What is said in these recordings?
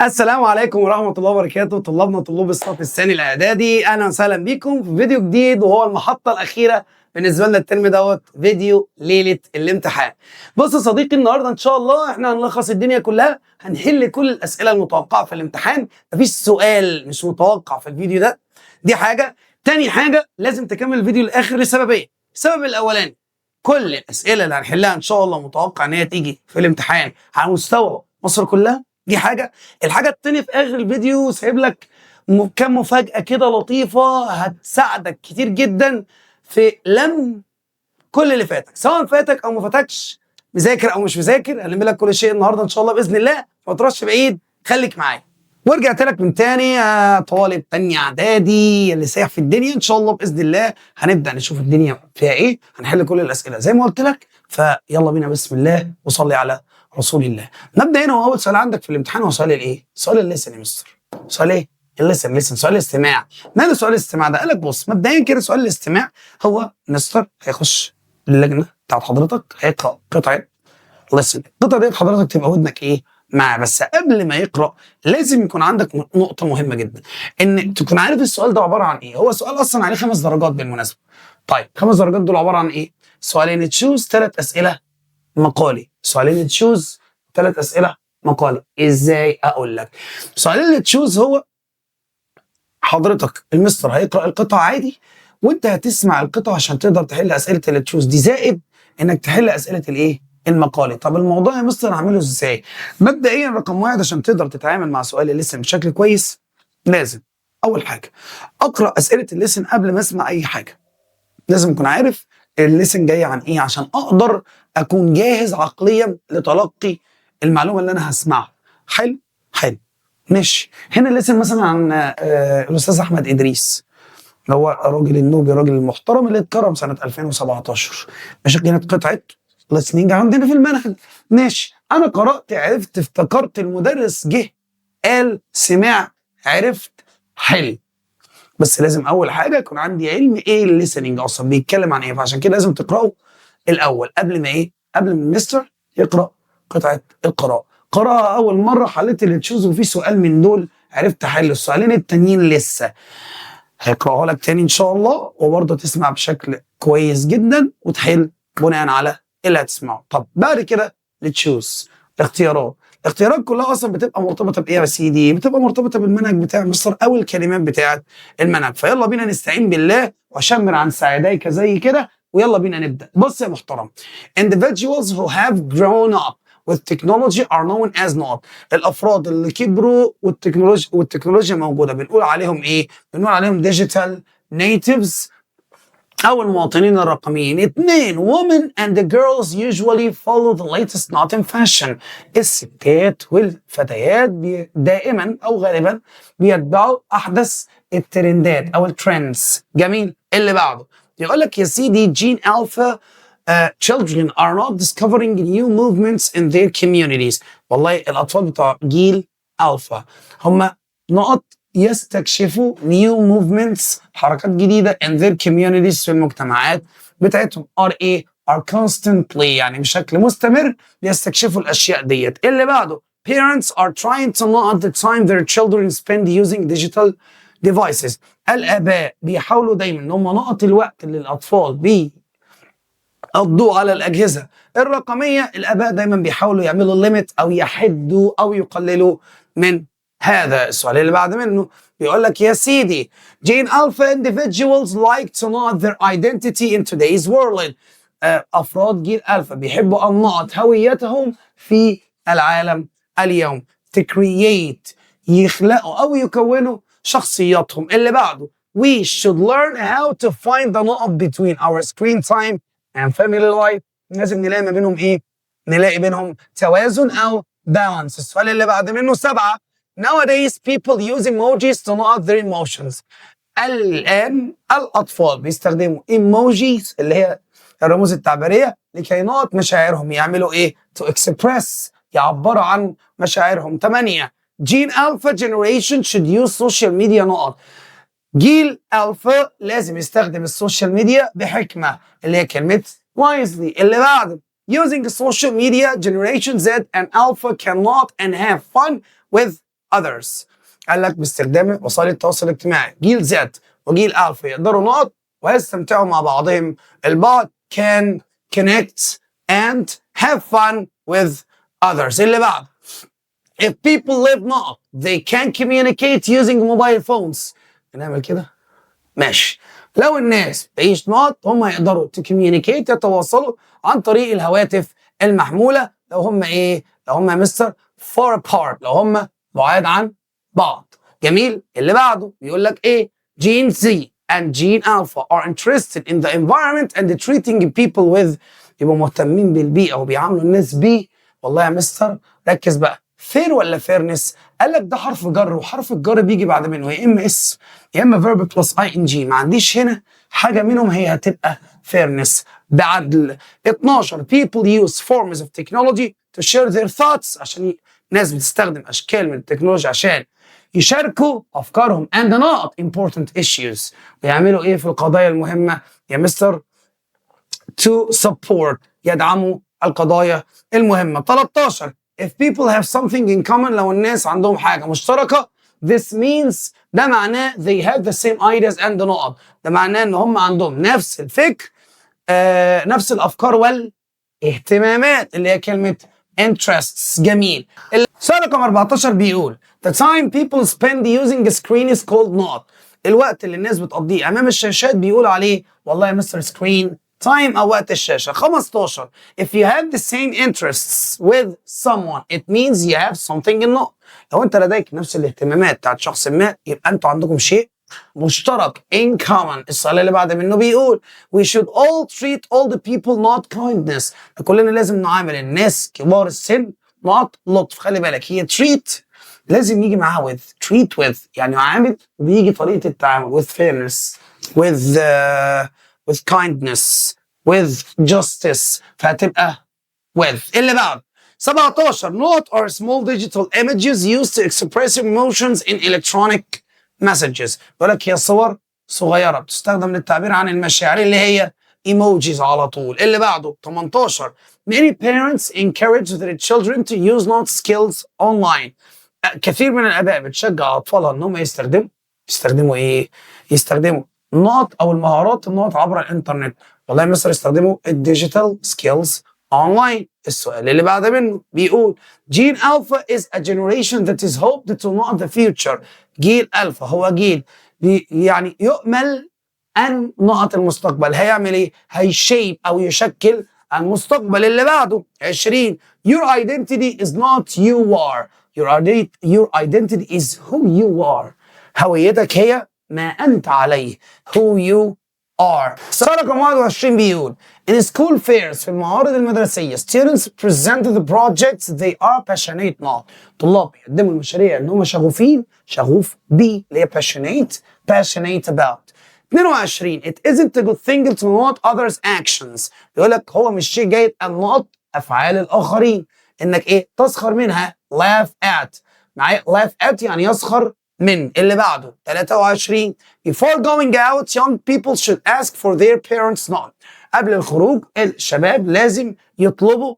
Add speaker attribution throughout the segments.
Speaker 1: السلام عليكم ورحمة الله وبركاته، طلابنا طلاب الصف الثاني الإعدادي، أهلا وسهلا بيكم في فيديو جديد وهو المحطة الأخيرة بالنسبة لنا الترم دوت فيديو ليلة الامتحان. بص يا صديقي، النهارده إن شاء الله إحنا هنلخص الدنيا كلها، هنحل كل الأسئلة المتوقعة في الامتحان، مفيش سؤال مش متوقع في الفيديو ده، دي حاجة. تاني حاجة لازم تكمل الفيديو للآخر لسببين، السبب الأولاني كل الأسئلة اللي هنحلها إن شاء الله متوقع إن هي تيجي في الامتحان على مستوى مصر كلها، دي حاجة. الحاجة التانية في آخر الفيديو سايب لك كام مفاجأة كده لطيفة هتساعدك كتير جدا في لم كل اللي فاتك، سواء فاتك أو ما فاتكش، مذاكر أو مش مذاكر، هنلم لك كل شيء النهارده إن شاء الله بإذن الله، ما تروحش بعيد، خليك معايا. ورجعت لك من تاني يا طالب تانية إعدادي اللي سايح في الدنيا، إن شاء الله بإذن الله هنبدأ نشوف الدنيا فيها إيه، هنحل كل الأسئلة زي ما قلت لك، فيلا بينا بسم الله وصلي على رسول الله. نبدا هنا، واول سؤال عندك في الامتحان هو سؤال الايه؟ سؤال الليسن يا مستر. سؤال ايه؟ الليسن، سؤال الاستماع. ماله سؤال الاستماع ده؟ قال لك بص مبدئيا كده سؤال الاستماع هو مستر هيخش اللجنه بتاعت حضرتك هيقرا قطعه ليسن، القطعه ديت حضرتك تبقى ودنك ايه؟ معاه. بس قبل ما يقرا لازم يكون عندك نقطه مهمه جدا، ان تكون عارف السؤال ده عباره عن ايه. هو سؤال اصلا عليه 5 درجات بالمناسبه. طيب 5 درجات دول عباره عن ايه؟ سؤالين تشوز، 3 اسئله مقالي. سؤالين تشوز، 3 اسئله مقالي. ازاي؟ اقول لك. سؤالين تشوز هو حضرتك المستر هيقرا القطعه عادي، وانت هتسمع القطعه عشان تقدر تحل اسئله التشوز دي، زائد انك تحل اسئله الايه؟ المقالي. طب الموضوع يا مستر اعمله ازاي؟ مبدئيا رقم 1 عشان تقدر تتعامل مع سؤال الليسن بشكل كويس، لازم اول حاجه اقرا اسئله الليسن قبل ما اسمع اي حاجه. لازم اكون عارف الليسن جاي عن ايه عشان اقدر اكون جاهز عقليا لتلقي المعلومه اللي انا هسمعها. حلو ماشي. هنا الليسن مثلا عن الاستاذ احمد ادريس، اللي هو الراجل النوبي، الراجل المحترم اللي اتكرم سنه 2017. ماشي، كانت قطعه listening عندنا في المنهج. ماشي، انا قرات، عرفت، افتكرت، المدرس جه قال، سمع، عرفت، حلو. بس لازم اول حاجه يكون عندي علم ايه الليسننج اصلا بيتكلم عن ايه، فعشان كده لازم تقراه الاول قبل ما ايه؟ قبل ما المستر يقرا قطعه القراءه. قراها اول مره، حليت اللي تشوز وفي سؤال من دول عرفت احل، السؤالين التانيين لسه هيقراها لك تاني ان شاء الله، وبرضه تسمع بشكل كويس جدا وتحل بناء على اللي هتسمعه. طب بعد كده التشوز، الاختيارات. الاختيارات كلها اصلا بتبقى مرتبطه بايه يا سيدي؟ بتبقى مرتبطه بالمنهج بتاع المستر او الكلمات بتاعه المنهج. فيلا بينا نستعين بالله واشمر عن ساعديك زي كده، ويلا بينا نبدا. بص يا محترم، individuals who have grown up with technology are known as not. الافراد اللي كبروا والتكنولوجيا موجوده بنقول عليهم ايه؟ بنقول عليهم digital natives أو المواطنين الرقميين. 2 women and the girls usually follow the latest not in fashion. الستات والفتيات دائما أو غالبا بيتبعوا أحدث الترندات أو الترندز. جميل. اللي بعده يقول لك يا سيدي جين ألفا children are not discovering new movements in their communities. والله الأطفال بتوع جيل ألفا هم نقط يستكشفوا new movements، حركات جديدة in their communities، في المجتمعات بتاعتهم. are constantly يعني بشكل مستمر بيستكشفوا الأشياء ديت. اللي بعده parents are trying to not the time their children spend using digital devices. الآباء بيحاولوا دايما إن هم نقط الوقت اللي الأطفال بيقضوا على الأجهزة الرقمية، الآباء دايما بيحاولوا يعملوا ليميت أو يحدوا أو يقللوا من هذا. السؤال اللي بعد منه بيقول لك يا سيدي Jane Alpha individuals like to not their identity in today's world. أفراد جيل ألفا بيحبوا أن نقط هويتهم في العالم اليوم. to create يخلقوا أو يكونوا شخصياتهم. اللي بعده we should learn how to find the نقط between our screen time and family life. لازم نلاقي ما بينهم إيه؟ نلاقي بينهم توازن أو balance. السؤال اللي بعد منه 7 nowadays people use emojis to not their emotions. الآن الأطفال بيستخدموا emojis اللي هي الرموز التعبيرية لكي نقط مشاعرهم. يعملوا إيه؟ to express يعبروا عن مشاعرهم. 8 Gen Alpha generation should use social media نقط. جيل ألفا لازم يستخدم السوشيال ميديا بحكمة اللي هي كلمة wisely. اللي بعده using the social media generation Z and Alpha cannot and have fun with others. قال لك باستخدام وسائل التواصل الاجتماعي. جيل زد وجيل ألفا يقدروا نقط ويستمتعوا مع بعضهم البعض can connect and have fun with others. اللي بعد if people live نقط they can communicate using mobile phones. نعمل كده ماشي. لو الناس تعيش نقط هم يقدروا تكوميونيكيت يتواصلوا عن طريق الهواتف المحمولة لو هم ايه؟ لو هم مستر far apart لو هم بعاد عن بعض. جميل. اللي بعده بيقول لك ايه؟ Gen Z and Gen Alpha are interested in the environment and treating people with يبقوا مهتمين بالبيئة وبيعاملوا الناس بيه. والله يا مستر ركز بقى فير ولا فيرنس؟ قال لك ده حرف جر وحرف الجر بيجي بعد منه يا اما اسم يا اما فيرب بلس اي ان جي. ما عنديش هنا حاجه منهم هي هتبقى فيرنس بعدل. 12 people use forms of technology to share their thoughts عشان ناس بتستخدم اشكال من التكنولوجيا عشان يشاركوا افكارهم and not important issues. ويعملوا ايه في القضايا المهمه يا مستر؟ to support يدعموا القضايا المهمه. 13 if people have something in common لو الناس عندهم حاجة مشتركة this means ده معناه they have the same ideas and نقط. ده معناه ان هم عندهم نفس الفكر نفس الافكار والاهتمامات اللي هي كلمة interests. جميل. السؤال رقم 14 بيقول the time people spend using a screen is called نقط. الوقت اللي الناس بتقضيه امام الشاشات بيقول عليه والله يا مستر screen time أو وقت الشاشة. 15 if you have the same interests with someone it means you have something in نقط. لو أنت لديك نفس الاهتمامات بتاعت شخص ما يبقى أنتوا عندكم شيء مشترك in common. السؤال اللي بعد منه بيقول we should all treat all the people not kindness. كلنا لازم نعامل الناس كبار السن not لطف. خلي بالك هي treat لازم يجي معاها with treat with يعني عامل وبيجي طريقة التعامل with fairness with kindness with justice فهتبقى with. اللي بعد 17 note are small digital images used to express emotions in electronic messages. بيقول لك هي صور صغيرة بتستخدم للتعبير عن المشاعر اللي هي emojis على طول. اللي بعده 18 many parents encourage their children to use note skills online. كثير من الآباء بتشجع أطفالها إنهم يستخدموا إيه؟ يستخدموا نقط أو المهارات النقط عبر الإنترنت. والله مثلا يستخدموا الديجيتال سكيلز أونلاين. السؤال اللي بعد منه بيقول جيل ألفا is a generation that is hoped to not the future. جيل ألفا هو جيل يعني يؤمل أن نقط المستقبل. هيعمل إيه؟ هيشيب أو يشكل المستقبل. اللي بعده 20 your identity is not you are. Your identity is who you are. هويتك هي ما أنت عليه who you are. سؤال رقم 21 بيقول in school fairs في المعارض المدرسية students present the projects they are passionate not. طلاب يقدموا المشاريع اللي هم شغوف بيه اللي هي passionate about. 22 it isn't a good thing to note others actions. يقول لك هو مش شيء جيد أن نقط أفعال الآخرين إنك إيه تسخر منها laugh at. معايا laugh at يعني يسخر من. اللي بعده 23 before going out young people should ask for their parents not. قبل الخروج الشباب لازم يطلبوا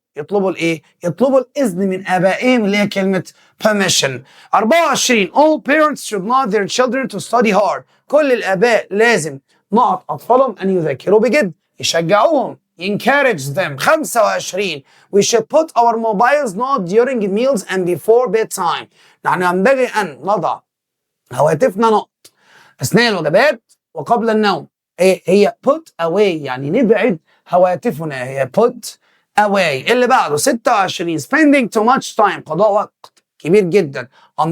Speaker 1: الايه؟ يطلبوا الاذن من ابائهم اللي هي كلمه permission. 24 all parents should not their children to study hard. كل الاباء لازم نقط اطفالهم ان يذاكروا بجد يشجعوهم encourage them. 25 we should put our mobiles not during meals and before bedtime. نحن ينبغي ان نضع هواتفنا نقط اثناء الوجبات وقبل النوم. ايه هي put away يعني نبعد هواتفنا هي put away. اللي بعده 26 spending too much time قضاء وقت كبير جدا on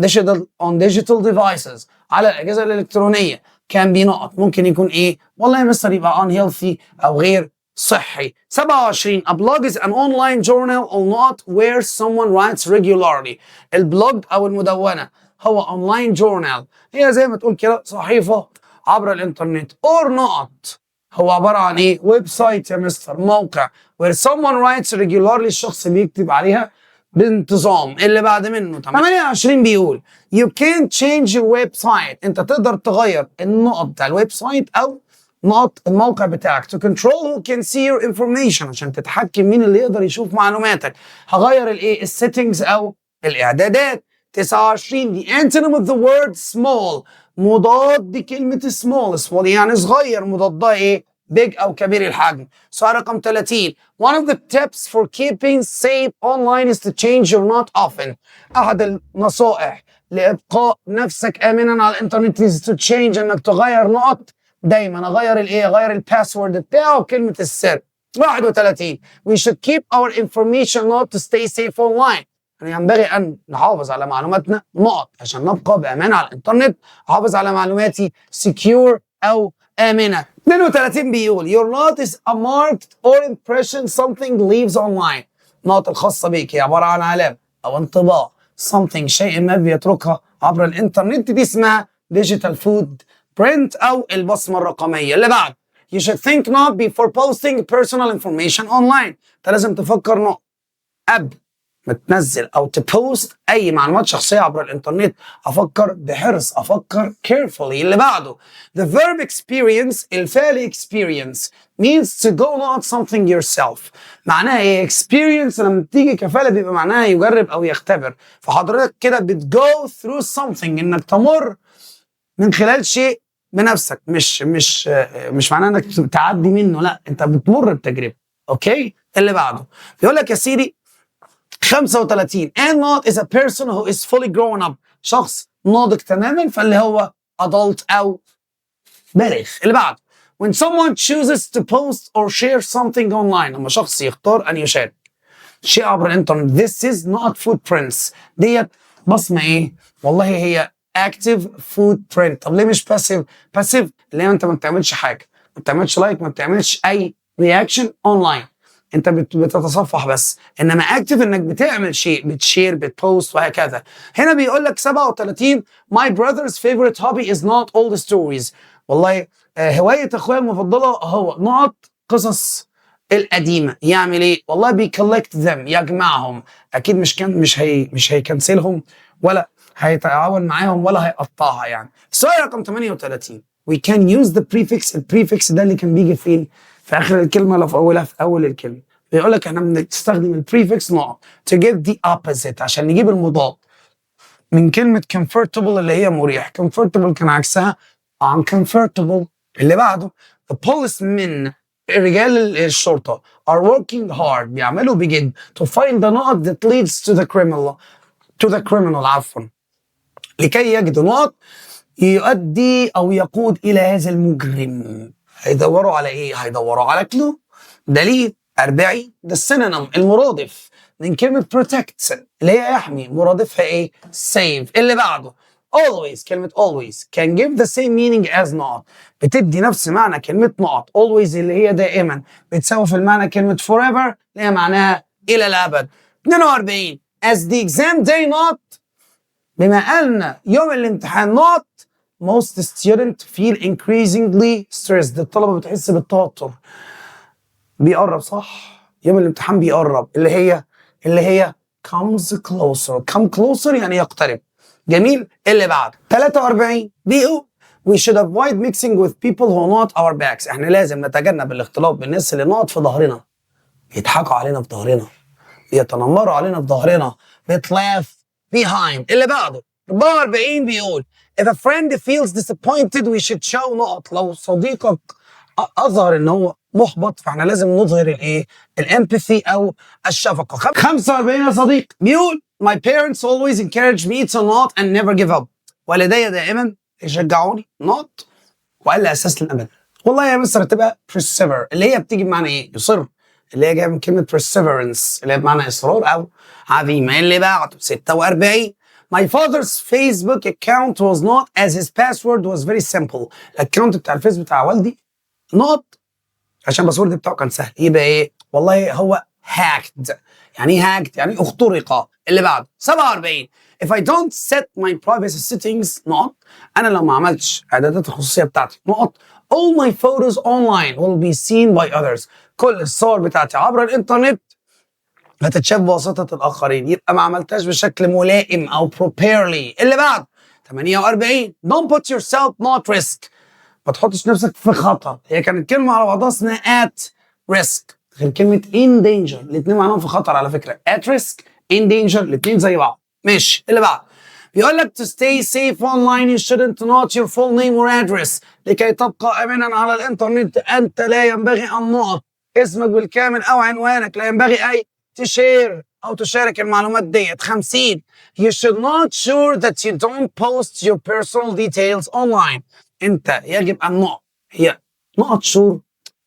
Speaker 1: digital devices على الأجهزة الإلكترونية كان نقط ممكن يكون ايه؟ والله مستر يبقى unhealthy أو غير صحي. 27 a blog is an online journal or not where someone writes regularly. البلوج أو المدونة هو online journal هي زي ما تقول كده صحيفة عبر الانترنت. or نقط هو عبارة عن ايه؟ ويب سايت يا مستر موقع where someone writes regularly الشخص بيكتب عليها بانتظام. اللي بعد منه 28 بيقول you can't change your website. انت تقدر تغير النقط بتاع الويب سايت او نقط الموقع بتاعك to control who can see your information عشان تتحكم مين اللي يقدر يشوف معلوماتك. هغير الايه؟ السيتنجز او الاعدادات. 29 the antonym of the word small مضاد كلمة small يعني صغير مضادها ايه؟ big أو كبير الحجم. سؤال رقم 30 one of the tips for keeping safe online is to change your not often. أحد النصائح لإبقاء نفسك آمنا على الإنترنت is to change إنك تغير نقط دايما. أغير الإيه؟ أغير الباسورد بتاعه وكلمة السر. 31 we should keep our information not to stay safe online. يعني ينبغي أن نحافظ على معلوماتنا نقط عشان نبقى بأمان على الإنترنت. أحافظ على معلوماتي secure أو آمنة. 32 بيقول your not is a marked or impression something leaves online. النقط الخاصة بيك هي عبارة عن علامة أو انطباع something شيء ما بيتركها عبر الإنترنت دي اسمها digital footprint أو البصمة الرقمية. اللي بعد you should think not before posting personal information online. أنت لازم تفكر نقط قبل ما تنزل أو تبوست أي معلومات شخصية عبر الإنترنت. أفكر بحرص أفكر carefully. اللي بعده the verb experience الفعل experience means to go not something yourself. معناها إيه؟ experience لما بتيجي كفعل بيبقى معناها يجرب أو يختبر. فحضرتك كده go through something إنك تمر من خلال شيء بنفسك مش معناه إنك تعدي منه، لا أنت بتمر بتجربة. أوكي؟ اللي بعده بيقول لك يا سيدي 35 and not is a person who is fully grown up. شخص ناضج تماما فاللي هو adult أو بالغ. اللي بعد when someone chooses to post or share something online لما شخص يختار أن يشارك شيء عبر الإنترنت this is not footprints. ديت بصمة إيه؟ والله هي active footprint. طب ليه مش passive؟ passive اللي هي أنت ما بتعملش حاجة، ما بتعملش لايك، ما بتعملش أي reaction online، انت بتتصفح بس. انما اكتف انك بتعمل شيء، بتشير، بتبوست وهكذا. هنا بيقول لك 37 my brother's favorite hobby is not all the stories. والله هواية اخويا المفضلة هو نقط قصص القديمة. يعمل ايه؟ والله بيكولكت them يجمعهم. اكيد مش هيكنسلهم ولا هيتعاون معاهم ولا هيقطعها يعني. السؤال رقم 38 we can use the prefix. البريفكس ده اللي كان بيجي فين؟ في اخر الكلمه ولا في اولها؟ في اول الكلمه. بيقول لك احنا بنستخدم البريفكس نقط to give the opposite عشان نجيب المضاد من كلمه comfortable اللي هي مريح. comfortable كان عكسها uncomfortable. اللي بعده the policemen رجال الشرطه are working hard بيعملوا بجد to find the نقط that leads to the criminal عفوا لكي يجدوا نقط يؤدي او يقود الى هذا المجرم. هيدوروا على ايه؟ هيدوروا على كلو، دليل. 40 ده السينونيم المرادف من كلمة protect اللي هي يحمي، مرادفها ايه؟ save. اللي بعده always كلمة always can give the same meaning as not. بتدي نفس معنى كلمة not. always اللي هي دائما بتساوي في المعنى كلمة forever اللي هي معناها إلى الأبد. 42 as the exam day not بما أن يوم الامتحان not most students feel increasingly stressed. الطلبة بتحس بالتوتر. بيقرب صح؟ يوم الامتحان بيقرب اللي هي comes closer. come closer يعني يقترب. جميل. اللي بعد 43 بيقول we should avoid mixing with people who are not our backs. احنا لازم نتجنب الاختلاط بالناس اللي نقط في ظهرنا، بيضحكوا علينا في ظهرنا، بيتنمروا علينا في ظهرنا، بيتلاف behind. اللي بعده 44 بيقول if a friend feels disappointed we should show نقط. لو صديقك اظهر ان هو محبط فاحنا لازم نظهر الايه؟ الامباثي او الشفقه. 45 يا صديق بيقول my parents always encourage me to not and never give up. والدي دائما يشجعوني not والا اساس للابد. والله يا مستر تبقى persevere اللي هي بتيجي بمعنى ايه؟ يصر، اللي هي جايه من كلمه perseverance اللي هي بمعنى اصرار او عزيمه. اللي بعده 46 my father's Facebook account was not as his password was very simple. الاكونت بتاع الفيس بتاع والدي نقط عشان الباسورد بتاعه كان سهل. يبقى ايه؟ والله هو hacked. يعني ايه hacked؟ يعني اخترق. اللي بعده 47 if I don't set my privacy settings نقط انا لو ما عملتش اعدادات الخصوصيه بتاعتي نقط all my photos online will be seen by others. كل الصور بتاعتي عبر الانترنت هتتشاف بواسطه الاخرين. يبقى ما عملتهاش بشكل ملائم او properly. اللي بعد 48 don't put yourself not risk. ما تحطش نفسك في خطر. هي كانت كلمه على بعضها اسمها at risk غير كلمه in danger. الاثنين معناهم في خطر على فكره. at risk in danger الاثنين زي بعض. ماشي. اللي بعد بيقول لك to stay safe online you shouldn't note your full name or address. لكي تبقى آمنا على الإنترنت أنت لا ينبغي أن نقط اسمك بالكامل أو عنوانك، لا ينبغي أي تشير أو تشارك المعلومات ديت. 50 you should not sure that you don't post your personal details online. أنت يجب أن نقط، هي نقط شور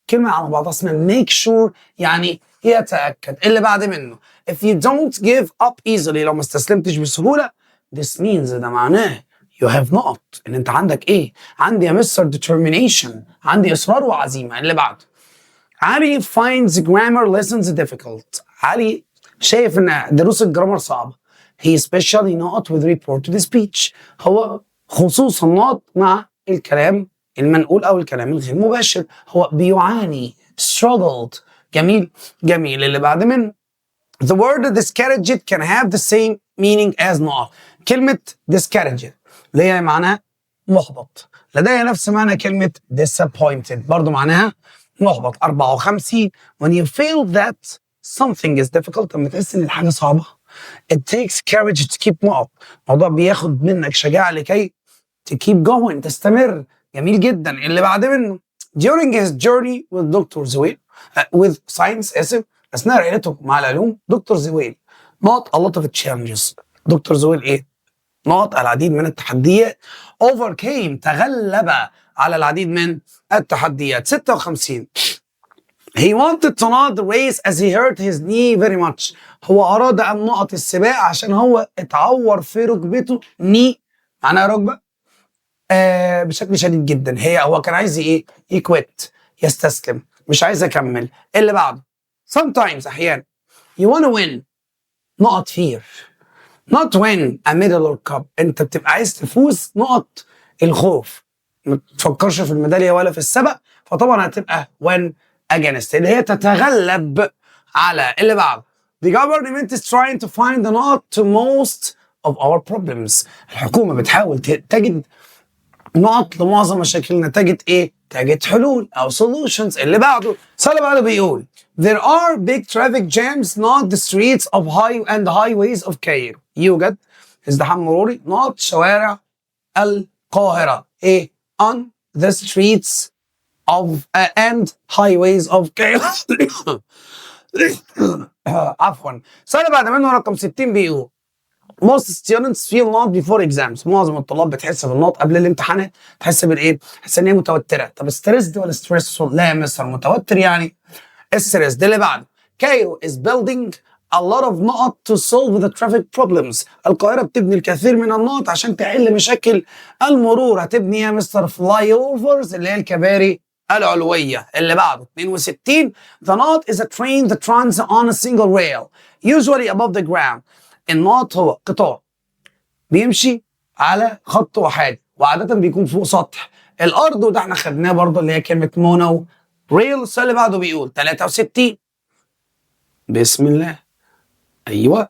Speaker 1: كلمة على بعضها اسمها make sure يعني يتأكد. اللي بعد منه if you don't give up easily لو ما استسلمتش بسهولة this means ده معناه you have not ان انت عندك ايه؟ عندي يا مستر determination، عندي اصرار وعزيمة. اللي بعده علي finds grammar lessons difficult. علي شايف ان دروس الجرامر صعبة. he especially not with reported speech. هو خصوصا not مع الكلام المنقول او الكلام الغير مباشر، هو بيعاني struggled. جميل جميل. اللي بعد منه the word discouraged can have the same meaning as not. كلمة discouraged اللي هي معناها محبط لديها نفس معنى كلمة disappointed، برضو معناها محبط. 54 when you feel that something is difficult لما تحس ان الحاجة صعبة it takes courage to keep up. الموضوع بياخد منك شجاعة لكي to keep going تستمر. جميل جدا. اللي بعد منه during his journey with Dr. زويل with science أثناء رحلته مع العلوم دكتور زويل not a lot of challenges. دكتور زويل ايه؟ not العديد من التحديات overcame تغلب على العديد من التحديات. 56 he wanted to not the race as he hurt his knee very much. هو أراد أن نقط السباق عشان هو اتعور في ركبته. knee معناها ركبة بشكل شديد جدا. هو كان عايز ايه؟ يكويت يستسلم، مش عايز اكمل. اللي بعده sometimes احيانا you wanna win نقط fear not win a medal or cup. انت بتبقى عايز تفوز نقط الخوف، ما تفكرش في الميداليه ولا في السبق، فطبعا هتبقى win against اللي هي تتغلب على. اللي بعده the government is trying to find the not to most of our problems. الحكومه بتحاول تجد نقط لمعظم مشاكلنا. تجد ايه؟ تجد حلول او solutions. اللي بعده السؤال اللي بعده بيقول there are big traffic jams not the streets of highways of Cairo. يوجد ازدحام مروري not شوارع القاهرة ايه on the streets of and highways of Cairo. عفوا. السؤال اللي بعد منه رقم 60 بيقول most students feel not before exams. معظم الطلاب بتحس بالنوت قبل الامتحانات. تحس بالايه؟ تحس ان هي متوتره. طب ستريسد ولا ستريسفول؟ لا يا مستر متوتر يعني ستريسد. اللي بعده Cairo is building a lot of نقط to solve the traffic problems. القاهره بتبني الكثير من النقط عشان تحل مشاكل المرور. هتبني يا مستر فلاي اوفرز اللي هي الكباري العلويه. اللي بعده 62 the knot is a train that runs on a single rail usually above the ground. النقط هو قطار بيمشي على خط وحيد وعادة بيكون فوق سطح الأرض، وده احنا خدناه برضه اللي هي كلمة مونو ريل. السؤال اللي بعده بيقول 63 بسم الله أيوه.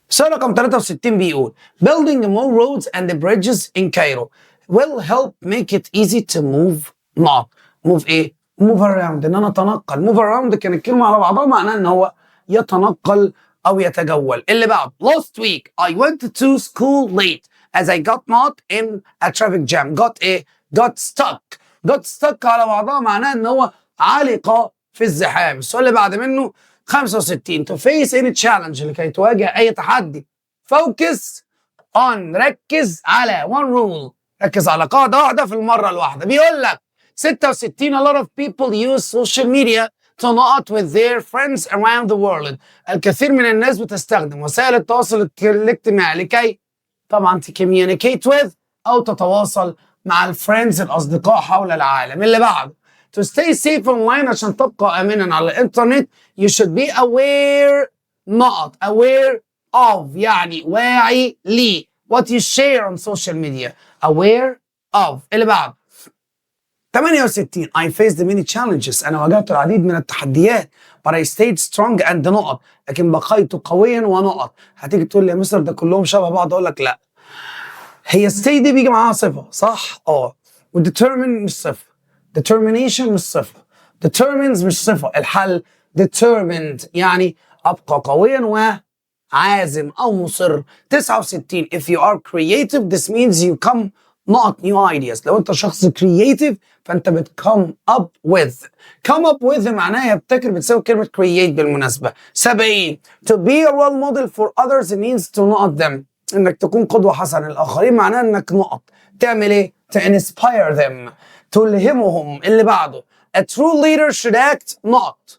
Speaker 1: السؤال رقم 63 بيقول building more roads and bridges in Cairo will help make it easy to move not move ايه؟ move around ان انا اتنقل. move around كانت كلمة على بعضها معناها ان هو يتنقل أو يتجول. اللي بعده last week I went to school late as I got not in a traffic jam. got إيه؟ got stuck على بعضها معناها إن هو علق في الزحام. السؤال اللي بعد منه 65 to face any challenge لكي تواجه أي تحدي focus on ركز على one rule ركز على قاعدة واحدة في المرة الواحدة. بيقول لك 66 a lot of people use social media to not with their friends around the world. الكثير من الناس بتستخدم وسائل التواصل الاجتماعي لكي طبعا communicate with أو تتواصل مع الفريندز الأصدقاء حول العالم. اللي بعده to stay safe online عشان تبقى آمنا على الإنترنت you should be aware not aware of يعني واعي لي what you share on social media aware of. اللي بعده 68 I faced many challenges. أنا واجهت العديد من التحديات but I stayed strong and نقط لكن بقيت قويا ونقط. هتيجي تقول لي يا مستر ده كلهم شبه بعض، أقول لك لا، هي stay دي بيجي معاها صفة صح؟ و determine مش صفة، determination مش صفة، determines مش صفة. الحل determined يعني أبقى قويا عازم أو مصر. 69 if you are creative this means you come not new ideas. لو أنت شخص creative فأنت come up with معناها يبتكر، بتساوي كلمة create بالمناسبة. 70 to be a role model for others means to not them. إنك تكون قدوة حسنة للآخرين معناها إنك تعمل إيه؟ to inspire them، تلهمهم. اللي بعده a true leader should act not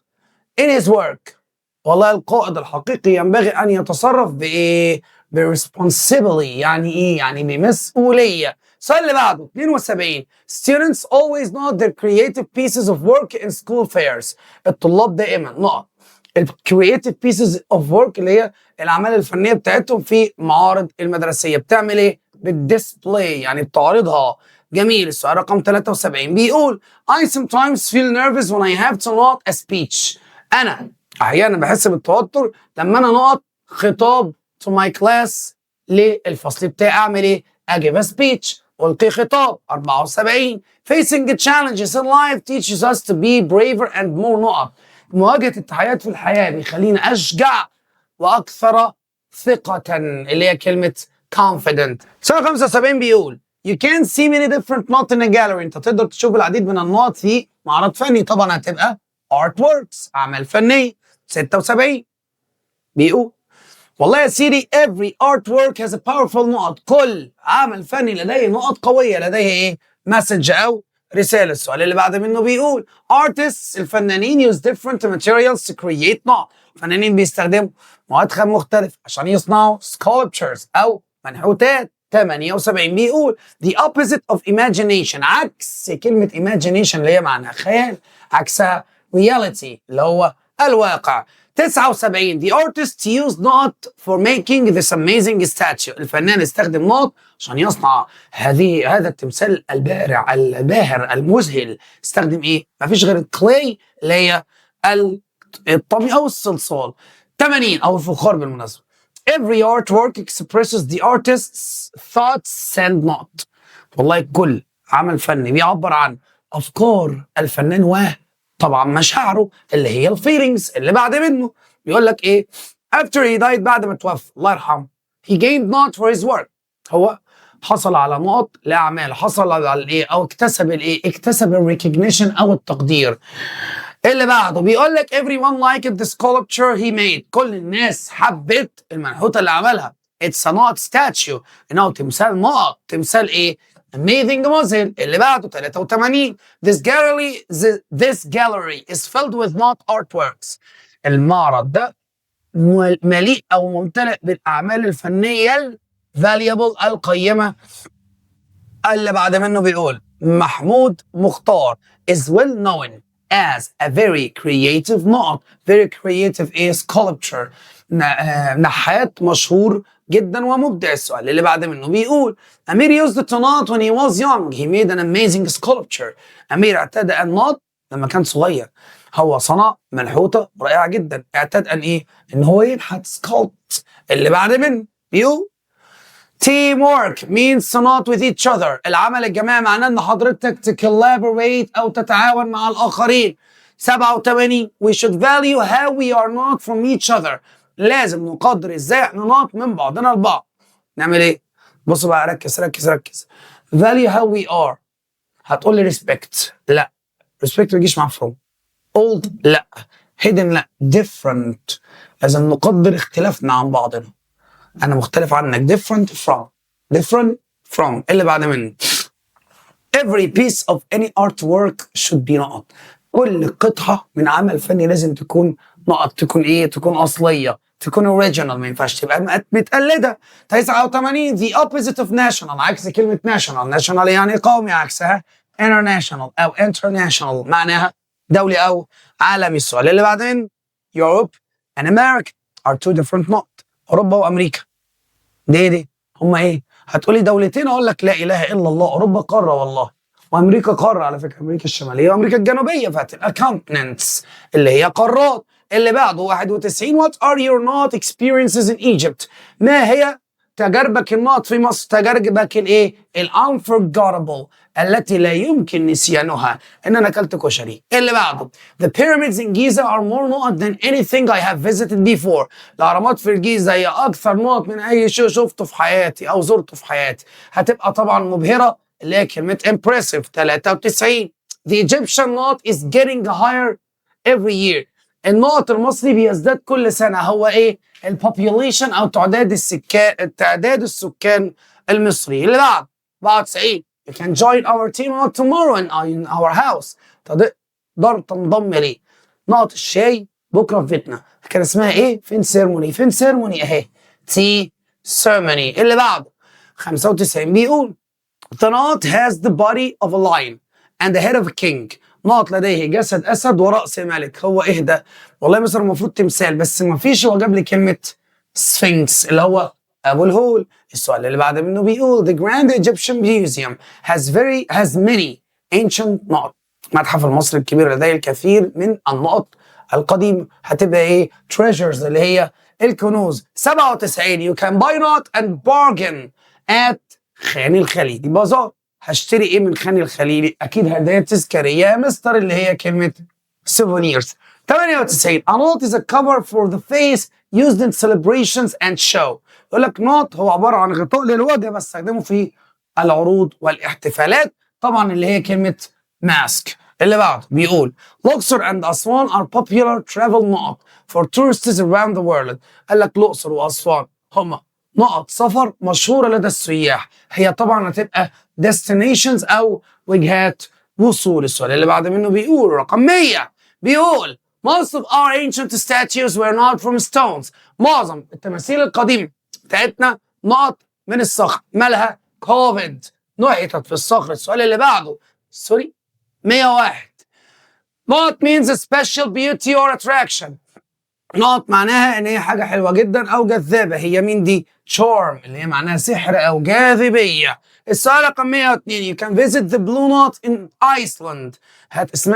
Speaker 1: in his work. والله القائد الحقيقي ينبغي أن يتصرف بإيه؟ برesponsibly. يعني إيه؟ يعني بمسؤولية. السؤال اللي بعده 72 students always note their creative pieces of work in school fairs. الطلاب دائما creative pieces of work اللي هي الأعمال الفنية بتاعتهم في معارض المدرسية. بتعمل إيه؟ بتديسبلاي، يعني بتعرضها. جميل. السؤال رقم 73 بيقول I sometimes feel nervous when I have to note a speech. أنا أحيانا بحس بالتوتر لما أنا نقط خطاب to my class للفصل بتاعي. أعمل إيه؟ أجيب a speech، ألقي خطاب. 74 facing challenges in life teaches us to be braver and more نقط. مواجهة التحديات في الحياة بيخلينا أشجع وأكثر ثقة، اللي هي كلمة confident. سؤال 75 بيقول You can see many different notes in a gallery. أنت تقدر تشوف العديد من النقط في معرض فني. طبعا هتبقى artworks، أعمال فنية. 76 بيقول والله يا سيدي every artwork has a powerful نقط. كل عمل فني لديه نقط قوية، لديه إيه؟ مسج أو رسالة. السؤال اللي بعد منه بيقول artists الفنانين use different materials to create نقط. الفنانين بيستخدموا مواد خام مختلفة عشان يصنعوا sculptures أو منحوتات. 78 بيقول the opposite of imagination. عكس كلمة imagination اللي هي معناها خيال، عكسها reality اللي هو الواقع. 79 the artist used نقط for making this amazing statue. الفنان استخدم نقط عشان يصنع هذا التمثال الباهر المذهل. استخدم ايه؟ مفيش غير الكلاي اللي هي الطمي او الصلصال. 80 او الفخار بالمناسبة every artwork expresses the artist's thoughts and not. والله كل عمل فني بيعبر عن افكار الفنان طبعا مشاعره اللي هي الفيلينجز. اللي بعد منه بيقول لك ايه؟ after he died بعد ما توفى الله يرحمه he gained not for his work. هو حصل على نقط لاعمال، حصل على الايه او اكتسب الايه؟ اكتسب الريكوجنيشن او التقدير. اللي بعده بيقول لك everyone liked the sculpture he made. كل الناس حبت المنحوتة اللي عملها. it's a not statue انه تمثال نقط، تمثال ايه؟ amazing مذهل. اللي بعده 83 this gallery is filled with not artworks. المعرض ده مليء او ممتلئ بالاعمال الفنيه valuable القيمه. اللي بعد منه بيقول محمود مختار is well known as a very creative نقط very creative sculpture. نحات مشهور جدا ومبدع. السؤال اللي بعد منه بيقول أمير used to knot when he was young he made an amazing sculpture. أمير اعتاد أن نوت لما كان صغير، هو صنع منحوتة رائعة جدا. اعتاد أن إيه؟ إن هو ينحت sculpt. اللي بعد منه بيقول teamwork means to knot with each other. العمل الجماعي معناه ان حضرتك collaborate او تتعاون مع الاخرين. 87 we should value how we are not from each other. لازم نقدر ازاي احنا نقط من بعضنا البعض. نعمل ايه؟ بص بقى، ركز ركز ركز. value how we are. هتقول لي respect، لا respect ما يجيش مع from. old لا، hidden لا، different. لازم نقدر اختلافنا عن بعضنا. أنا مختلف عنك different from. اللي بعد منه every piece of any artwork should be نقط. كل قطعة من عمل فني لازم تكون نقط، تكون إيه؟ تكون أصلية، تكون original، ما ينفعش تبقى متقلدة. 89 the opposite of national. عكس كلمة national يعني قومي، عكسها international أو international معناها دولي أو عالمي. السؤال اللي بعدين Europe and America are two different نقط. أوروبا وأمريكا دي هما ايه؟ هتقولي دولتين، اقول لك لا اله الا الله، اوروبا قاره والله، وامريكا قاره على فكره، امريكا الشماليه وامريكا الجنوبيه، فهتبقى continents اللي هي قارات. اللي بعده 91 what are your not experiences in Egypt. ما هي تجاربك النقط في مصر؟ تجاربك الايه؟ الunforgettable التي لا يمكن نسيانها إن أنا أكلت كشري. اللي بعده The pyramids in Giza are more نقط than anything I have visited before. الأهرامات في الجيزة هي أكثر نقط من أي شيء شفته في حياتي أو زرته في حياتي. هتبقى طبعا مبهرة اللي هي كلمة impressive. 93 The Egyptian knot is getting higher every year. النقط المصري بيزداد كل سنة. هو إيه؟ البوبيوليشن أو تعداد السكان المصري. اللي بعد 94 You can join our team tomorrow in our house. تقدر تنضم لي. نقط الشاي بكرة في بيتنا. كان اسمها إيه؟ فين سيرموني أهي. تي سيرموني. اللي بعده 95 بيقول The knot has the body of a lion and the head of a king. نقط لديه جسد أسد ورأس ملك. هو إيه ده؟ والله مصر المفروض تمثال بس ما فيش. هو جاب لي كلمة سفنكس اللي هو أبو الهول. السؤال اللي بعد منه بيقول The Grand Egyptian Museum has many ancient knot. المتحف المصري الكبير لديه الكثير من النقط القديمة. هتبقى إيه؟ treasures اللي هي الكنوز. 97 You can buy knot and bargain at خان الخليلي بازار. هشتري ايه من خان الخليلي؟ اكيد هدايا تذكاريه يا مستر اللي هي كلمه souvenirs. 98 A knot is a cover for the face used in celebrations and show. يقول لك نوت هو عباره عن غطاء للوجه بستخدمه في العروض والاحتفالات طبعا اللي هي كلمه ماسك. اللي بعده بيقول Luxor and Aswan are popular travel knot for tourists around the world. قال لك الأقصر وأسوان هما نقط سفر مشهورة لدى السياح. هي طبعا هتبقى destinations أو وجهات وصول. السؤال اللي بعد منه بيقول رقم 100 بيقول Most of our ancient statues were not from stones. معظم التماثيل القديمة بتاعتنا نقط من الصخر. مالها؟ كوفيد نحتت في الصخر. السؤال اللي بعده 101 Not means a special beauty or attraction. نقط معناها ان هي حاجة حلوة جدا او جذابة. هي مين دي؟ charm اللي هي معناها سحر او جاذبية. السؤال رقم 102 You can visit the blue knot in Iceland.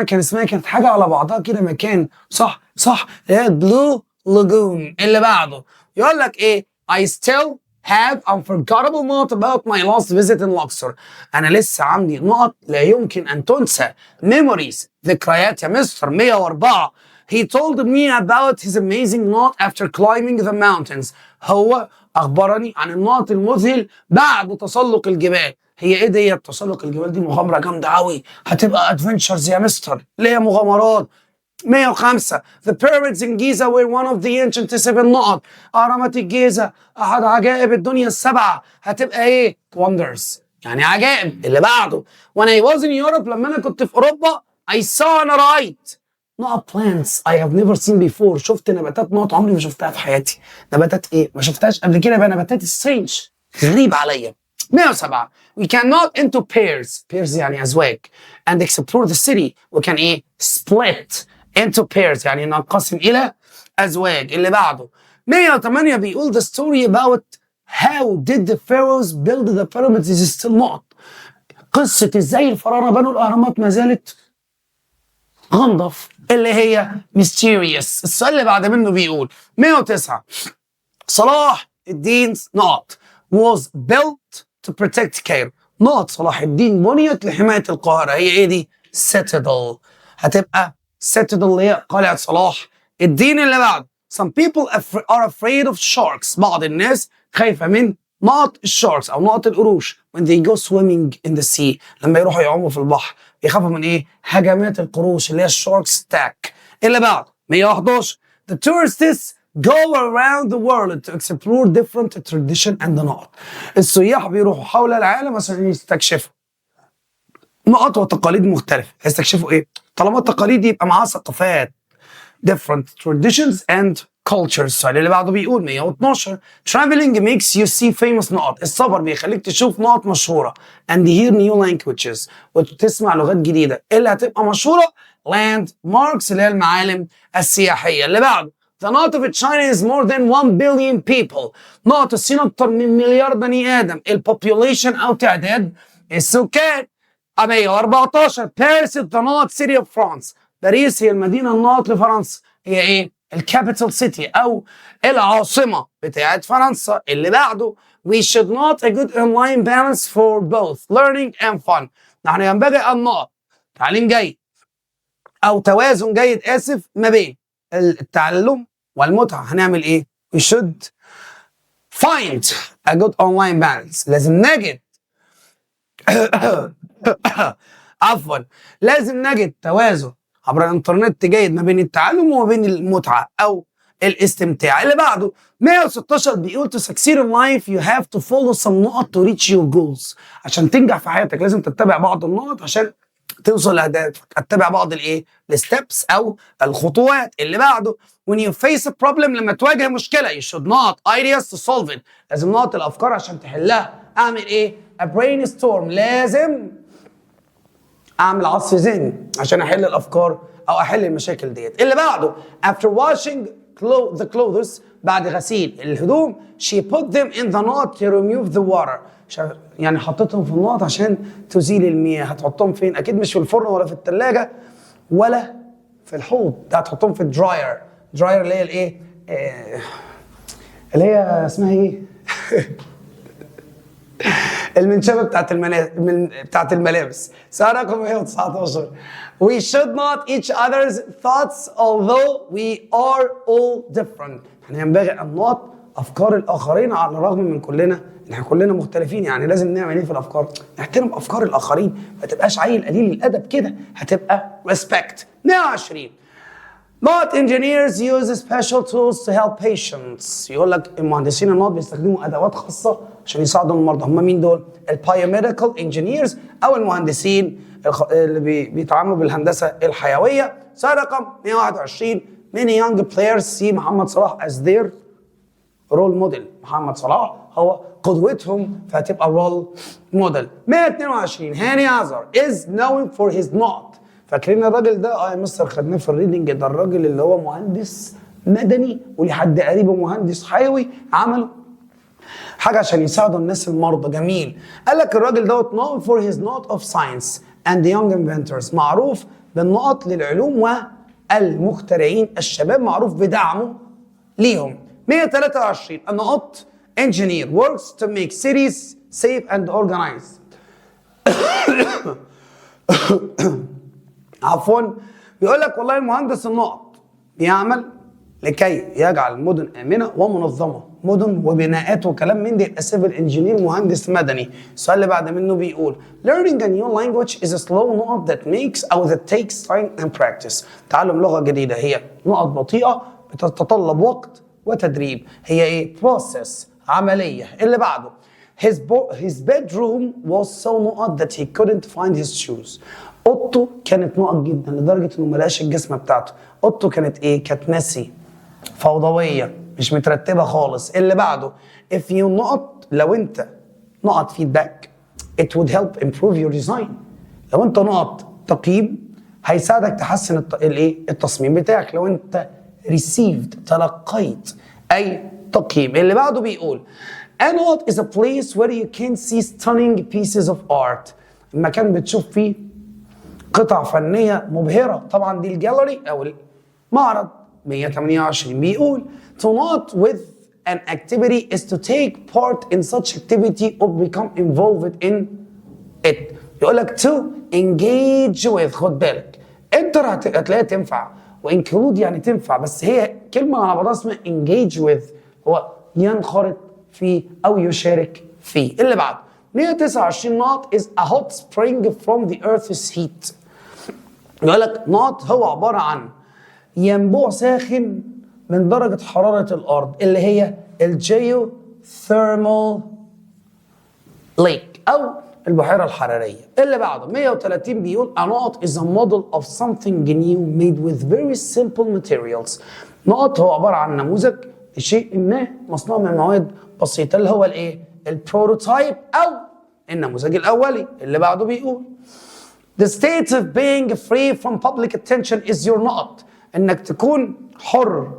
Speaker 1: كان اسمها كانت حاجة على بعضها كده مكان. صح هي blue lagoon. اللي بعده يقول لك ايه I still have unforgettable note about my last visit in Luxor. انا لسه عندي نقط لا يمكن ان تنسى. memories ذكريات يا مستر. 104 He told me about his amazing knot after climbing the mountains. هو أخبرني عن النقط المذهل بعد تسلق الجبال. هي إيه دي؟ تسلق الجبال دي مغامرة جامدة أوي. هتبقى adventures يا مستر اللي هي مغامرات. 105 The pyramids in Giza were one of the ancient 7 نقط. أهرامات الجيزة أحد عجائب الدنيا السبعة. هتبقى إيه؟ wonders يعني عجائب. اللي بعده When I was in Europe لما أنا كنت في أوروبا I saw and رأيت نقط plants I have never seen before. شفت نباتات نقط عمري ما شفتها في حياتي. نباتات ايه؟ ما شفتهاش قبل كده. بقى نباتات strange غريب عليا. 107 We cannot into pairs يعني أزواج and explore the city. وكان ايه؟ split into pairs يعني ننقسم إلى أزواج. اللي بعده 108 بيقول the story about how did the pharaohs build the pyramids is still not. قصة ازاي الفراعنة بنوا الأهرامات ما زالت غامضة اللي هي mysterious. السؤال اللي بعد منه بيقول 109 صلاح الدين نقط was built to protect Cairo. نقط صلاح الدين بنيت لحماية القاهرة. هي ايه دي؟ citadel. هتبقى citadel اللي هي قلعة صلاح الدين. اللي بعد some people are afraid of sharks. بعض الناس خايفة من نقط الشاركس او نقط القروش when they go swimming in the sea. لما يروحوا يعوموا في البحر يخافوا من ايه؟ هجمات القروش اللي هي الشاركس تاك. اللي بعد 111 The tourists go around the world to explore different tradition and the knot. السياح بيروحوا حول العالم عشان يستكشفوا نقط وتقاليد مختلفة. يستكشفوا ايه؟ طالما التقاليد يبقى معاها ثقافات different traditions and cultures. السؤال اللي بعده بيقول 112 traveling makes you see famous نقط. السفر بيخليك تشوف نقط مشهورة and hear new languages وتسمع لغات جديدة. اللي هتبقى مشهورة landmarks اللي هي المعالم السياحية. اللي بعده The knot of China is more than 1 billion people. نقط الصين أكتر من مليار بني آدم. البوبوليشن أو تعداد السكان. 114 Paris is the knot city of France. باريس هي المدينة الناط لفرنسا. هي ايه؟ الكابيتال سيتي او العاصمة بتاعت فرنسا. اللي بعده We should not a good online balance for both learning and fun. نحن ينبغي أن نقط تعليم جيد أو توازن جيد ما بين التعلم والمتعة. هنعمل إيه؟ We should find a good online balance. لازم نجد عفوا لازم نجد توازن عبر الانترنت جيد ما بين التعلم وما بين المتعة أو الاستمتاع. اللي بعده 116 بيقول to succeed in life you have to follow some نقط to reach your goals. عشان تنجح في حياتك لازم تتبع بعض النقط عشان توصل لأهدافك. اتبع بعض الايه؟ الستبس او الخطوات. اللي بعده when you face a problem لما تواجه مشكلة you should not ideas to solve it. لازم نقط الافكار عشان تحلها. اعمل ايه؟ a brainstorm. لازم اعمل عصف ذهني عشان احل الافكار او احل المشاكل ديت. اللي بعده after washing the clothes بعد غسيل الهدوم she put them in the knot to remove the water. يعني حطيتهم في النقط عشان تزيل المياه. هتحطهم فين؟ اكيد مش في الفرن ولا في الثلاجه ولا في الحوض، ده هتحطهم في الدراير. دراير اللي هي الايه؟ اللي هي اسمها ايه؟ المنشبه بتاعت الملابس. سؤال رقم 119 We should not each other's thoughts although we are all different. احنا ينبغي ان نقط افكار الاخرين على الرغم من احنا كلنا مختلفين. يعني لازم نعمل ايه في الافكار؟ نحترم افكار الاخرين، ما تبقاش عيل قليل الادب كده، هتبقى respect. 120 Not engineers use special tools to help patients. يقول لك المهندسين النوت بيستخدموا ادوات خاصه عشان يساعدوا المرضى. هم مين دول؟ البايوميديكال انجينيرز او المهندسين اللي بيتعاملوا بالهندسه الحيويه. سؤال رقم 121 Many young players see محمد صلاح as their role model. محمد صلاح هو قدوتهم فهتبقى رول موديل. 122 هاني عزر is known for his not. فاكرين الراجل ده؟ يا مستر خدناه في الريدنج. ده الراجل اللي هو مهندس مدني ولحد قريبه مهندس حيوي، عملوا حاجه عشان يساعدوا الناس المرضى. جميل. قال لك الراجل دوت known for his not of science and young inventors. معروف بالنقط للعلوم والمخترعين الشباب، معروف بدعمه ليهم. 123 النقط engineer works to make cities safe and organized. عفوا بيقول لك والله المهندس النقط بيعمل لكي يجعل المدن آمنة ومنظمة، مدن وبناءات وكلام من دي. يبقى سيفل انجينير مهندس مدني. السؤال اللي بعد منه بيقول learning a new language is a slow نقط that makes أو that takes time and practice. تعلم لغة جديدة هي نقط بطيئة بتتطلب وقت وتدريب. هي ايه؟ process عملية. اللي بعده his bedroom was so نقط that he couldn't find his shoes. اوضته كانت نقط جدا لدرجه انه ما لقاش الجزمه بتاعته. اوضته كانت ايه؟ كانت ميسي، فوضويه، مش مترتبه خالص. اللي بعده if you نقط لو انت نقط فيدباك it would help improve your design. لو انت نقط تقييم هيساعدك تحسن التصميم بتاعك. لو انت received تلقيت اي تقييم. اللي بعده بيقول a note is a place where you can see stunning pieces of art. المكان بتشوف فيه قطع فنية مبهرة. طبعا دي الجاليري أو المعرض. 128 بيقول to not with an activity is to take part in such activity or become involved in it. يقول لك to engage with. خد بالك انتر هتلاقيها تنفع وانكلود يعني تنفع، بس هي كلمة على بعضها اسمها engage with، هو ينخرط فيه أو يشارك فيه. اللي بعد 129 نقط is a hot spring from the earth's heat. يقول لك نقط هو عبارة عن ينبوع ساخن من درجة حرارة الأرض اللي هي الجيو ثيرمال ليك أو البحيرة الحرارية. اللي بعده 130 بيقول a نقط is a model of something new made with very simple materials. نقط هو عبارة عن نموذج لشيء ما مصنوع من مواد بسيطة اللي هو الايه؟ البروتوتايب أو النموذج الأولي. اللي بعده بيقول The state of being free from public attention is your نقط. انك تكون حر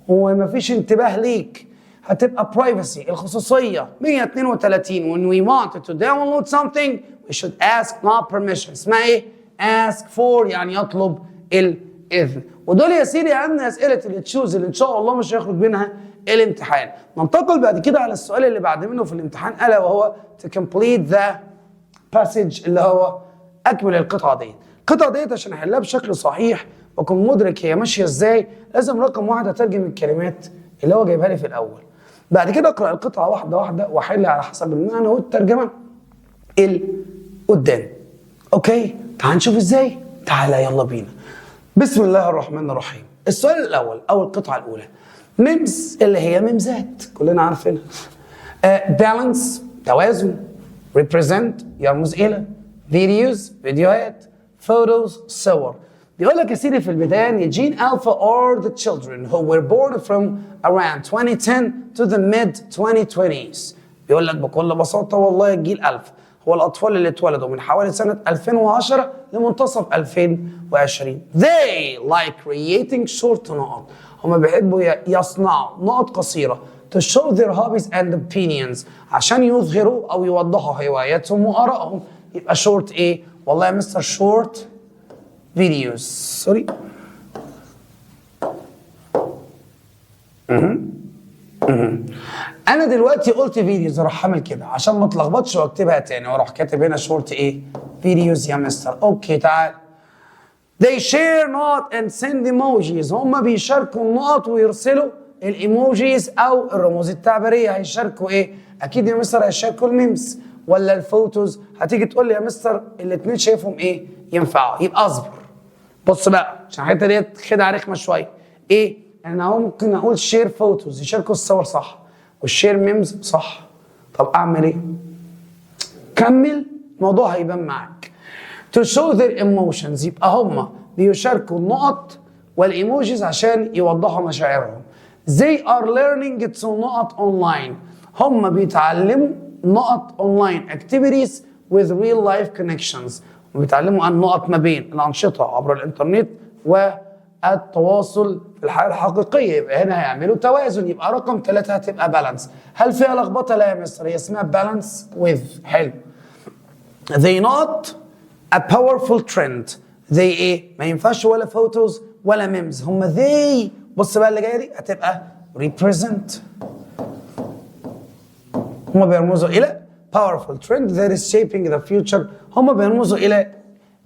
Speaker 1: ومفيش انتباه ليك هتبقى privacy الخصوصية. 132 when we wanted to download something we should ask not permission. اسمها ايه؟ ask for يعني يطلب الإذن. ودول يا سيدي أهم أسئلة اللي تشوز اللي إن شاء الله مش هيخرج منها الامتحان. ننتقل بعد كده على السؤال اللي بعد منه في الامتحان ألا وهو to complete the passage اللي هو اكمل القطعه ديت. القطعه ديت عشان احلها بشكل صحيح واكون مدرك هي ماشيه ازاي، لازم رقم واحد اترجم الكلمات اللي هو جايبها لي في الاول. بعد كده اقرا القطعه واحده واحده واحل على حسب المعنى والترجمه اللي قدام. اوكي، تعال نشوف ازاي. تعالى يلا بينا. بسم الله الرحمن الرحيم. السؤال الاول او القطعه الاولى، ميمز اللي هي ميمزات كلنا عارفينها. بالانس توازن، represent يرمز الى، فيديوز فيديوهات، فوتوز صور. بيقول لك يا سيدي في البدايه ان جين الفا are the children who were born from around 2010 to the mid 2020s. بيقول لك بكل بساطه والله الجيل الفا هو الاطفال اللي اتولدوا من حوالي سنه 2010 لمنتصف 2020. They like creating short نقط. هم بيحبوا يصنعوا نقط قصيره to show their hobbies and opinions عشان يظهروا او يوضحوا هواياتهم وارائهم. يبقى شورت ايه؟ والله يا مستر شورت فيديوز. سوري. انا دلوقتي قلت فيديوز اروح اعمل كده عشان ما اتلخبطش واكتبها تاني واروح كاتب هنا شورت ايه؟ فيديوز يا مستر. اوكي تعال. They share not and send emojis. هم بيشاركوا النقط ويرسلوا الايموجيز او الرموز التعبيريه. هيشاركوا ايه؟ اكيد يا مستر هيشاركوا الميمز ولا الفوتوز. هتيجي تقول لي يا مستر الاثنين شايفهم ايه؟ ينفعوا. يبقى اصبر. بص بقى عشان الحته ديت خدعه رخمه شويه. ايه؟ انا ممكن اقول شير فوتوز يشاركوا الصور صح، والشير ميمز صح. طب اعمل ايه؟ كمل الموضوع هيبان معاك. To show their emotions يبقى هم بيشاركوا النقط والايموجيز عشان يوضحوا مشاعرهم. They are learning to نقط online. هم بيتعلموا نقط online activities with real life connections. وبيتعلموا عن نقط ما بين الأنشطة عبر الإنترنت والتواصل في الحياة الحقيقية. يبقى هنا هيعملوا توازن. يبقى رقم 3 هتبقى بالانس. هل فيها لخبطة؟ لا يا مستر، هي اسمها بالانس with. حلو. They not a powerful trend. They ايه؟ ما ينفعش ولا فوتوز ولا ميمز. هم they. بص بقى اللي جايه دي هتبقى represent. هم بيرمزوا الى powerful trend that is shaping the future. هم بيرمزوا الى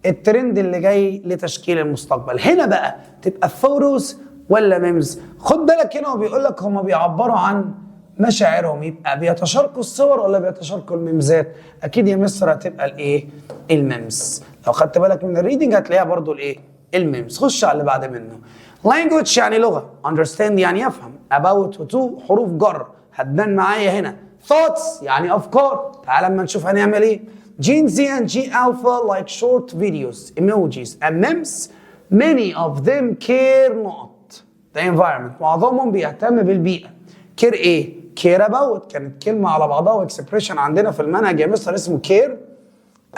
Speaker 1: الترند اللي جاي لتشكيل المستقبل. هنا بقى تبقى فوتوز ولا ميمز. خد بالك هنا وبيقول لك هم بيعبروا عن مشاعرهم. يبقى بيتشاركوا الصور ولا بيتشاركوا الميمزات؟ اكيد يا مستر هتبقى الايه؟ الميمز. لو خدت بالك من الريدنج هتلاقيها برضو الايه؟ الميمز. خش على اللي بعد منه. language يعني لغه، understand يعني يفهم، about to حروف جر هتبان معايا هنا. thoughts يعني افكار. تعال اما نشوف هنعمل ايه. Gen Z and G Alpha like short videos, emojis and memes. Many of them care not the environment. معظمهم بيهتم بالبيئه. care ايه؟ care about كانت كلمه على بعضها واكسبريشن عندنا في المنهج يا مستر اسمه care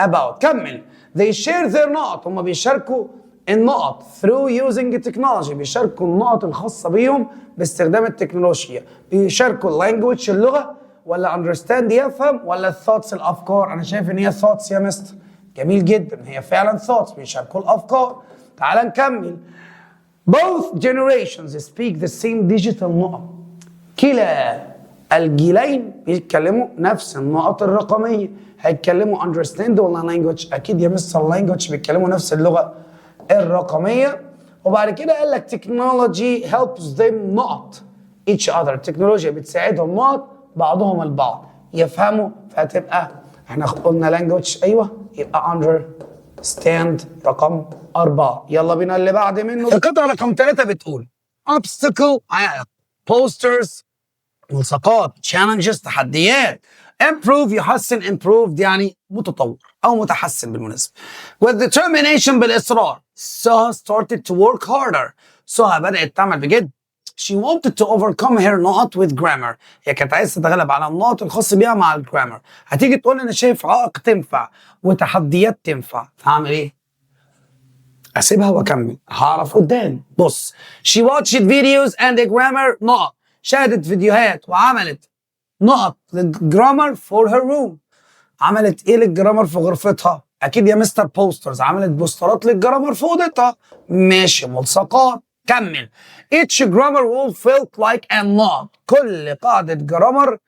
Speaker 1: about. كمل. They share their نقط. هم بيشاركوا النقط through using technology. بيشاركوا النقط الخاصة بيهم باستخدام التكنولوجيا. بيشاركوا language اللغة ولا understand يفهم ولا thoughts الأفكار. أنا شايف إن هي thoughts يا مستر. جميل جدا، هي فعلا thoughts. بيشاركوا الأفكار. تعال نكمل. Both generations speak the same digital نقط. كلا الجيلين بيتكلموا نفس النقط الرقمية. هيتكلموا understand ولا language؟ أكيد يا مستر language. بيتكلموا نفس اللغة الرقمية. وبعد كده قال لك technology helps them not each other. التكنولوجيا بتساعدهم not بعضهم البعض يفهموا. فهتبقى احنا قلنا language ايوه، يبقى understand رقم 4. يلا بينا اللي بعد منه. القطعة رقم 3 بتقول obstacle عائق، posters ملصقات، challenges تحديات، improve يحسن، improved يعني متطور أو متحسن بالمناسبة. with determination بالإصرار. Suha started to work harder. سهى بدأت تعمل بجد. She wanted to overcome her نقط with grammar. هي كانت عايزة تتغلب على النقط الخاصة بيها مع الجرامر. هتيجي تقول أنا شايف عائق تنفع وتحديات تنفع، فهعمل إيه؟ أسيبها وأكمل. هعرف قدام. بص. She watched videos and the grammar نقط. شاهدت فيديوهات وعملت نقط للجرامر for her room. عملت ايه للجرامر في غرفتها؟ اكيد يا مستر بوسترز. عملت بوسترات للجرامر في اوضتها. ماشي، ملصقات. كمل. each grammar wall felt like a knot. كل قاعدة جرامر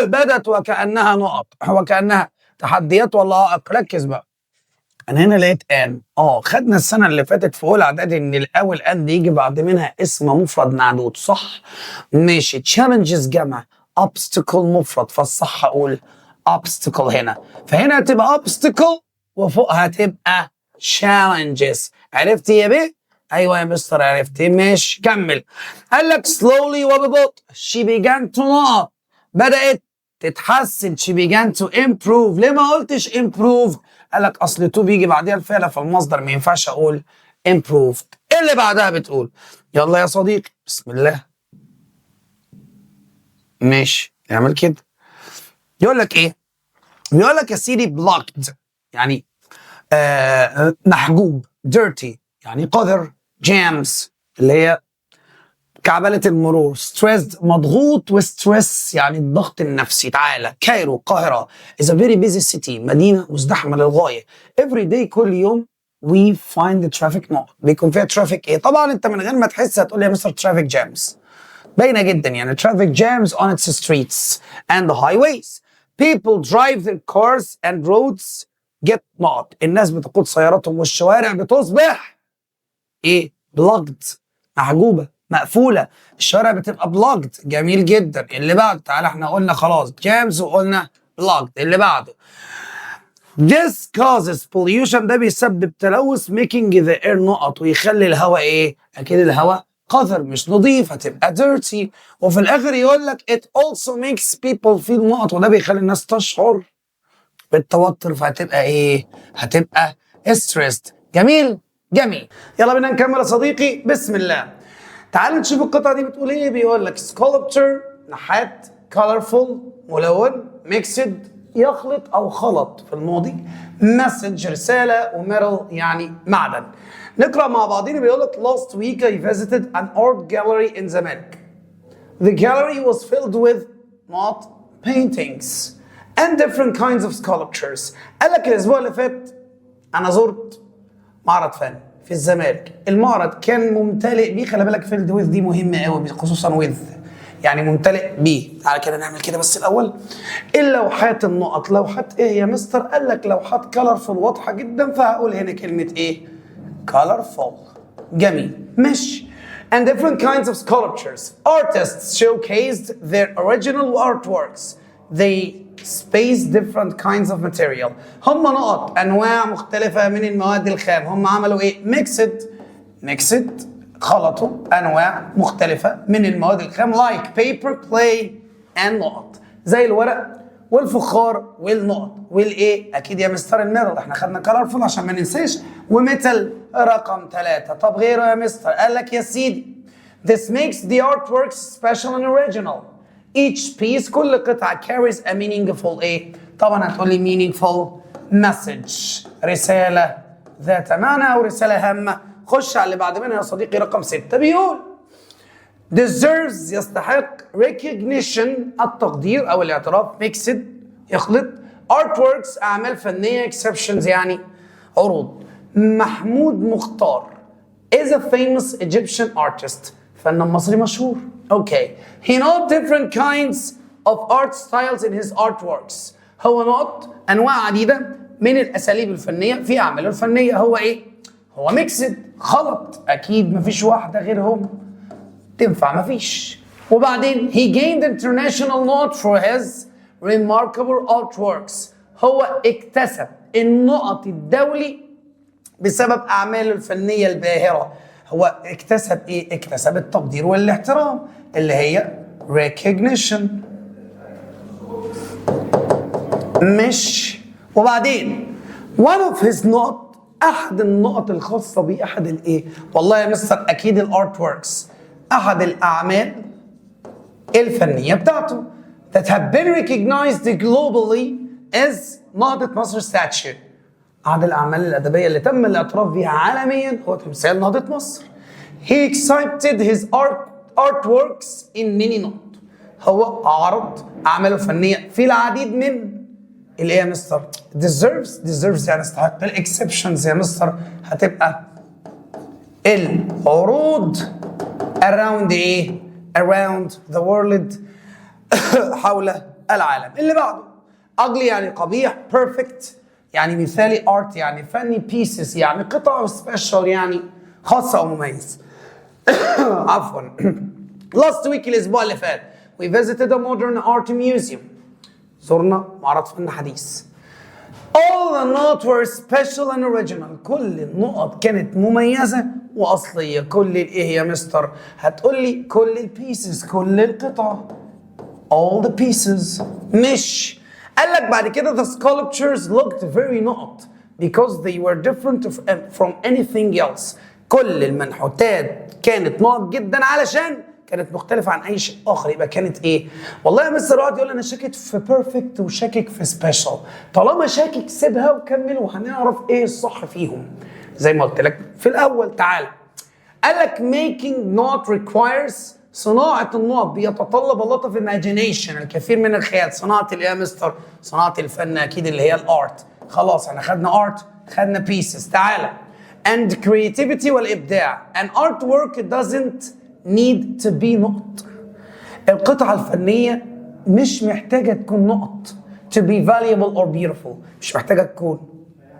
Speaker 1: بدت وكأنها نقط وكأنها تحديات ولا عائق. ركز بقى. انا هنا لقيت ان خدنا السنه اللي فاتت في اولى اعدادي ان الاول ان يجي بعد منها اسم مفرد معدود، صح؟ ماشي. تشالنجز جمع، obstacle مفرد، فالصح اقول obstacle هنا. فهنا هتبقى obstacle وفوقها هتبقى challenges. عرفت يا بيه؟ ايوه يا مستر عرفت. ماشي كمل. قال لك slowly وببطء she began to not، بدأت تتحسن. she began to improve. ليه ما قلتش improve؟ قال لك اصل to بيجي بعدها الفعل فالمصدر ما ينفعش اقول improved. ايه اللي بعدها بتقول؟ يلا يا صديقي بسم الله. ماشي اعمل كده. يقول لك ايه؟ بيقول لك يا سيدي blocked يعني محجوب، dirty يعني قذر، jams اللي هي كعبلة المرور، stressed مضغوط، وستريس يعني الضغط النفسي. تعالى كايرو القاهرة is a very busy city، مدينة مزدحمة للغاية. every day كل يوم we find the traffic not، بيكون فيها traffic ايه؟ طبعا انت من غير ما تحس هتقول لي يا مستر traffic jams، باينة جدا يعني traffic jams on its streets and the highways. people drive their cars and roads get not، الناس بتقود سياراتهم والشوارع بتصبح ايه؟ blocked محجوبة مقفولة، الشوارع بتبقى blocked. جميل جدا. اللي بعده تعالى احنا قلنا خلاص jams وقلنا blocked. اللي بعده this causes pollution، ده بيسبب تلوث making the air نقط ويخلي الهواء ايه؟ اكيد الهواء قذر مش نظيف هتبقى dirty. وفي الاخر يقول لك it also makes people feel نقط، وده بيخلي الناس تشعر بالتوتر فهتبقى ايه؟ هتبقى stressed. جميل جميل. يلا بينا نكمل يا صديقي بسم الله. تعالوا نشوف القطعة دي بتقول ايه. بيقول لك sculpture نحات، colorful ملون، mixed يخلط او خلط في الماضي، message رسالة، وmetal يعني معدن. نقرأ مع بعضين. بيقول لك last week I visited an art gallery in Zamalek. The gallery was filled with not paintings and different kinds of sculptures. قال لك الاسبوع اللي فات انا زرت معرض فن في الزمالك. المعرض كان ممتلئ بيه، خلي بالك فيلد ويز دي مهمه قوي خصوصا ويز يعني ممتلئ بيه. تعالى كده نعمل كده بس الاول. اللوحات النقط، لوحات ايه يا مستر؟ قال لك لوحات كلرفول واضحه جدا، فهقول هنا كلمه ايه؟ colorful. جميل ماشي. and different kinds of sculptures. Artists showcased their original artworks. They space different kinds of material. هم نقط انواع مختلفه من المواد الخام. هم عملوا ايه؟ mixed خلطوا انواع مختلفه من المواد الخام like paper, clay and نقط، زي الورق والفخار والنقط والايه؟ اكيد يا مستر الميرال. احنا خدنا colorful عشان ما ننساش، وميتال رقم 3. طب غيره يا مستر؟ قال لك يا سيدي this makes the artworks special and original. each piece كل قطعة carries a meaningful ايه؟ طبعا هتقول لي meaningful message، رسالة ذات معنى او رسالة هامة. خش على اللي بعد منها يا صديقي رقم 6. بيقول deserves يستحق، recognition التقدير او الاعتراف، mixed يخلط، artworks اعمال فنية، exceptions يعني عروض. محمود مختار is a famous Egyptian artist، فنان مصري مشهور. Okay. He knows different kinds of art styles in his artworks. هو نقط انواع عديدة من الاساليب الفنية في اعماله الفنية. هو ايه؟ هو mixed خلط، اكيد مفيش واحدة غيرهم تنفع، مفيش. وبعدين he gained international note for his remarkable artworks. هو اكتسب النقط الدولي بسبب اعماله الفنية الباهرة. هو اكتسب ايه؟ اكتسب التقدير والاحترام اللي هي recognition. مش وبعدين one of his نقط، احد النقط الخاصة بيه، احد الايه؟ والله يا مستر اكيد الارت وركس، احد الاعمال الفنية بتاعته that have been recognized globally as نهضة مصر statue. أحد الأعمال الأدبية اللي تم الاعتراف بها عالميا هو تمثال نهضة مصر. He exhibited his artworks in many notes. هو عرض أعماله الفنية في العديد من اللي يا مستر deserves يعني يستحق. الexceptions يا مستر هتبقى العروض around ايه؟ around the world حول العالم. اللي بعده ugly يعني قبيح، perfect يعني مثالي. art يعني فني. pieces يعني قطع. special يعني خاصة أو مميز. عفوا. last week الأسبوع اللي فات we visited a modern art museum. زرنا معرض فن حديث. all the notes were special and original. كل النقط كانت مميزة وأصلية. كل إيه يا مستر؟ هتقول لي كل البيسز، كل القطع. all the pieces. مش قال لك بعد كده the sculptures looked very not because they were different from anything else. كل المنحوتات كانت نقط جدا علشان كانت مختلفة عن أي شيء آخر. يبقى كانت إيه؟ والله يا مستر وقعد يقول أنا شاكك في perfect وشاكك في special. طالما شاكك سيبها وكمل وهنعرف إيه الصح فيهم. زي ما قلت لك في الأول. تعال قال لك making not requires. صناعة النقط بيتطلب a lot of imagination. الكثير من الخيال. صناعة اللي يا مستر؟ صناعة الفن أكيد اللي هي الارت. خلاص احنا خدنا art، خدنا pieces. تعالى and creativity والإبداع. an artwork doesn't need to be نقط. القطعة الفنية مش محتاجة تكون نقط to be valuable or beautiful. مش محتاجة تكون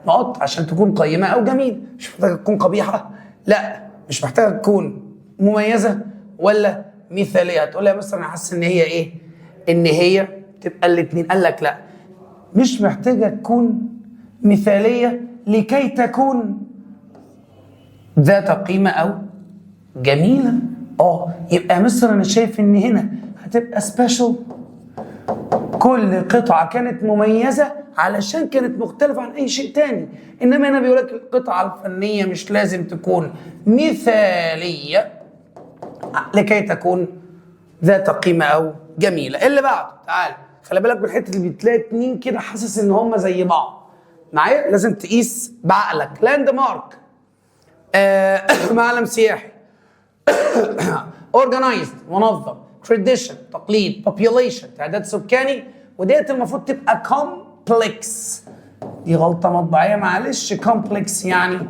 Speaker 1: نقط عشان تكون قيمة أو جميلة. مش محتاجة تكون قبيحة. لا مش محتاجة تكون مميزة ولا مثالية. هتقول لي يا مستر أنا حاسس إن هي إيه؟ إن هي تبقى الاتنين. قال لك لا مش محتاجة تكون مثالية لكي تكون ذات قيمة أو جميلة. يبقى يا مستر أنا شايف إن هنا هتبقى سبيشال. كل قطعة كانت مميزة علشان كانت مختلفة عن أي شيء تاني. إنما هنا بيقول لك القطعة الفنية مش لازم تكون مثالية لكي تكون ذات قيمة أو جميلة. اللي بعده تعال خلي بالك من الحتة اللي بتلاقي اتنين كده حاسس إن هما زي بعض. معايا لازم تقيس بعقلك. لاند مارك معلم سياحي. organized منظم. tradition تقليد. population تعداد سكاني. وديت المفروض تبقى complex. دي غلطة مطبعية معلش. complex يعني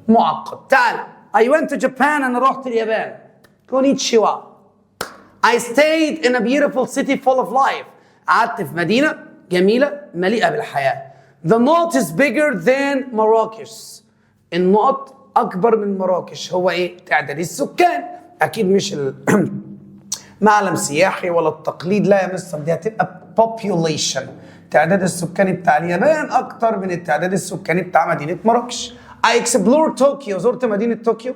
Speaker 1: معقد. تعال I went to Japan. أنا رحت اليابان. كونيتشيوا. I stayed in a beautiful city full of life. قعدت في مدينة جميلة مليئة بالحياة. The note is bigger than Marrakesh. النقط أكبر من مراكش. هو إيه؟ تعداد السكان. أكيد مش معلم سياحي ولا التقليد. لا يا مستر دي هتبقى population. التعداد السكاني بتاع اليابان أكتر من التعداد السكاني بتاع مدينة مراكش. I explored Tokyo. زرت مدينة طوكيو.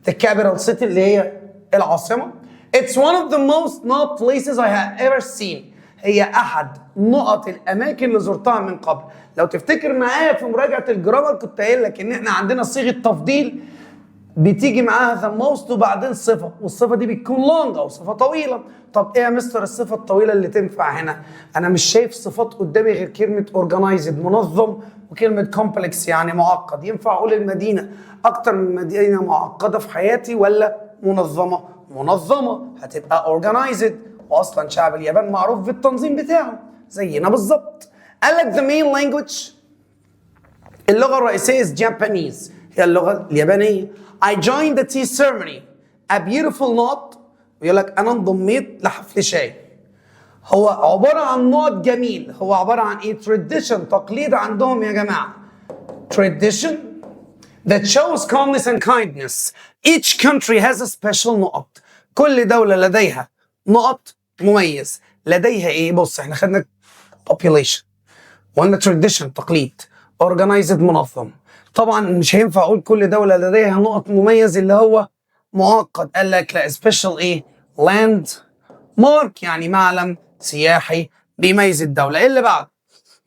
Speaker 1: The capital city اللي هي العاصمة. It's one of the most known places I have ever seen. هي أحد نقط الأماكن اللي زرتها من قبل. لو تفتكر معايا في مراجعة الجرامر كنت قايل لك إن إحنا عندنا صيغة تفضيل بتيجي معاها the most وبعدين صفة، والصفة دي بتكون long أو صفة طويلة. طب إيه يا مستر الصفة الطويلة اللي تنفع هنا؟ أنا مش شايف صفات قدامي غير كلمة organized منظم وكلمة complex يعني معقد. ينفع أقول المدينة أكتر من مدينة معقدة في حياتي ولا منظمة؟ منظمة هتبقى organized. وأصلا شعب اليابان معروف بالتنظيم بتاعه زينا بالظبط. قال لك the main language اللغة الرئيسية is Japanese. هي اللغة اليابانية. I joined the tea ceremony. A beautiful note. ويقول لك أنا انضميت لحفل شاي. هو عبارة عن نوت جميل. هو عبارة عن إيه؟ tradition تقليد عندهم يا جماعة. tradition that shows calmness and kindness. Each country has a special نقط. كل دولة لديها نقط مميز. لديها إيه؟ بص إحنا خدنا population وقلنا tradition تقليد. organized منظم. طبعا مش هينفع اقول كل دولة لديها نقط مميز اللي هو معقد. قال لك لا special ايه؟ land mark يعني معلم سياحي بيميز الدولة. ايه اللي بعد؟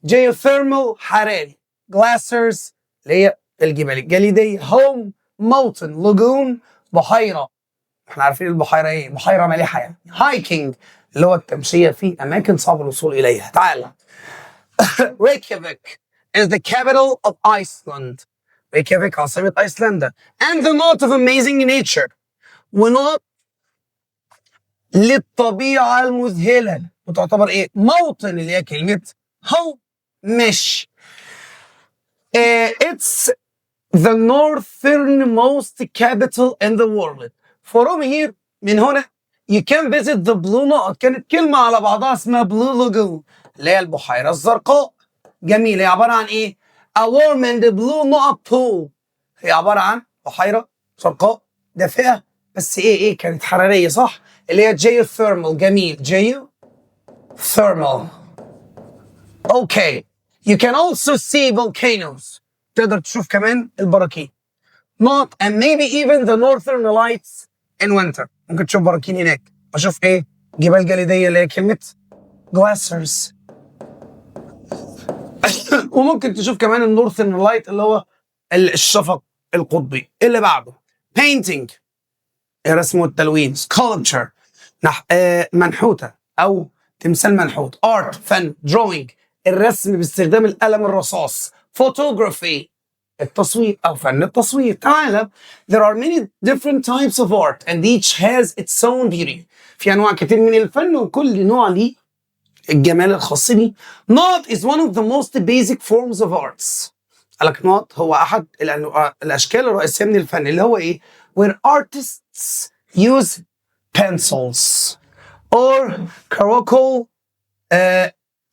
Speaker 1: geothermal حراري. glaciers اللي هي الجبال الجليدية. home mountain lagoon بحيرة. احنا عارفين البحيرة ايه؟ بحيرة مالحة يعني. hiking اللي هو التمشية في اماكن صعب الوصول اليها. تعالى Reykjavik is the capital of Iceland. Reykjavik عاصمة أيسلندا. And the note of amazing nature. ونوت للطبيعة المذهلة. وتعتبر إيه؟ موطن اللي هي كلمة هو مش. It's the northernmost capital in the world. From here من هنا you can visit the blue نقط. كانت كلمة على بعضها اسمها blue lagoon اللي هي البحيرة الزرقاء. جميلة. هي عبارة عن إيه؟ a warm and blue نقط pool. هي عبارة عن بحيرة زرقاء دافئة بس ايه كانت حرارية صح؟ اللي هي geothermal. جميل. geothermal. Okay. You can also see volcanoes. تقدر تشوف كمان البراكين. Not and maybe even the northern lights in winter. ممكن تشوف براكين هناك. بشوف ايه؟ جبال جليدية اللي هي كلمة glaciers. وممكن تشوف كمان النورثرن لايت اللي هو الشفق القطبي. اللي بعده painting الرسم والتلوين. sculpture منحوتة أو تمثال منحوت. art فن. drawing الرسم باستخدام القلم الرصاص. photography التصوير أو فن التصوير. تعالى there are many different types of art and each has its own beauty. في أنواع كتير من الفن وكل نوع ليه الجمال الخاص بيه. Not is one of the most basic forms of arts. قالك not هو أحد الأشكال الرئيسية من الفن اللي هو إيه؟ where artists use pencils or charcoal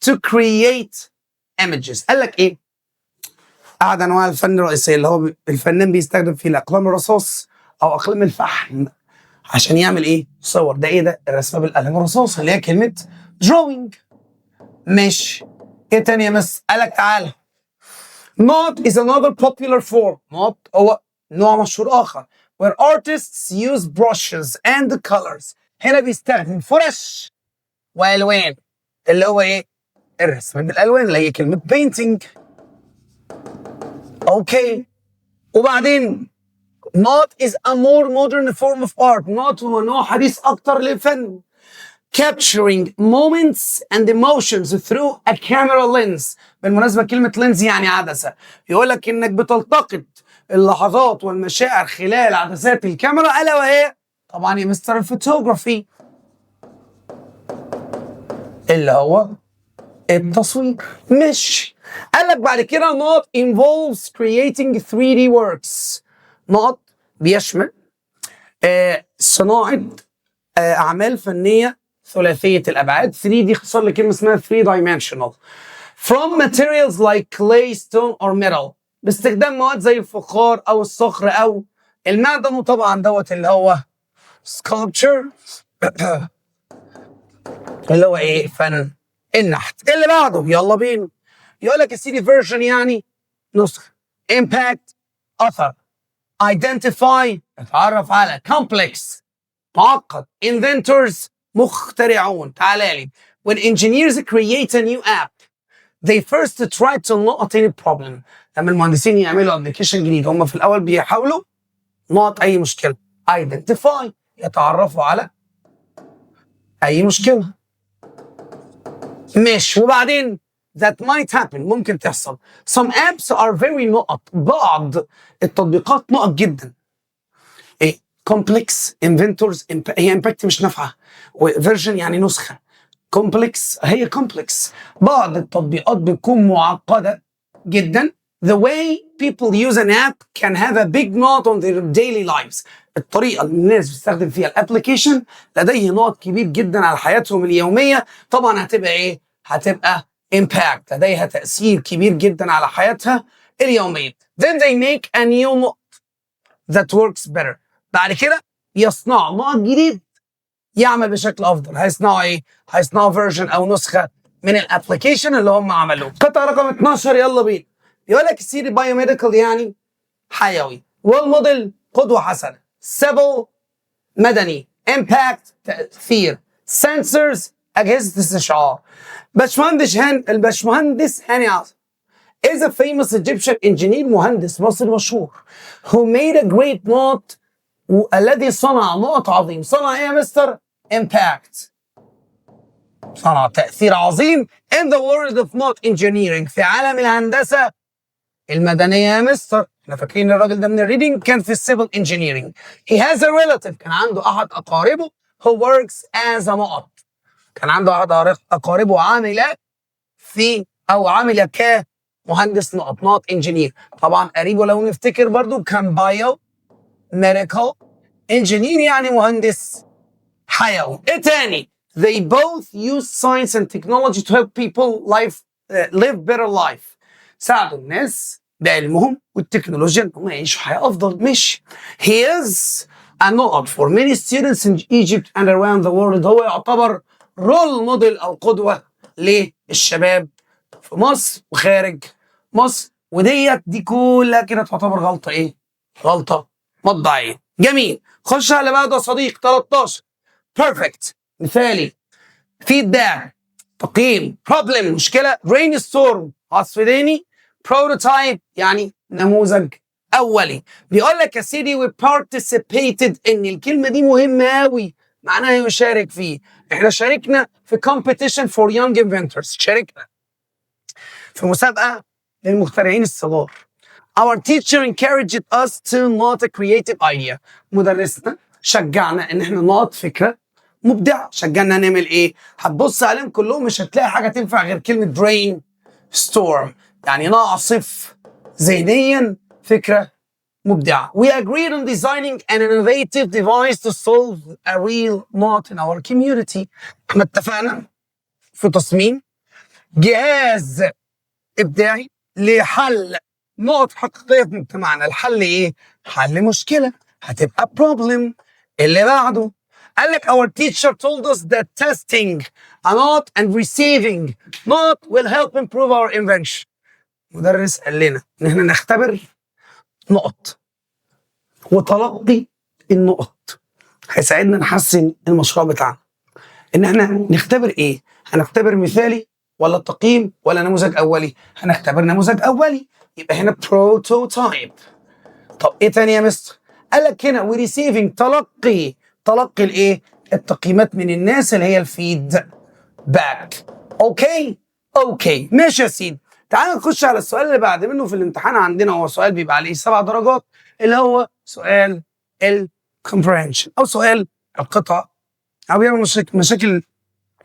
Speaker 1: to create images. قالك إيه؟ أحد أنواع الفن الرئيسية اللي هو الفنان بيستخدم فيه الأقلام الرصاص أو أقلام الفحم عشان يعمل إيه؟ صور. ده إيه ده؟ الرسم بالقلم الرصاص اللي هي كلمة drawing. ماشي. إيه تاني يا مس؟ قالك تعالى. Not is another popular form. Not هو نوع مشهور آخر where artists use brushes and colors. هنا بيستخدم فرش وألوان اللي هو إيه؟ الرسم بالألوان اللي هي كلمة painting. أوكي. وبعدين not is a more modern form of art. not هو نوع حديث أكتر للفن. capturing moments and emotions through a camera lens. بالمناسبة كلمة lens يعني عدسة. يقول لك إنك بتلتقط اللحظات والمشاعر خلال عدسات الكاميرا ألا وهي طبعا يا مستر الفوتوغرافي اللي هو التصوير. مش قال لك بعد كده not involves creating 3D works. not بيشمل صناعة أعمال فنية ثلاثية الأبعاد. 3 دي اختصار لكلمة اسمها 3 dimensional from materials like clay, stone or metal باستخدام مواد زي الفخار أو الصخر أو المعدن. وطبعا دوت اللي هو sculpture اللي هو إيه؟ فن النحت. اللي بعده يلا بينا. يقول لك السيدي version يعني نسخة. impact أثر. identify اتعرف على. complex معقد. inventors مخترعون. تعالى لي. when engineers create a new app they first try to not any problem. لما المهندسين يعملوا ابلكيشن جديد هم في الأول بيحاولوا not أي مشكلة. identify يتعرفوا على أي مشكلة. مش وبعدين that might happen ممكن تحصل. some apps are very نقط. بعض التطبيقات نقط جدا. إيه complex inventors هي impact مش نافعة. version يعني نسخة. complex هي complex. بعض التطبيقات بتكون معقدة جدا. the way people use an app can have a big note on their daily lives. الطريقة اللي الناس بتستخدم فيها الابلكيشن لديه نقط كبير جدا على حياتهم اليومية. طبعا هتبقى ايه؟ هتبقى impact. لديها تأثير كبير جدا على حياتها اليومية. then they make a new note that works better. بعد كده يصنعوا نوع جديد يعمل بشكل افضل. هيصنعوا ايه؟ هيصنعوا فيرجن او نسخه من الابلكيشن اللي هم عملوه. قطعه رقم 12 يلا بينا. يقول لك السيري بايوميديكال يعني حيوي. والموديل قدوه حسنه. سيفل مدني. امباكت تاثير. سنسورز اجهزه استشعار. الباشمهندس هاني عاصم is a famous Egyptian engineer مهندس مصري مشهور who made a great note والذي صنع نقط عظيم. صنع ايه يا مستر؟ impact. صنع تأثير عظيم in the world of not engineering في عالم الهندسة المدنية يا مستر. احنا فاكرين الراجل ده من الريدنج كان في السيفل engineering. He has a relative كان عنده أحد أقاربه who works as a نقط. كان عنده أحد أقاربه عامل في أو عامل كمهندس نقط not engineer. طبعا قريبه لو نفتكر برضو كان بايو medical engineer يعني مهندس حيوي. ايه تاني؟ they both use science and technology to help people live better life. ساعدوا الناس بعلمهم والتكنولوجيا ان هم يعيشوا حياه افضل. مش he is a nod for many students in Egypt and around the world. هو يعتبر رول موديل او قدوه للشباب في مصر وخارج مصر، دي كلها كده تعتبر غلطه ايه؟ غلطه مطبعيه. جميل. خش على بعده يا صديق. 13 بيرفكت مثالي، فيدباك تقييم، بروبلم مشكله، برين ستورم عصف ذهني، بروتوتايب يعني نموذج اولي. بيقول لك يا سيدي we participated، ان الكلمه دي مهمه قوي، معناها يشارك فيه. احنا شاركنا في competition for young inventors، شاركنا في مسابقه للمخترعين الصغار. Our teacher encouraged us to not a creative idea. مدرسنا شجعنا ان احنا نقط فكره مبدع. شجعنا نعمل ايه؟ هتبص عليهم كلهم مش هتلاقي حاجه تنفع غير كلمه brain storm، يعني نعصف ذهنيا فكره مبدعه. We agreed on designing an innovative device to solve a real knot in our community. احنا اتفقنا في تصميم جهاز ابداعي لحل نقط حقيقيه في مجتمعنا. الحل ايه؟ حل مشكله هتبقى problem. اللي بعده قال لك our teacher told us that testing a knot and receiving knot will help improve our invention. مدرس قال لنا ان احنا نختبر نقط وتلقي النقط هيساعدنا نحسن المشروع بتاعنا. ان احنا نختبر ايه؟ هنختبر مثالي ولا تقييم ولا نموذج اولي؟ هنختبر نموذج اولي، يبقى هنا بروتوتايب. طب ايه تاني يا مستر؟ قال لك هنا we receiving تلقي الايه؟ التقييمات من الناس اللي هي الفيد باك. اوكي ماشي يا سيدي. تعال نخش على السؤال اللي بعد منه في الامتحان عندنا. هو سؤال بيبقى عليه 7 درجات، اللي هو سؤال الكومبريهنشن او سؤال القطع، او بيعمل مشاكل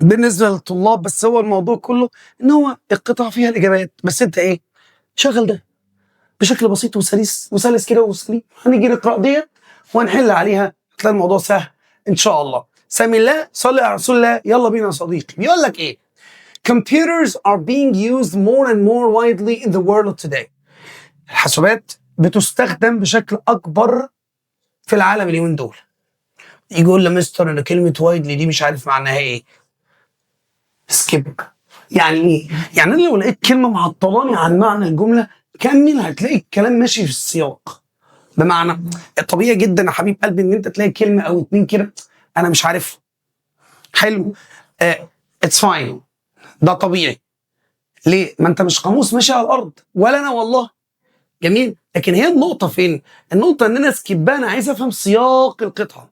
Speaker 1: بالنسبه للطلاب. بس هو الموضوع كله ان هو القطع فيها الاجابات، بس انت ايه؟ شغل ده بشكل بسيط وسلس كده وسليم. هنيجي نقرا ديت وهنحل عليها، هتلاقي الموضوع سهل ان شاء الله. سامي الله، صلي على رسول الله. يلا بينا يا صديقي. بيقول لك ايه؟ Computers are being used more and more widely in the world today. الحاسوبات بتستخدم بشكل اكبر في العالم اليومين دول. يجي يقول لي مستر انا كلمه وايدلي دي مش عارف معناها ايه. سكيب. يعني ايه؟ يعني انا لو لقيت كلمه معطلاني عن معنى الجمله كمل، هتلاقي الكلام ماشي في السياق. بمعنى طبيعي جدا يا حبيب قلبي ان انت تلاقي كلمه او اتنين كده انا مش عارفها. حلو. اتس فاين، ده طبيعي. ليه؟ ما انت مش قاموس ماشي على الارض ولا انا والله. جميل. لكن هي النقطه فين؟ النقطه ان انا سكيب، انا عايز افهم سياق القطعه.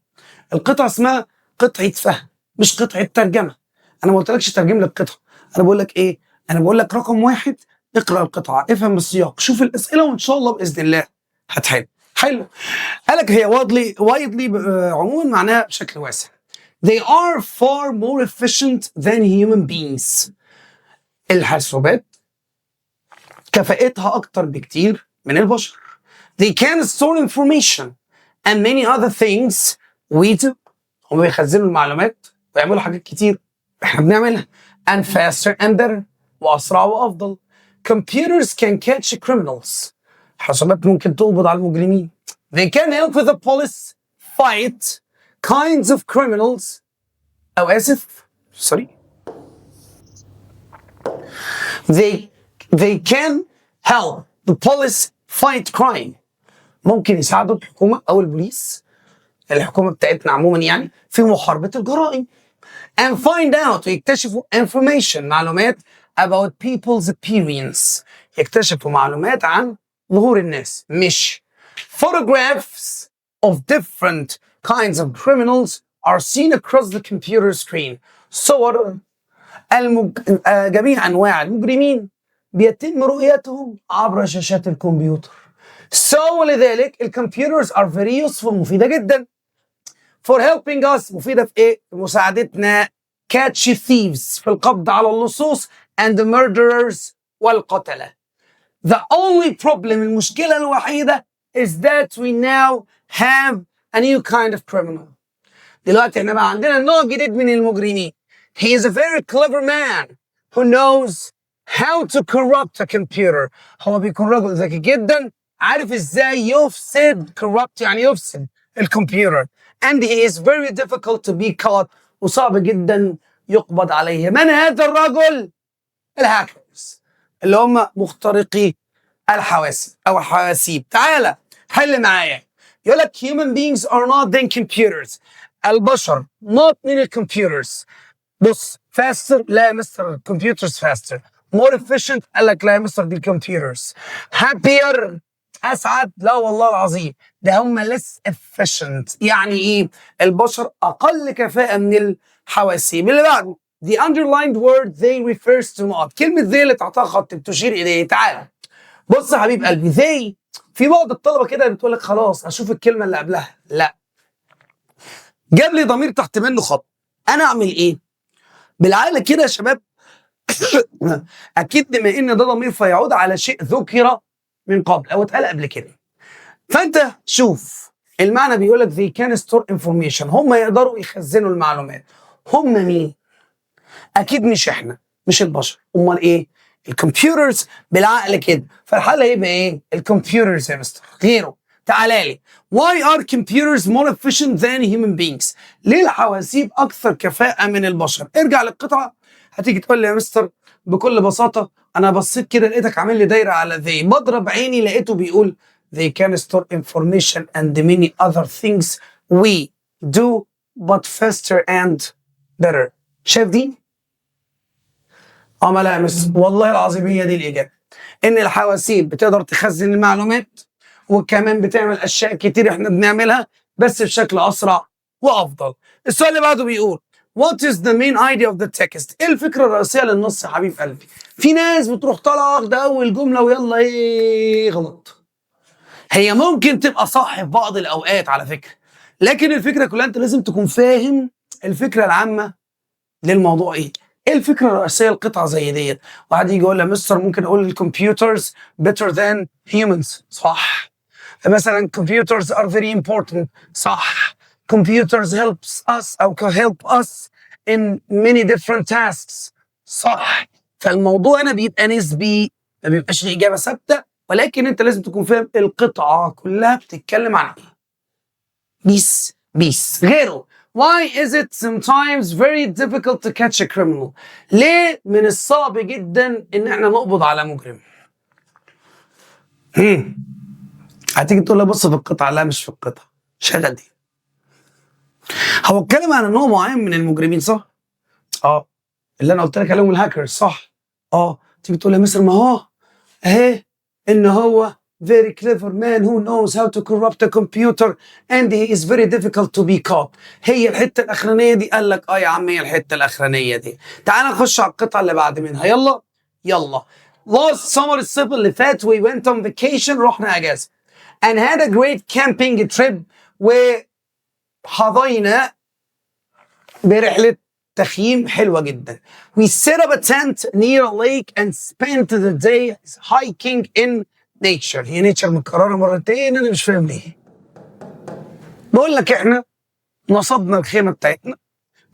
Speaker 1: القطعه اسمها قطعه فهم مش قطعه ترجمه. انا ما قلتلكش ترجم لي القطعه، انا بقول لك ايه؟ انا بقول لك رقم 1 اقرا القطعه، افهم السياق، شوف الاسئله، وان شاء الله باذن الله هتحل. حلو. قالك هي وايدلي عموما معناها بشكل واسع. They are far more efficient than human beings. الحاسوبات كفاءتها اكتر بكتير من البشر. They can store information and many other things we do. هم بيخزنوا المعلومات ويعملوا حاجات كتير احنا بنعملها. And faster and better. واسرع وافضل. Computers can catch criminals. الحاسوبات ممكن تقبض على المجرمين. They can help with the police fight kinds of criminals. أو آسف sorry. They can help the police fight crime. ممكن يساعدوا الحكومة أو البوليس، الحكومة بتاعتنا عموما يعني، في محاربة الجرائم. And find out، يكتشفوا information، معلومات about people's appearance، يكتشفوا معلومات عن ظهور الناس. مش photographs of different kinds of criminals are seen across the computer screen. صور جميع أنواع المجرمين بيتم رؤيتهم عبر شاشات الكمبيوتر. لذلك الكمبيوترز are very useful، مفيدة جدا. For helping us، مفيدة في إيه؟ في مساعدتنا. catch thieves، في القبض على اللصوص. and the murderers، والقتلة. The only problem، المشكلة الوحيدة is that we now have a new kind of criminal. دلوقتي احنا بقى عندنا نوع جديد من المجرمين. He is a very clever man who knows how to corrupt a computer. هو بيكون رجل ذكي جدا عارف ازاي يفسد corrupt يعني يفسد الكمبيوتر. and he is very difficult to be caught وصعب جدا يقبض عليه. من هذا الرجل؟ الهاكرز اللي هم مخترقي الحواسب او الحواسيب. تعالى حل معايا. يقول لك human beings are not than computers. البشر not من الكمبيوترز. بص faster لا يا مستر computers faster. more efficient قال لك لا يا مستر دي الكمبيوترز. happier اسعد لا والله العظيم ده هم less efficient. يعني ايه؟ البشر اقل كفاءة من الحواسيب. اللي بعده the underlined word they refers to not. كلمة they اللي تعطيها خط بتشير اليه. تعالى بص يا حبيب قلبي they في بعض الطلبة كده بتقول لك خلاص اشوف الكلمة اللي قبلها. لا جاب لي ضمير تحت منه خط. انا اعمل ايه؟ بالعقل كده يا شباب اكيد بما ان ده ضمير فيعود على شيء ذكر من قبل او اتقال قبل كده. فانت شوف المعنى بيقول لك they can store information. هم يقدروا يخزنوا المعلومات. هم مين؟ اكيد مش احنا مش البشر. امال ايه؟ الكمبيوترز بالعقل كده. فالحل هيبقى ايه؟ الكمبيوترز يا مستر. غيره تعالى لي why are computers more efficient than human beings. ليه الحواسيب اكثر كفاءة من البشر؟ ارجع للقطعة هتيجي تقول لي يا مستر بكل بساطة أنا بصيت كده لقيتك عامل لي دايرة على they. بضرب عيني لقيته بيقول they can store information and many other things we do but faster and better. شايف دي؟ لا يا مستر والله العظيم هي دي الإجابة. إن الحواسيب بتقدر تخزن المعلومات وكمان بتعمل أشياء كتير إحنا بنعملها بس بشكل أسرع وأفضل. السؤال اللي بعده بيقول What is the main idea of the text؟ ايه الفكرة الرئيسية للنص يا حبيب قلبي؟ في ناس بتروح طالعة واخدة أول جملة ويلا إيه غلط. هي ممكن تبقى صح في بعض الأوقات على فكرة، لكن الفكرة كلها أنت لازم تكون فاهم الفكرة العامة للموضوع إيه؟ إيه الفكرة الرئيسية لقطعة زي ديت؟ واحد يجي يقول لي مستر ممكن أقول الكمبيوترز better than humans. صح. مثلا computers are very important. صح. computers helps us أو help us in many different tasks. صح. فالموضوع هنا بيبقى نسبي ما بيبقاش ليه إجابة ثابتة، ولكن أنت لازم تكون فاهم القطعة كلها بتتكلم عن إيه. بيس غيره Why is it sometimes very difficult to catch a criminal؟ ليه من الصعب جدا إن إحنا نقبض على مجرم؟ هتيجي تقول لي بص في القطعة. لا مش في القطعة. شغل دي. هو اتكلم عن نوع معين من المجرمين صح؟ اللي انا قلت لك عليهم الهاكرز صح؟ تيجي تقول لي مصر ما هو اهي ان هو very clever man who knows how to corrupt a computer and he is very difficult to be caught. هي الحتة الأخرانية دي. قال لك يا عم هي الحتة الأخرانية دي. تعال نخش على القطعة اللي بعد منها. يلا last summer الصيف اللي فات we went on vacation رحنا أجازة and had a great camping trip وحظينا برحلة تخييم حلوة جدا. We set up a tent near a lake and spent the day hiking in nature. هي nature متكررة مرتين أنا مش فاهم ليه. بقول لك إحنا نصبنا الخيمة بتاعتنا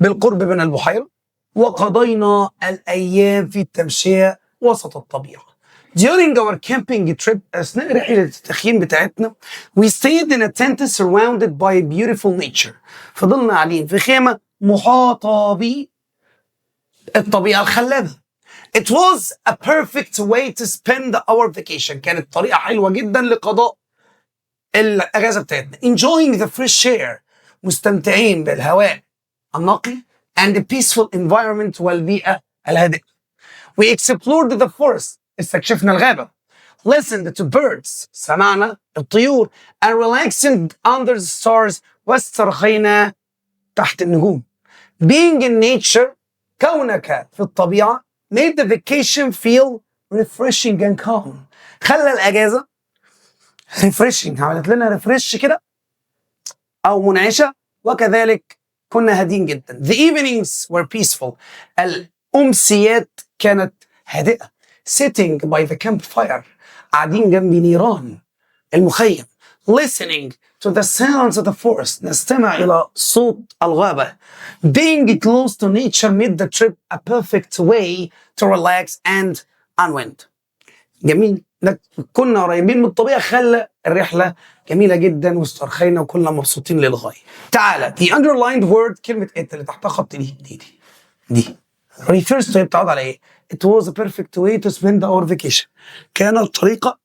Speaker 1: بالقرب من البحيرة وقضينا الأيام في التمشية وسط الطبيعة. During our camping trip أثناء رحلة التخييم بتاعتنا we stayed in a tent surrounded by beautiful nature. فضلنا قاعدين في خيمة محاطة بالطبيعة الخلابة. It was a perfect way to spend our vacation. كانت طريقة حلوة جدا لقضاء الأجازة بتاعتنا. Enjoying the fresh air. مستمتعين بالهواء النقي and the peaceful environment والبيئة الهادئة. We explored the forest. استكشفنا الغابة. Listened to birds. سمعنا الطيور. And relaxing under the stars. واسترخينا تحت النجوم. Being in nature. كونك في الطبيعة made the vacation feel refreshing and calm. خلى الأجازة refreshing. عملت لنا refresh كده أو منعشة وكذلك كنا هادين جدا. The evenings were peaceful. الأمسيات كانت هادئة. Sitting by the campfire. قاعدين جنب نيران المخيم. Listening to the sounds of the forest. نستمع إلى صوت الغابة. Being close to nature made the trip a perfect way to relax and and wind. جميل، ده كنا قريبين من الطبيعة خلى الرحلة جميلة جدا واسترخينا وكنا مبسوطين للغاية. تعالى the underlined word كلمة it اللي تحتها خط دي refers to بتعود على ايه؟ It was a perfect way to spend our vacation. كانت طريقة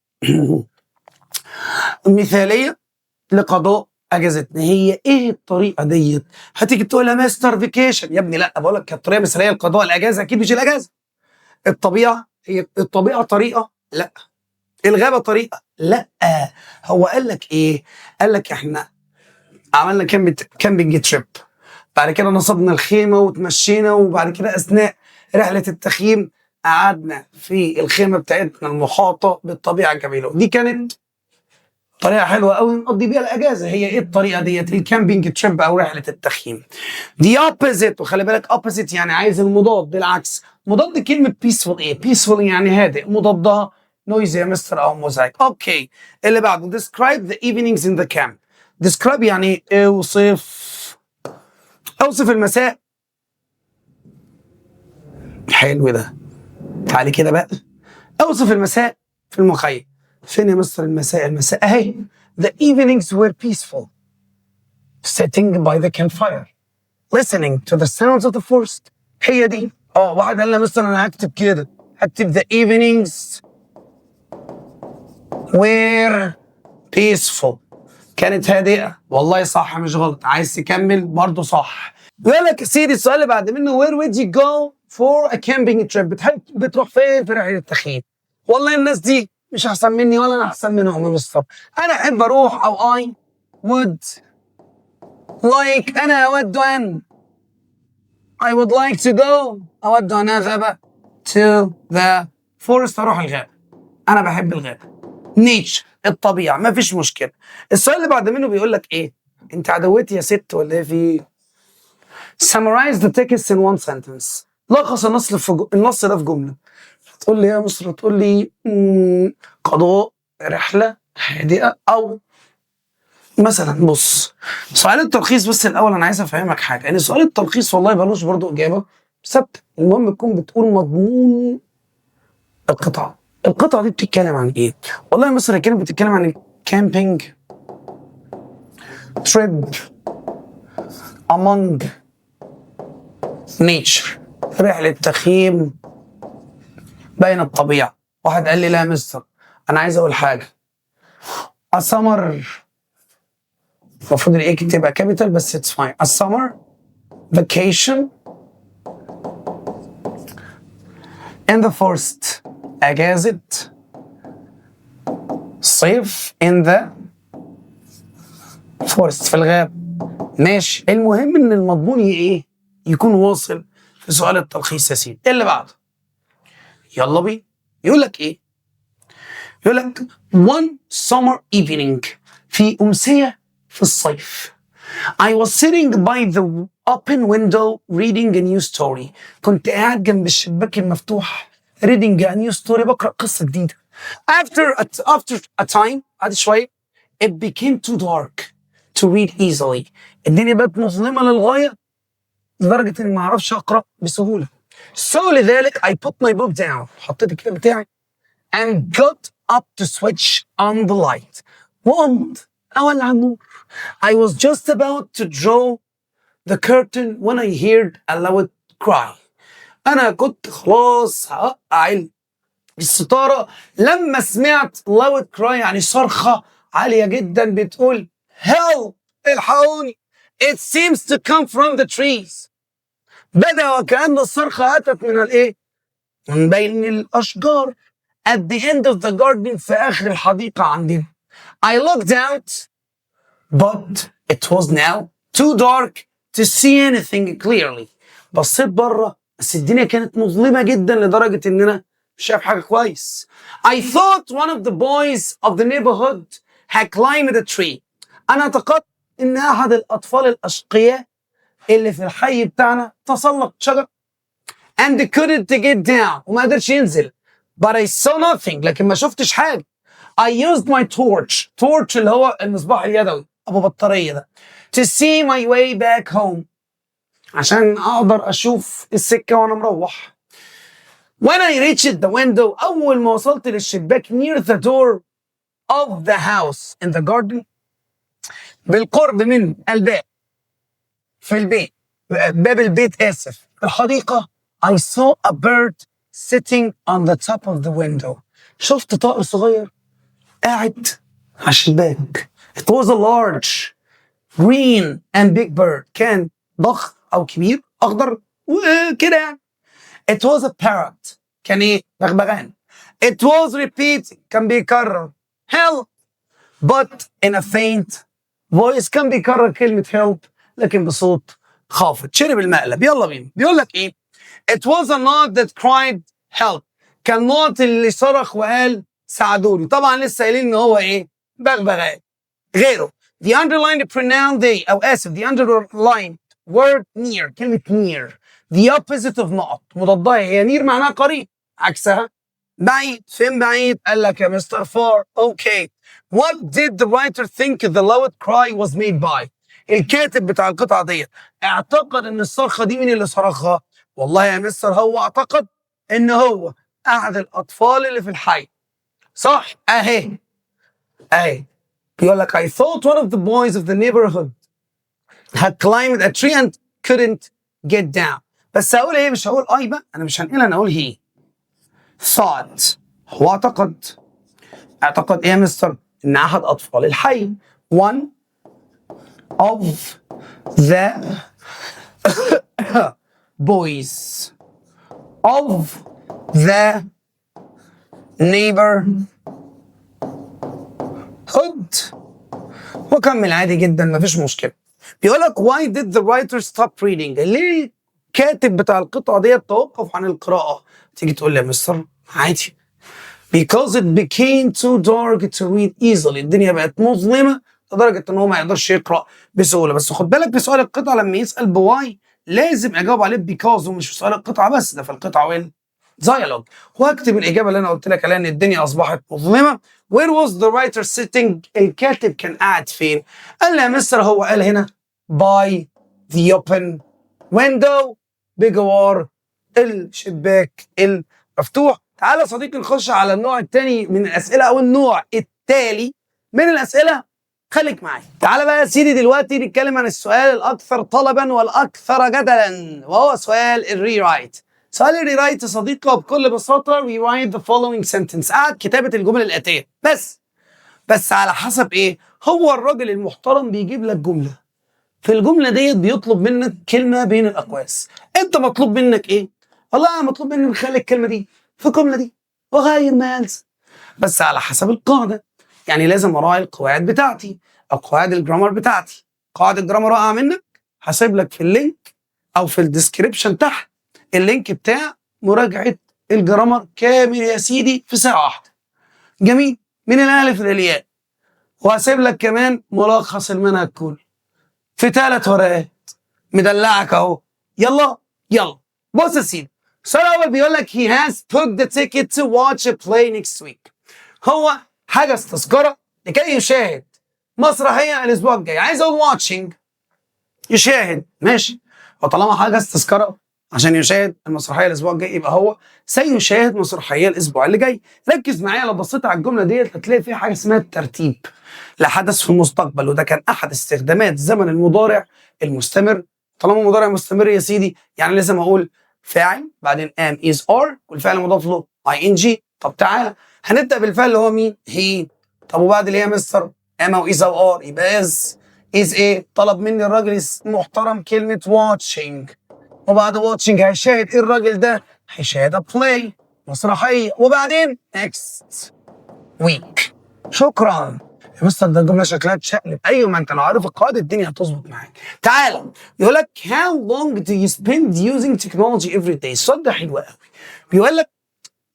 Speaker 1: مثالية لقضاء اجازتنا. هي ايه الطريقة ديت؟ هتيجي تقول يا مستر فيكيشن يا ابني، لا بقول لك كانت طريقة مثالية لقضاء الاجازة، اكيد مش الاجازة. الطبيعة طريقة؟ لا. الغابة طريقة؟ لا. هو قال لك ايه؟ قال لك احنا عملنا كامبينج تريب، بعد كده نصبنا الخيمة وتمشينا، وبعد كده أثناء رحلة التخييم قعدنا في الخيمة بتاعتنا المحاطة بالطبيعة الجميلة. دي كانت طريقة حلوة قوي نقضي بيها الأجازة. هي إيه الطريقة ديت؟ الكامبينج تريب أو رحلة التخييم. دي opposite، وخلي بالك opposite يعني عايز المضاد، العكس. مضاد كلمة peaceful إيه؟ peaceful يعني هادئ، مضادها noisy يا مستر أو مزعج. أوكي، اللي بعده describe the evenings in the camp. describe يعني اوصف المساء. حلو ده. تعالي كده بقى، اوصف المساء في المخيم. فين يا مستر المساء؟ المساء اهي. The evenings were peaceful, sitting by the campfire, listening to the sounds of the forest. هي دي. واحد قال لي مستر انا هكتب كده، هكتب the evenings were peaceful، كانت هادئة. والله صح مش غلط. عايز تكمل برضه صح. بيقول لك يا سيدي السؤال اللي بعد منه where would you go for a camping trip؟ بتروح فين في رحلة التخييم؟ والله الناس دي مش أحسن مني ولا أنا أحسن منهم يا مستر. أنا أحب أروح أو I would like، أنا أود أن I would like to go، أود أن أذهب to the forest، أروح الغابة. أنا بحب الغابة. nature الطبيعة، ما فيش مشكلة. السؤال اللي بعد منه بيقول لك إيه؟ أنت عدوتي يا ست ولا إيه في؟ summarize the text in one sentence. لخص النص ده في جملة. تقول لي يا مصر، تقول لي قضاء رحلة هادئة، أو مثلا بص سؤال التلخيص. بس الأول أنا عايز أفهمك حاجة، يعني سؤال التلخيص والله ملوش برضه إجابة ثابتة، المهم تكون بتقول مضمون القطعة. القطعة دي بتتكلم عن إيه؟ والله يا مصر هي كانت بتتكلم عن الكامبينج تريب among nature، رحلة تخييم بين الطبيعة. واحد قال لي لا يا مستر أنا عايز أقول حاجة. a summer، المفروض الإيه تبقى كابيتال بس it's fine. a summer vacation in the forest، أجازة صيف in the forest، في الغابة. ماشي، المهم إن المضمون إيه؟ يكون واصل في سؤال التلخيص يا سيدي. اللي بعده يلا بينا. يقول لك ايه؟ يقول لك one summer evening، في أمسية في الصيف. I was sitting by the open window reading a new story. كنت قاعد جنب الشباك المفتوح reading a new story، بقرأ قصة جديدة. After a time، بعد شوية it became too dark to read easily. الدنيا بقت مظلمة للغاية لدرجة إني ما أعرفش أقرأ بسهولة. So لذلك I put my book down، حطيت الكتاب بتاعي and got up to switch on the light، وقمت أولع النور. I was just about to draw the curtain when I heard a loud cry. أنا كنت خلاص هقطع الستارة لما سمعت loud cry، يعني صرخة عالية جدا بتقول help، الحقوني. It seems to come from the trees. بدأ وكأن الصرخة أتت من الإيه؟ من بين الأشجار. At the end of the garden، في آخر الحديقة عندنا. I looked out but it was now too dark to see anything clearly. بصيت بره بس الدنيا كانت مظلمة جدا لدرجة إن أنا مش شايف حاجة كويس. I thought one of the boys of the neighborhood had climbed a tree. أنا اعتقدت إن أحد الأطفال الأشقياء اللي في الحي بتاعنا تسلق شجرة and couldn't get down، وما قدرش ينزل. but I saw nothing، لكن ما شفتش حاجة. I used my torch اللي هو المصباح اليدوي أبو بطارية ده to see my way back home، عشان أقدر أشوف السكة وأنا مروح. When I reached the window أول ما وصلت للشباك near the door of the house in the garden بالقرب من الباب في البيت باب البيت آسف الحديقة I saw a bird sitting on the top of the window شفت طائر صغير قاعد على الشباك. It was a large green and big bird كان ضخم أو كبير أخضر وكده يعني. It was a parrot كان إيه؟ بغبغان. It was repeating كان بيكرر help but in a faint voice كان بيكرر كلمة help لكن بصوت خافت. شرب المقلب. يلا بينا. بيقول لك إيه؟ It was a knot that cried help كان نوت اللي صرخ وقال ساعدوني. طبعا لسه قايلين إن هو إيه؟ بغبغان. غيره the underlined pronoun they أو آسف the underlined word near كلمة near the opposite of not مضادها هي near معناها قريب عكسها بعيد. فين بعيد؟ قال لك يا مستر far. Okay. What did the writer think the loud cry was made by؟ الكاتب بتاع القطعة ديت اعتقد ان الصرخة دي مين اللي صرخها؟ والله يا مستر هو اعتقد ان هو احد الاطفال اللي في الحي. صح؟ اهي بيقول لك I thought one of the boys of the neighborhood had climbed a tree and couldn't get down. بس هقول ايه؟ مش هقول اي بقى، انا مش هنقلها، انا هقول هي. thought هو اعتقد ايه يا مستر؟ ان احد اطفال الحي one of the boys of the neighborhood وكمل عادي جدا مفيش مشكله. بيقول لك why did the writer stop reading؟ ليه الكاتب بتاع القطعه ديت توقف عن القراءه؟ تيجي تقول لي يا مستر عادي because it became too dark to read easily. الدنيا بقت مظلمه لدرجه ان هو ما يقدرش يقرا بسهوله. بس خد بالك في سؤال القطعه لما يسال بواي لازم اجاوب عليه because ومش في سؤال القطعه بس، ده في القطعه وين؟ dialogue. واكتب الاجابه اللي انا قلت لك عليها ان الدنيا اصبحت مظلمه. Where was the writer sitting؟ الكاتب كان قاعد فين؟ قال لي يا مستر هو قال هنا by the open window بجوار الشباك المفتوح. تعالى يا صديقي نخش على النوع الثاني من الاسئله او النوع التالي من الاسئله. خليك معايا. تعالى بقى يا سيدي دلوقتي نتكلم عن السؤال الاكثر طلبا والاكثر جدلا وهو سؤال الريرايت. سؤال الريرايت يا صديقي بكل بساطه rewrite the following sentence. قاعد كتابه الجمل الاتيه بس على حسب ايه؟ هو الراجل المحترم بيجيب لك جمله، في الجمله ديت بيطلب منك كلمه بين الاقواس. انت مطلوب منك ايه؟ والله انا مطلوب مني نخلي الكلمه دي في الجمله دي وغير ما يلزم بس على حسب القاعده. يعني لازم اراعي القواعد بتاعتي او قواعد الجرامر بتاعتي. قواعد الجرامر وقع منك هسيب لك في اللينك او في الديسكريبشن تحت اللينك بتاع مراجعه الجرامر كامل يا سيدي في ساعه واحده. جميل من الالف للياء. وهسيب لك كمان ملخص المنهج كله في 3 ورقات مدلعك اهو. يلا بص يا سيدي السؤال الاول بيقول لك he has booked the ticket to watch a play next week. هو حجز تذكره لكي يشاهد مسرحيه الاسبوع الجاي. عايز اقول watching يشاهد ماشي، وطالما حجز تذكره عشان يشاهد المسرحيه الاسبوع الجاي يبقى هو سيشاهد مسرحيه الاسبوع اللي جاي. ركز معايا لو بصيت على الجمله ديت هتلاقي فيها حاجه اسمها الترتيب لحدث في المستقبل، وده كان احد استخدامات زمن المضارع المستمر. طالما مضارع مستمر يا سيدي يعني لازم اقول فاعل بعدين am is are والفعل مضاف له ing. طب تعالى هنبدا بالفعل اللي هو مين؟ هي. طب وبعد اللي هي مستر am او is او are يبقى is ايه؟ طلب مني الراجل المحترم كلمه watching، وبعد watching هيشاهد ايه الراجل ده؟ هيشاهد play مسرحيه، وبعدين next week. شكرا يا مستر ده الجمله شكلها تشقلب. ايوه ما انت لو عارف القواعد الدنيا هتظبط معاك. تعالى يقول لك how long do you spend using technology every day؟ السؤال ده حلو قوي. بيقول لك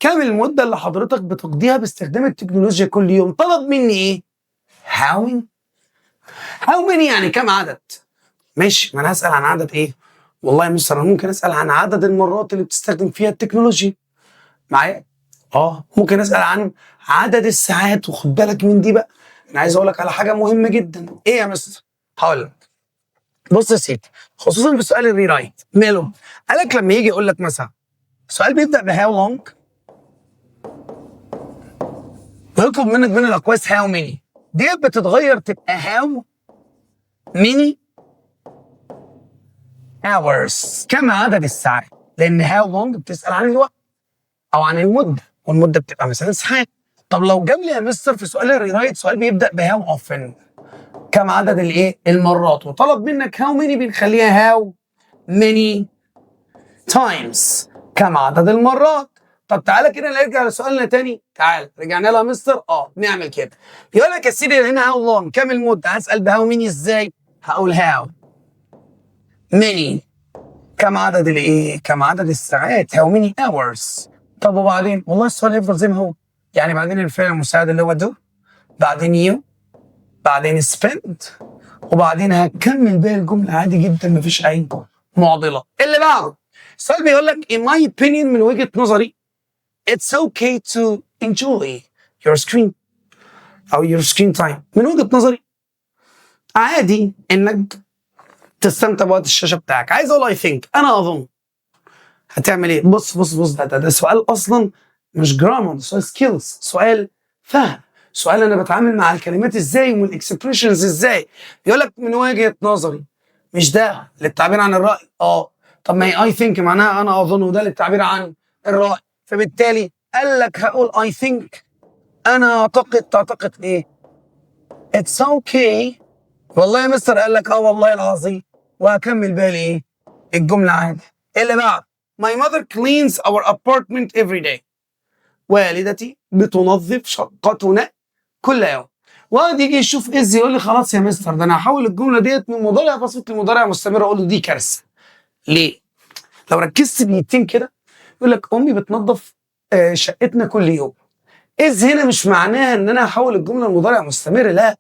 Speaker 1: كام المده اللي حضرتك بتقضيها باستخدام التكنولوجيا كل يوم؟ طلب مني ايه؟ how many يعني كام عدد؟ ماشي ما انا هسال عن عدد ايه؟ والله يا مستر انا ممكن اسال عن عدد المرات اللي بتستخدم فيها التكنولوجيا معايا. ممكن اسال عن عدد الساعات. وخد بالك من دي بقى، انا عايز اقول لك على حاجه مهمه جدا. ايه يا مستر؟ هقول لك. بص يا سيدي خصوصا في سؤال الريرايت ماله؟ قال لك لما يجي يقول لك مثلا سؤال بيبدأ ب how long ويطلب منك من الأقواس how many. دي بتتغير تبقى how many hours. كم عدد الساعات؟ لأن how long بتسأل عن الوقت أو عن المدة، والمدة بتبقى مثلا ساعات. طب لو جاب لي يا مستر في سؤال الريرايت سؤال بيبدأ ب how often، كم عدد الايه؟ المرات، وطلب منك how many بنخليها how many times، كم عدد المرات. طب تعالى كده نرجع لسؤالنا تاني، تعالى رجعنا لها يا مستر. نعمل كده. يقول لك يا سيدي هنا how long كم المدة، هسأل ب how many ازاي؟ هقول how many كم عدد الايه؟ كم عدد الساعات how many hours. طب وبعدين؟ والله السؤال هيفضل زي ما هو، يعني بعدين الفعل المساعد اللي هو do، بعدين you، بعدين spend، وبعدين هكمل باقي الجملة عادي جدا مفيش أي معضلة. اللي بعده السؤال بيقول لك in my opinion من وجهة نظري it's okay to enjoy your screen أو your screen time. من وجهة نظري عادي إنك تستمتع بوقت الشاشة بتاعك. عايز أقول I think، أنا أظن. هتعمل إيه؟ بص بص بص، ده سؤال أصلا مش جرامر، ده سؤال سكيلز، سؤال فهم، سؤال انا بتعامل مع الكلمات ازاي والاكسبريشنز ازاي. بيقول لك من وجهة نظري، مش ده للتعبير عن الرأي. طب ما هي اي ثينك معناها انا اظن، وده للتعبير عن الرأي، فبالتالي قال لك هقول اي ثينك، انا اعتقد. تعتقد ايه؟ اتس اوكي. والله يا مستر قال لك والله العظيم، وهكمل بالي ايه؟ الجملة عادي. اللي بعد my mother cleans our apartment every day. والدتي بتنظف شقتنا كل يوم. واحد يجي يشوف إز يقول لي خلاص يا مستر ده انا هحول الجمله ديت من مضارع بسيط لمضارع مستمر. اقول له دي كارثه. ليه؟ لو ركزت دقيقتين كده يقول لك امي بتنظف شقتنا كل يوم. إز هنا مش معناها ان انا هحول الجمله لمضارع مستمر، لا.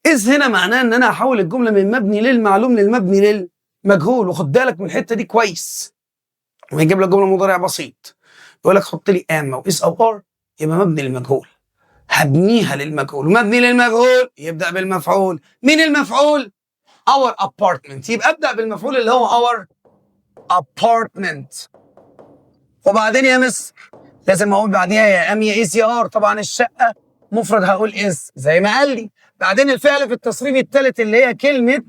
Speaker 1: إز هنا معناها ان انا هحول الجمله من مبني للمعلوم للمبني للمجهول. وخد بالك من الحته دي كويس، ويجيب لك جمله مضارع بسيط يقول لك حط لي اما واس او ار، يبقى مبني للمجهول، هبنيها للمجهول، ومبني للمجهول يبدأ بالمفعول. مين المفعول؟ our apartment، يبقى ابدأ بالمفعول اللي هو our apartment. وبعدين يا مصر لازم اقول بعديها يا ام يا اس يا ار. طبعا الشقة مفرد هقول اس زي ما قال لي. بعدين الفعل في التصريف الثالث اللي هي كلمة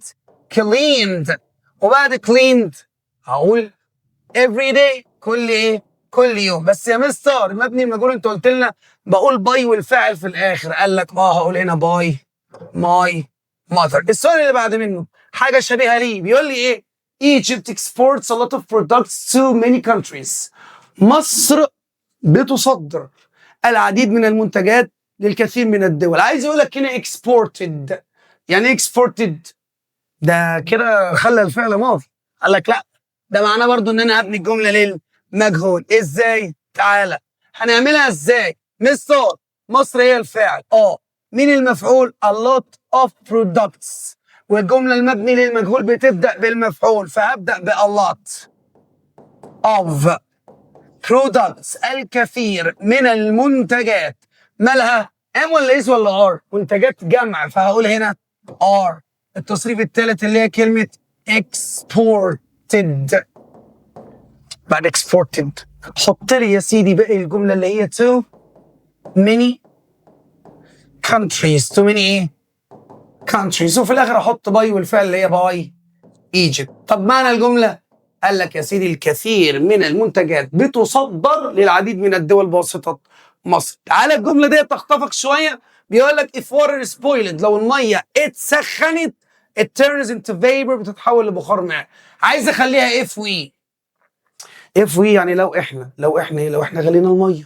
Speaker 1: cleaned، وبعد cleaned هقول every day، كل ايه؟ كل يوم. بس يا مستر مبني المجهول انت قلت لنا بقول باي والفاعل في الاخر. قال لك هقول هنا باي ماي ماذر. السؤال اللي بعد منه حاجه شبيهه ليه، بيقول لي ايه؟ Egypt exports a lot of products to many countries. مصر بتصدر العديد من المنتجات للكثير من الدول. عايز يقول لك هنا exported. يعني ايه exported؟ ده كده خلى الفعل ماضي. قال لك لا، ده معناه برضو ان انا هبني الجمله للمجهول. ازاي؟ تعالى هنعملها ازاي؟ مستر مصر هي الفاعل، مين المفعول؟ a lot of products، والجمله المبني للمجهول بتبدا بالمفعول، فهبدا ب a lot of products، الكثير من المنتجات. مالها؟ ام ولا اس ولا ار؟ منتجات جمع، فهقول هنا ار. التصريف الثالث اللي هي كلمه exported. بعد exported حط لي يا سيدي باقي الجمله اللي هي to many countries. to many ايه؟ countries. وفي الاخر احط باي والفعل اللي هي باي Egypt. طب معنى الجمله؟ قال لك يا سيدي الكثير من المنتجات بتصدر للعديد من الدول بواسطه مصر. تعالى الجمله دي تخطفك شويه. بيقول لك if water is boiled، لو الميه اتسخنت it turns into vapor، بتتحول لبخار ماء. عايز اخليها if we. if we يعني لو احنا غلينا الميه.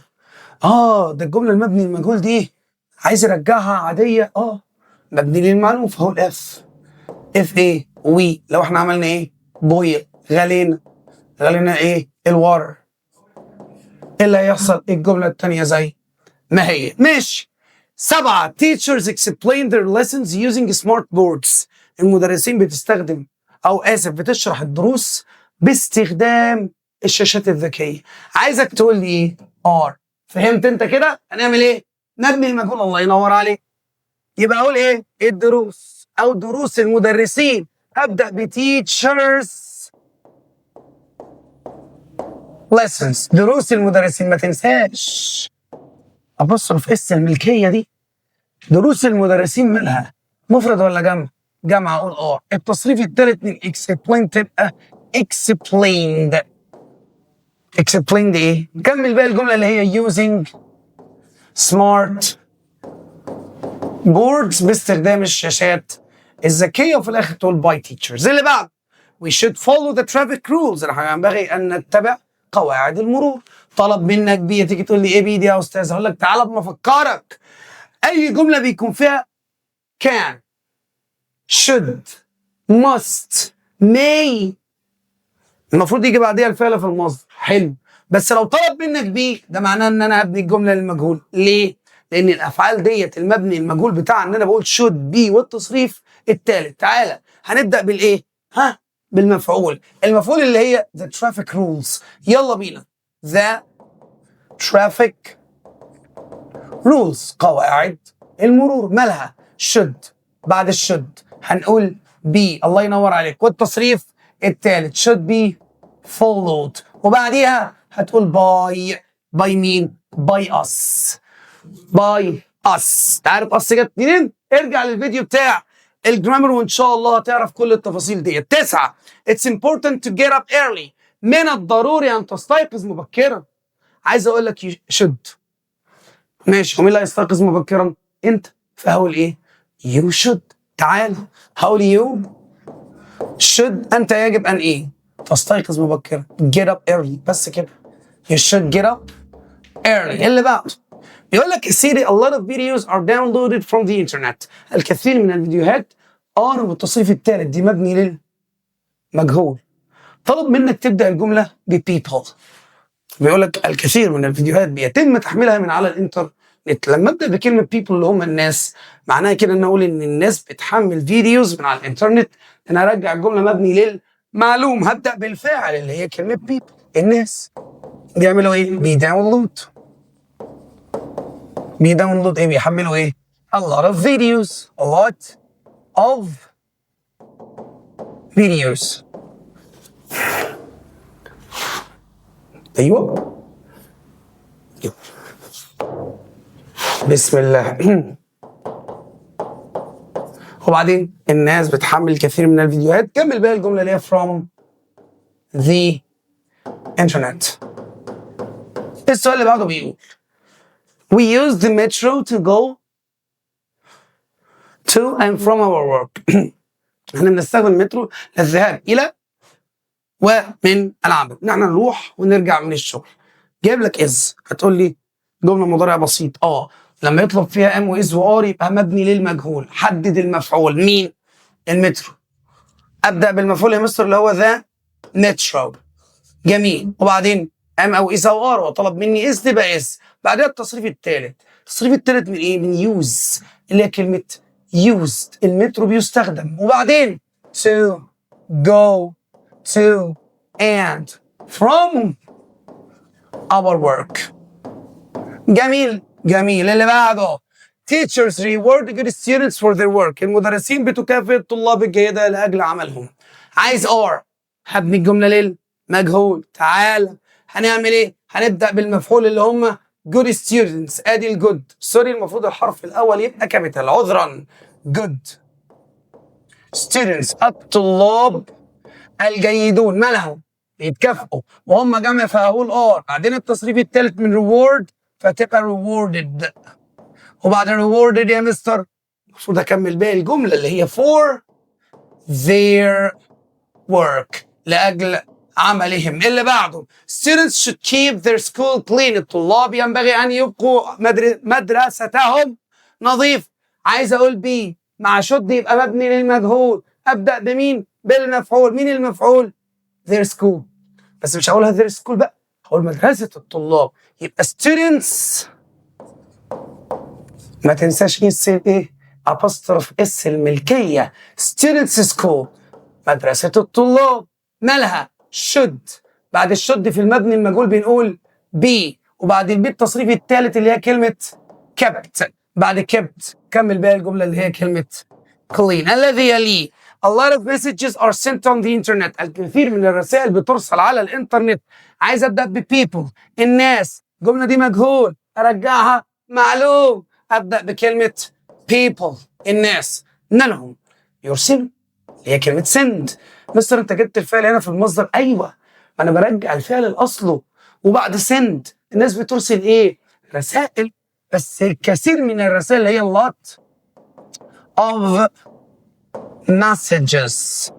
Speaker 1: ده الجمله المبني المجهول دي عايز ارجعها عاديه. مبني للمعلوم فهو الاف. اف ايه؟ وي. لو احنا عملنا ايه؟ بويل، غلينا ايه؟ الواتر. ايه اللي هيحصل؟ الجمله الثانيه زي ما هي. ماشي. 7 teachers explain their lessons using smart boards. المدرسين بتشرح الدروس باستخدام الشاشات الذكيه. عايزك تقول لي ايه؟ فهمت انت كده؟ هنعمل ايه؟ نبني المجهول. الله ينور عليك. يبقى اقول ايه؟ الدروس او دروس المدرسين. ابدا بتيتشرز lessons دروس المدرسين. ما تنساش أبصرف اس الملكية دي. دروس المدرسين مالها مفرد ولا جمع؟ جمع. أقول التصريف الثالث من explain تبقى explained. explained إيه؟ نكمل بقى الجملة اللي هي using smart boards باستخدام الشاشات الذكية، وفي الآخر تقول by teachers. اللي بعد we should follow the traffic rules. ينبغي أن نتبع قواعد المرور. طلب منك بي، تيجي تقول لي إيه بي دي يا أستاذ؟ أقول لك تعالى بمفكرك. أي جملة بيكون فيها can should must may المفروض يجي بعديها الفعل في المصدر. حلو، بس لو طلب منك بي ده معناه ان انا هبني الجمله للمجهول. ليه؟ لان الافعال ديت المبني المجهول بتاعها ان انا بقول should be والتصريف الثالث. تعالى هنبدا بالايه؟ بالمفعول. المفعول اللي هي the traffic rules. يلا بينا. the traffic rules قواعد المرور. مالها؟ should. بعد الشود هنقول be. الله ينور عليك. والتصريف الثالث should be followed. وبعديها هتقول by مين؟ by us. by us. تعرف us جت منين؟ ارجع للفيديو بتاع الجرامر وان شاء الله هتعرف كل التفاصيل دي. 9 it's important to get up early. من الضروري ان تستيقظ مبكرا. عايز اقول لك you should. ماشي، ومين اللي هيستيقظ مبكرا؟ انت. فهقول ايه؟ you should. تعال هقول you should. انت يجب ان ايه؟ تستيقظ مبكرا. get up early. بس كده. you should get up early. اللي بعده يقول لك يا سيدي a lot of videos are downloaded from the internet. الكثير من الفيديوهات والتصريف الثالث دي مبني للمجهول. طلب منك تبدا الجمله ب people. بيقول لك الكثير من الفيديوهات بيتم تحميلها من على الانترنت. لما ابدا بكلمه people اللي هم الناس، معناها كده ان اقول ان الناس بتحمل فيديوز من على الانترنت. انا ارجع الجمله مبني للمعلوم. هبدا بالفاعل اللي هي كلمه people. الناس بيعملوا ايه؟ بيداونلود. بيداونلود ايه؟ بيحملوا ايه؟ a lot of videos. a lot of videos. ايوه بسم الله. وبعدين الناس بتحمل كثير من الفيديوهات. كمل بقى الجمله اللي هي from the internet. السؤال اللي بعده بيقول we use the metro to go to and from our work. احنا بنستخدم المترو للذهاب الى ومن العمل. نحن نروح ونرجع من الشغل. جايب لك از، هتقول لي جمله مضارع بسيط. لما يطلب فيها ام واز وار يبقى مبني للمجهول. حدد المفعول. مين؟ المترو. ابدا بالمفعول يا مستر اللي هو ذا مترو. جميل. وبعدين ام او از او ار وطلب مني از تبقى از. بعدها التصريف الثالث. التصريف الثالث من ايه؟ من يوز اللي هي كلمه used. المترو بيستخدم. وبعدين to go to and from our work. جميل جميل. اللي بعده teachers reward good students for their work. المدرسين بتكافئ الطلاب الجيدة لأجل عملهم. عايز are. هبني الجملة للمجهول. تعال هنعمل ايه؟ هنبدأ بالمفعول اللي هم good students. ادي الجود. سوري المفروض الحرف الأول يبقى كابيتال. عذرا. good students الطلاب الجيدون. مالهم؟ بيتكافئوا وهم جمع فهقول ار. بعدين التصريف الثالث من reward فتبقى rewarded. وبعد rewarded يا مستر المفروض اكمل باقي الجمله اللي هي for their work لاجل عملهم. اللي بعده students should keep their school clean. الطلاب ينبغي ان يبقوا مدرستهم نظيف. عايز اقول بي مع should يبقى مبني للمجهول. ابدا بمين؟ بالمفعول. مين المفعول؟ their school. بس مش هقولها their school بقى، هقول مدرسة الطلاب. يبقى students. ما تنساش ايه؟ apostrophe اس الملكية. students school مدرسة الطلاب. مالها؟ should. بعد الشد في المبني المجهول بنقول be. وبعد البي التصريف الثالث اللي هي كلمة kept. بعد kept كمل بقى الجملة اللي هي كلمة clean. الذي يليه A lot of messages are sent on the internet. الكثير من الرسائل بترسل على الانترنت. عايز ابدا ب people الناس. الجمله دي مجهول ارجعها معلوم. ابدا بكلمه people الناس. نالهم يرسلوا اللي هي كلمه send. مستر انت جبت الفعل هنا في المصدر. ايوه ما انا برجع الفعل لاصله. وبعد send الناس بترسل ايه؟ رسائل. بس الكثير من الرسائل هي lot of messages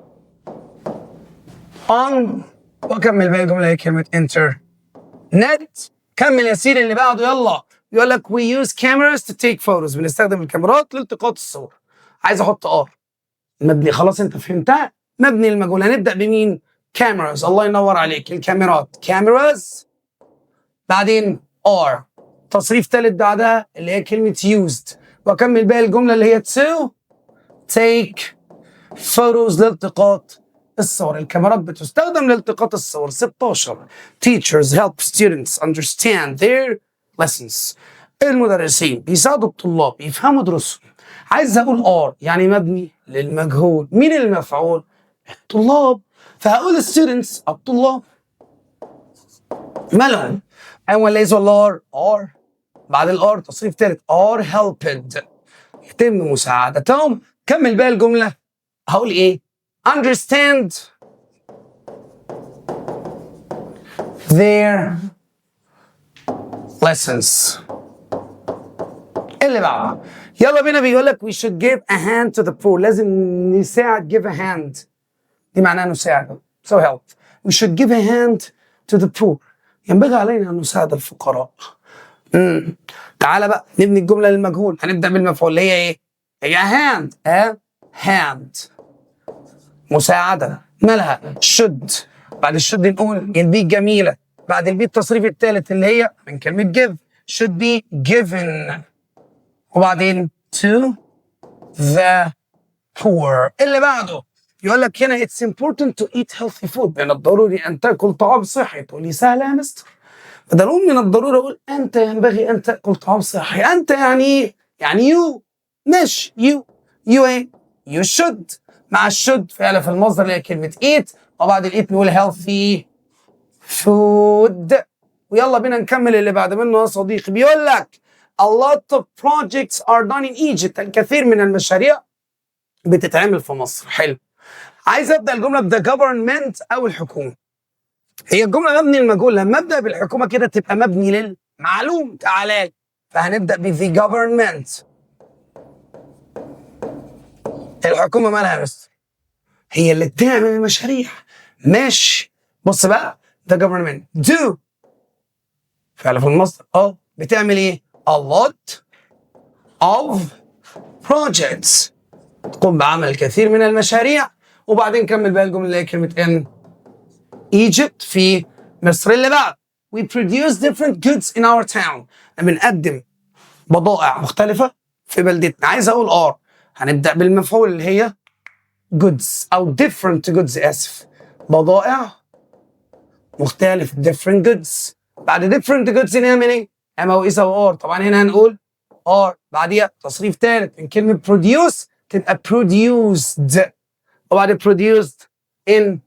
Speaker 1: on. وكمل باقي الجمله هي كلمه internet. كمل يا سيدي اللي بعده يلا. يقول لك we use cameras to take photos. بنستخدم الكاميرات لالتقاط الصور. عايز احط مبني خلاص انت فهمتها. مبني المجهول. هنبدا بمين؟ cameras. الله ينور عليك. الكاميرات cameras. بعدين are تصريف ثالث بعدها اللي هي كلمه used. واكمل باقي الجمله اللي هي to take photos لالتقاط الصور. الكاميرات بتستخدم لالتقاط الصور. 16 teachers help students understand their lessons. المدرسين بيساعدوا الطلاب يفهموا دروسهم. عايز اقول are يعني مبني للمجهول. مين المفعول؟ الطلاب. فهقول students الطلاب. مالهم؟ ايوه ليس ولا are بعد الار تصريف ثالث are helped يتم مساعدتهم. كمل بقى الجمله. هقول ايه؟ understand their lessons. اللي بعده يلا بينا. بيقول لك we should give a hand to the poor. لازم نساعد. give a hand دي معناها نساعد. so help. we should give a hand to the poor. ينبغي علينا ان نساعد الفقراء. تعالى بقى نبني الجمله للمجهول. هنبدا بالمفعول اللي هي ايه؟ هي hand. a hand مساعده. مالها؟ should. بعد should نقول البي جميله. بعد البي التصريف الثالث اللي هي من كلمه give should be given. وبعدين to the poor. اللي بعده يقول لك هنا it's important to eat healthy food. من الضروري ان تاكل طعام صحي. تقول لي سهله يا مستر. بدل اقول من الضروري اقول انت ينبغي ان تاكل طعام صحي. انت يعني ايه؟ يعني you مش you ايه؟ you should. مع should فعل في المصدر اللي هي كلمه eat. وبعد الايت نقول healthy food. ويلا بينا نكمل اللي بعد منه يا صديقي. بيقول لك a lot of projects are done in Egypt. الكثير من المشاريع بتتعمل في مصر. حلو. عايز ابدا الجمله ب the government او الحكومه. هي الجمله مبني المجهول. لما ابدا بالحكومه كده تبقى مبني للمعلوم. تعالى فهنبدا ب the government. الحكومه مالها يا مستر؟ هي اللي بتعمل المشاريع. ماشي. بص بقى the government do فعل في المصدر. بتعمل ايه؟ a lot of projects. تقوم بعمل الكثير من المشاريع. وبعدين كمل بقى الجمله اللي هي كلمه in Egypt في مصر. اللي بعد we produce different goods in our town. بنقدم بضائع مختلفه في بلدتنا. عايز اقول هنبدا بالمفعول اللي هي goods او different goods. اسف. بضائع مختلف different goods. بعد different goods نعمل ايه؟ اما واذا وار. طبعا هنا هنقول are بعديها تصريف ثالث من كلمه produce تبقى produced. وبعد produced in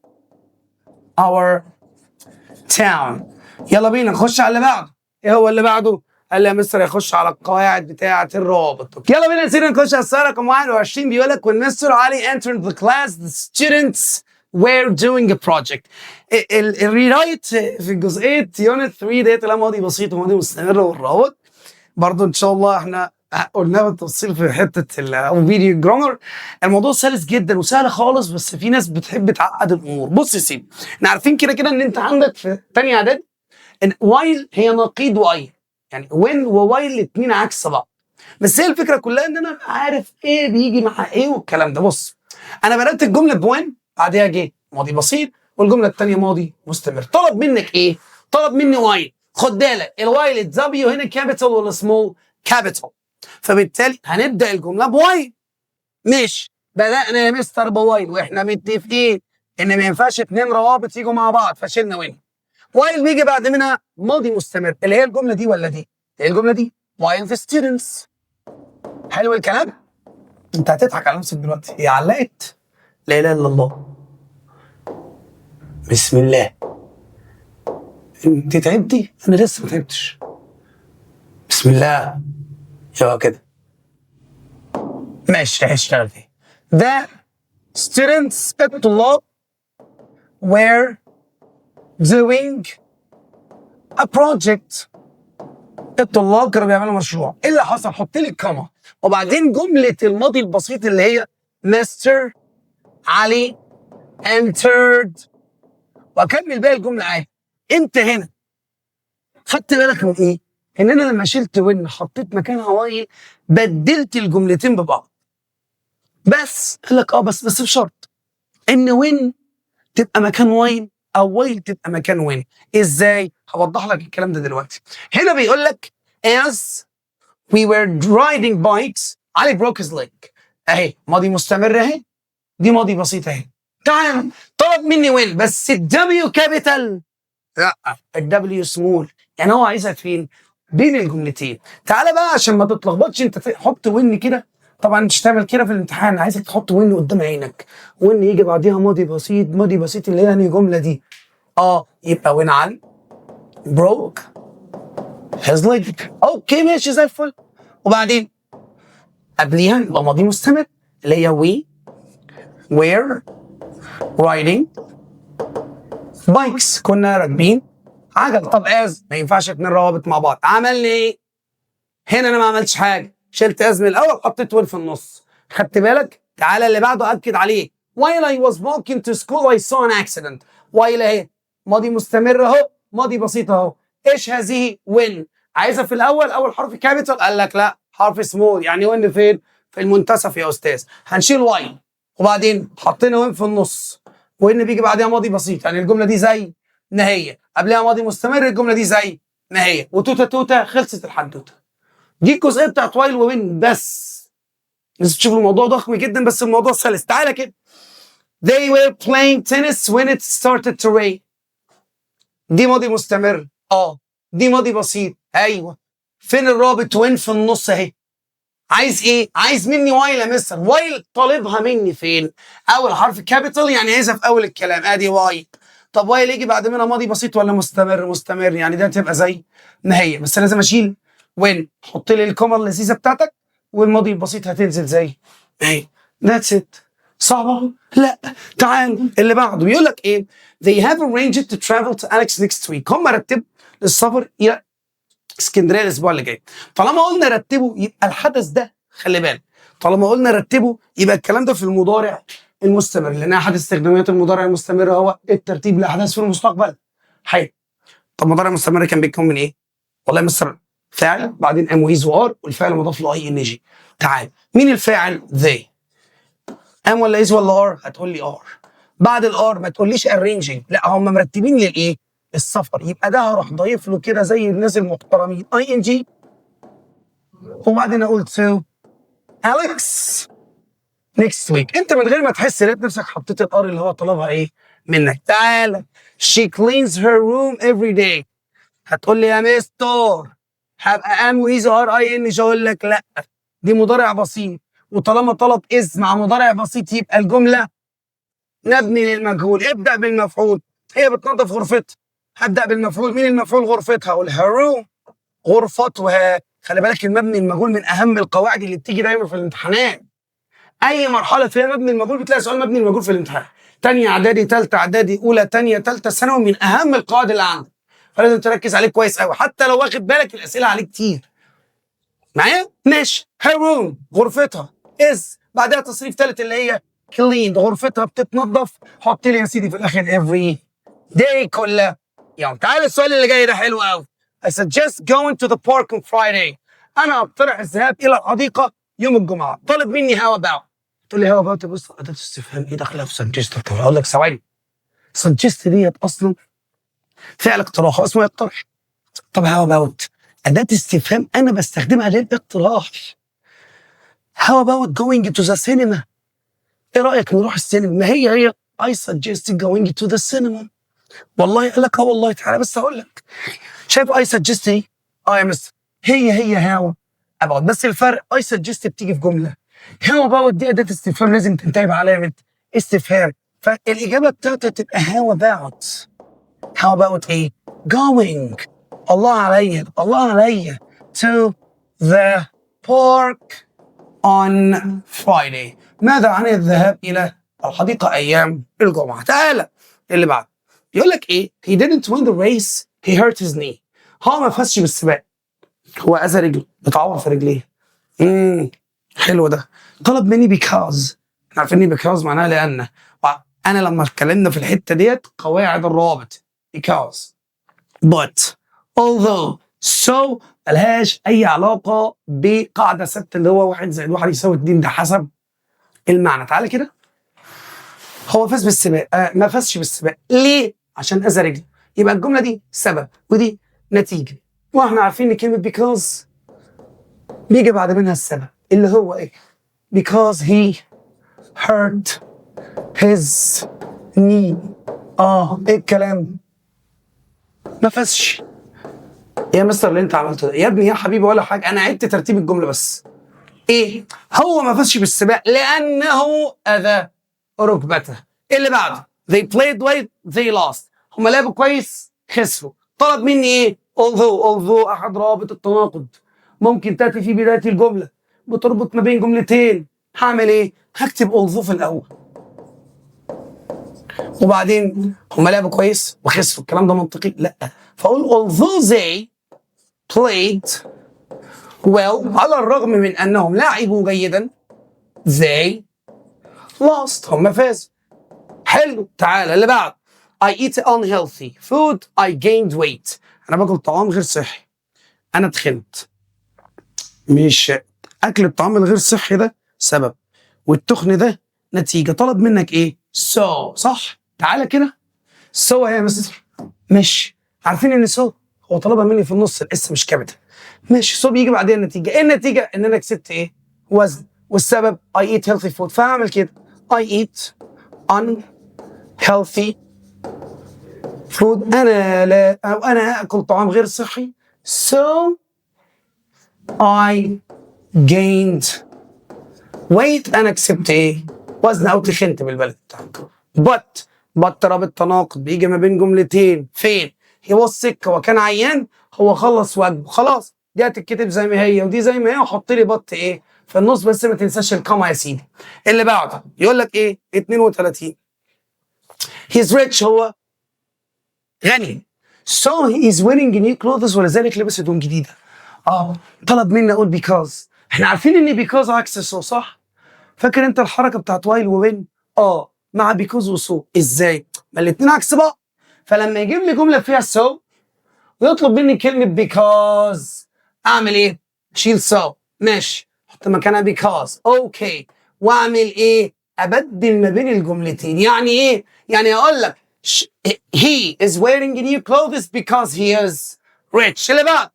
Speaker 1: our town. يلا بينا نخش على اللي بعده. ايه هو اللي بعده؟ قال لي يا مستر يخش على القواعد بتاعه الرابط. يلا بينا نسير نخش على السؤال رقم 21. بيقول لك when Mr. Ali entered the class the students were doing a project. الريرايت في جزئيه يونت 3 ديت اللي ماضي بسيط وماضي مستمر والرابط برضه ان شاء الله احنا قلناه بالتفصيل في حته او فيديو جرامر. الموضوع سلس جدا وسهل خالص بس في ناس بتحب تعقد الامور. بص يا سيدي احنا عارفين كده ان انت عندك في ثانيه اعدادي ان وايل هي نقيض واي. يعني وين ووايل الاثنين عكس بعض. بس هي الفكره كلها ان انا عارف ايه بيجي مع ايه والكلام ده. بص انا بدات الجمله بوين بعدها جه ماضي بسيط والجمله الثانيه ماضي مستمر. طلب منك ايه؟ طلب مني وايل. خد بالك الوايل الدبليو هنا كابيتال ولا سمول؟ كابيتال. فبالتالي هنبدا الجمله بوايل. ماشي. بدانا يا مستر بوايل واحنا متفقين ان ما ينفعش اثنين روابط يجوا مع بعض فشلنا وين. وايل بيجي بعد منها ماضي مستمر اللي هي الجمله دي ولا دي؟ هي الجمله دي وايل the students. حلو الكلام؟ انت هتضحك على نفسك دلوقتي. هي علقت لا اله الا الله. بسم الله. انت تعبتي؟ انا لسه ما تعبتش. بسم الله. يا كده ماشي هشتغل فيه. The students الطلاب were doing a project. الطلاب كانوا بيعملوا مشروع. ايه اللي حصل؟ حط لي الكما وبعدين جملة الماضي البسيط اللي هي Mr. علي entered واكمل باقي الجملة عادي. انت هنا خدت بالك من ايه؟ ان انا لما شلت وين حطيت مكانها وايل بدلت الجملتين ببعض. بس قال لك بس بشرط ان وين تبقى مكان وايل او وايل تبقى مكان وين. ازاي؟ هوضح لك الكلام ده دلوقتي. هنا بيقول لك as we were riding bikes علي broke his leg. اهي ماضي مستمر اهي، دي ماضي بسيط اهي. تعال طلب مني وين بس الدبليو كابيتال، لا الدبليو سمول، يعني هو عايزها فين؟ بين الجملتين. تعالى بقى عشان ما تتلخبطش انت حط وين كده. طبعا مش تعمل كده في الامتحان، عايزك تحط وين قدام عينك، وين يجي بعديها ماضي بسيط. ماضي بسيط اللي هي يعني الجمله دي يبقى وين علي broke his leg. اوكي ماشي زي الفل. وبعدين قبليها يبقى ماضي مستمر اللي هي we were riding bikes كنا راكبين عجل. طب از ما ينفعش اتنين روابط مع بعض. عملنا ايه؟ هنا انا ما عملتش حاجه، شلت از من الاول حطيت وين في النص. خدت بالك؟ تعالى اللي بعده اكد عليه. while I was walking to school I saw an accident. while اهي ماضي مستمر اهو، ماضي بسيط اهو. ايش هذه؟ وين. عايزها في الاول اول حرف كابيتال، قال لك لا حرف سمول. يعني وين فين؟ في المنتصف يا استاذ. هنشيل واي وبعدين حطينا وين في النص، وان بيجي بعدها ماضي بسيط يعني الجمله دي زي ما هي، قبلها ماضي مستمر الجمله دي زي ما هي، وتوته توته خلصت الحدوته. دي الجزئيه بتاعت وايل وين بس. لازم تشوفوا الموضوع ضخم جدا بس الموضوع سلس. تعالى كده. They were playing tennis when it started to rain. دي ماضي مستمر دي ماضي بسيط ايوه. فين الرابط؟ وين في النص اهي. عايز ايه؟ عايز مني وايل يا مستر. وايل طالبها مني فين؟ اول حرف كابيتال يعني عايزها في اول الكلام ادي وايل. طب وايل يجي بعد منها ماضي بسيط ولا مستمر؟ مستمر يعني ده تبقى زي ما هي، بس لازم اشيل وين. حط لي الكومه اللذيذه بتاعتك والماضي البسيط هتنزل زي ما هي. ذاتس ات. صعبه؟ لا. تعال اللي بعده بيقول لك ايه؟ They have arranged to travel to Alex next week. هم رتبوا للسفر الى اسكندريه الاسبوع اللي جاي. طالما قلنا رتبه يبقى الحدث ده، خلي بالك، طالما قلنا رتبه يبقى الكلام ده في المضارع المستمر، لان احد استخدامات المضارع المستمر هو الترتيب لاحداث في المستقبل. حلو. طب المضارع المستمر كان بيتكون من ايه؟ والله يا مستر فاعل بعدين ام ويز وار والفعل مضاف له اي ان جي. تعال مين الفاعل؟ they. ام ولا از ولا ار؟ هتقول لي ار. بعد الار ما تقوليش arranging، لا هم مرتبين للايه؟ السفر. يبقى ده هروح ضايف له كده زي الناس المحترمين اي ان جي وبعدين اقول to Alex next week. انت من غير ما تحس لقيت نفسك حطيت الار اللي هو طلبها ايه منك. تعالى she cleans her room every day. هتقول لي يا مستر هبقى ام ويز ار اي ان جي، اقول لك لا دي مضارع بسيط، وطالما طلب از مع مضارع بسيط يبقى الجمله مبني للمجهول. ابدا بالمفعول. هي بتنظف غرفتها، هبدا بالمفعول. مين المفعول؟ غرفتها. اقول her room غرفتها. خلي بالك المبني المجهول من اهم القواعد اللي بتيجي دايما في الامتحانات. اي مرحله فيها مبني المجهول بتلاقي سؤال مبني المجهول في الامتحان. تانية اعدادي، تالتة اعدادي، اولى، تانية، تالتة ثانوي، من اهم القواعد اللي عندك، فلازم تركز عليه كويس قوي حتى لو واخد بالك الاسئله عليه كتير. معايا؟ ماشي. her room غرفتها. is بعدها تصريف ثالث اللي هي cleaned غرفتها بتتنضف. حط لي يا سيدي في الاخر every day كلها يوم. تعال السؤال اللي جاي ده حلو قوي. I suggest going to the park on Friday. انا اقترح الذهاب الى الحديقه يوم الجمعه. طالب مني how about. تقول لي how about بص اداه استفهام ايه داخلها في suggest. طب هقول لك ثواني. suggest ديت اصلا فعل اقتراح اسمه يقترح. طب how about اداه استفهام انا بستخدمها للاقتراح. how about going to the cinema. ايه رايك نروح السينما؟ ما هي I suggest going to the cinema. والله قال لك والله. تعالى بس هقول لك. شايف I suggest ايه؟ يا مستر هي how about، بس الفرق I suggest بتيجي في جمله، how about دي اداه استفهام لازم تنتهي بعلامه استفهام، فالاجابه بتاعتها تبقى how about ايه؟ going. الله عليا to the park on Friday. ماذا عن الذهاب الى الحديقه ايام الجمعه؟ تعالى اللي بعد يقول لك ايه؟ he didn't win the race, he hurt his knee. هو ما فازش بالسباق، هو اذى رجله، اتعور في رجليه. حلو ده. طلب مني because. احنا عارفين because معناها لان. انا لما اتكلمنا في الحته ديت قواعد الروابط because but although so ملهاش اي علاقه بقاعده ثابته اللي هو 1 زائد 1 يساوي 2، ده حسب المعنى. تعالى كده، هو فاز بالسباق، ما فازش بالسباق ليه؟ عشان اذى رجله. يبقى الجمله دي سبب ودي نتيجه، واحنا عارفين ان كلمه because بيجي بعد منها السبب اللي هو ايه؟ because he hurt his knee. ايه الكلام؟ ما فازش. يا مستر اللي انت عملته ده يا ابني يا حبيبي ولا حاجه، انا عدت ترتيب الجمله بس. ايه؟ هو ما فازش بالسباق لانه اذى ركبته. اللي بعده they played well they lost. هم لعبوا كويس خسروا. طلب مني ايه؟ although احد روابط التناقض ممكن تاتي في بدايه الجمله بتربط ما بين جملتين. هعمل ايه؟ هكتب although في الاول وبعدين هم لعبوا كويس وخسروا. الكلام ده منطقي؟ لا. فاقول although they played well على الرغم من انهم لعبوا جيدا they lost هم فازوا. حلو. تعالى اللي بعد I eat unhealthy food I gained weight. انا باكل طعام غير صحي انا تخنت. مش اكل الطعام الغير صحي ده سبب والتخن ده نتيجه. طلب منك ايه؟ so صح. تعالى كده so يا مستر. ماشي، عارفين ان so هو طلبها مني في النص الاس مش كابيتال. ماشي، so بيجي بعدين النتيجه. ايه النتيجه؟ ان انا كسبت ايه؟ وزن. والسبب I eat healthy food. فهعمل كده I eat unhealthy food. انا اكل طعام غير صحي so I gained weight. انا كسبت ايه؟ وزن او تخنت بالبلد بتاعك. but رابط تناقض بيجي ما بين جملتين. فين؟ he was sick هو كان عيان، هو خلص واجبه خلاص. دي هتتكتب زي ما هي ودي زي ما هي وحط لي بط ايه في النص، بس ما تنساش الكما يا سيدي. اللي بعده يقول لك ايه؟ 32 he's rich هو غني so he is wearing new clothes ولذلك لبس هدوم جديده. طلب مني اقول because. احنا عارفين ان because عكس so صح؟ فاكر انت الحركه بتاعت while ووين؟ مع because وso. ازاي؟ ما الاثنين عكس بعض. فلما يجيب لي جمله فيها so ويطلب مني كلمه because اعمل ايه؟ شيل so. ماشي، حط مكانها because. اوكي، واعمل ايه؟ ابدل ما بين الجملتين. يعني ايه؟ يعني اقول لك he is wearing new clothes because he is rich. اللي بعد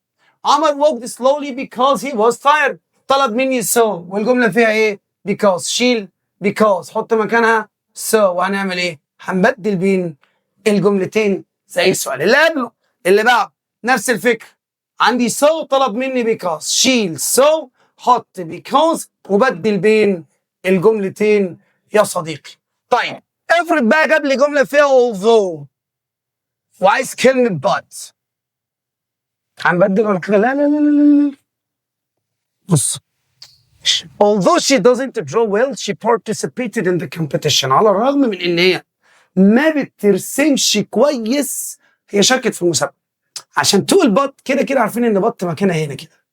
Speaker 1: عمر walked slowly because he was tired. طلب مني so والجمله فيها ايه؟ because. شيل because، حط مكانها so. وهنعمل ايه؟ هنبدل بين الجملتين زي السؤال اللي قبله. اللي بعد نفس الفكره، عندي so طلب مني because. شيل so حط because وبدل بين الجملتين يا صديقي. طيب افرض بقى جاب لي جمله فيها although وعايز كلمه but، هنبدل ولا كده؟ لا. بص، although she doesn't draw well she participated in the competition. على الرغم من ان هي ما بترسمش كويس هي شاركت في المسابقه. عشان تقول بط كده عارفين ان بط مكانها هنا كده،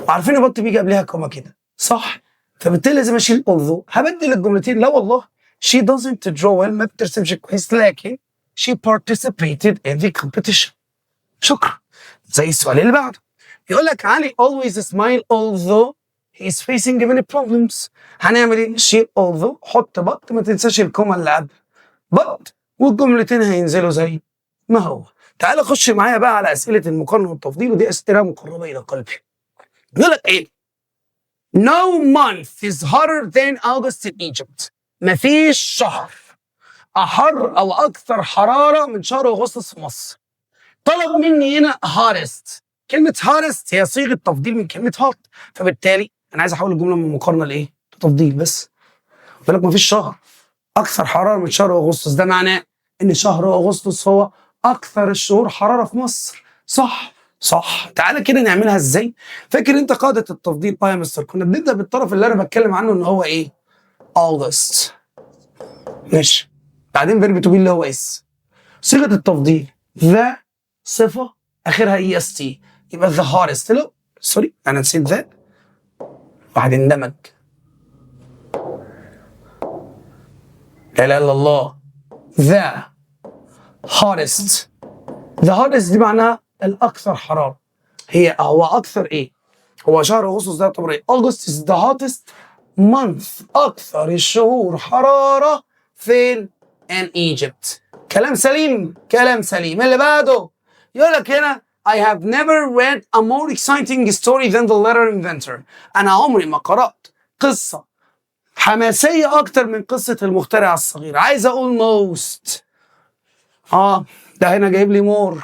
Speaker 1: وعارفين ان بط بيجي قبلها كوما كده صح؟ فبالتالي لازم اشيل although. هبدل الجملتين. لا والله she doesn't draw well ما بترسمش كويس لكن she participated in the competition. شكرا. زي السؤال اللي بعده يقول لك علي always smile although he is facing many problems. هنعمل ايه؟ شيل although حط but ما تنساش الكوما اللي قبل but والجملتين هينزلوا زي ما هو. تعال خش معايا بقى على اسئله المقارنه والتفضيل، ودي اسئله مقربه الى قلبي. يقول لك ايه؟ No month is hotter than August in Egypt. مفيش شهر احر او اكثر حراره من شهر اغسطس في مصر. طلب مني هنا hottest. كلمه hottest هي صيغه تفضيل من كلمه hot، فبالتالي انا عايز احول الجمله من مقارنه لايه؟ تفضيل بس. بالك مفيش شهر اكثر حراره من شهر اغسطس، ده معناه ان شهر اغسطس هو اكثر الشهور حراره في مصر. صح؟ صح. تعالى كده نعملها ازاي؟ فاكر انت قاعده التفضيل يا مستر؟ كنا بنبدا بالطرف اللي انا بتكلم عنه ان هو ايه؟ August. ماشي. بعدين فيرب تو بي اللي هو اس. صيغه التفضيل ذا صفه اخرها اي اس تي، يبقى ذا هارست. لا سوري انا نسيت ذا، واحد اندمج. لا اله الا الله. ذا هارست. ذا هارست دي معناها الاكثر حراره. هو اكثر ايه؟ هو شهر اغسطس ده يعتبر ايه؟ August is the hottest month. اكثر الشهور حراره فين؟ in Egypt. كلام سليم، كلام سليم. اللي بعده يقول لك هنا I have never read a more exciting story than the letter inventor. انا عمري ما قرأت قصة حماسية اكتر من قصة المخترع الصغير. عايز اقول most. ده هنا جايب لي مور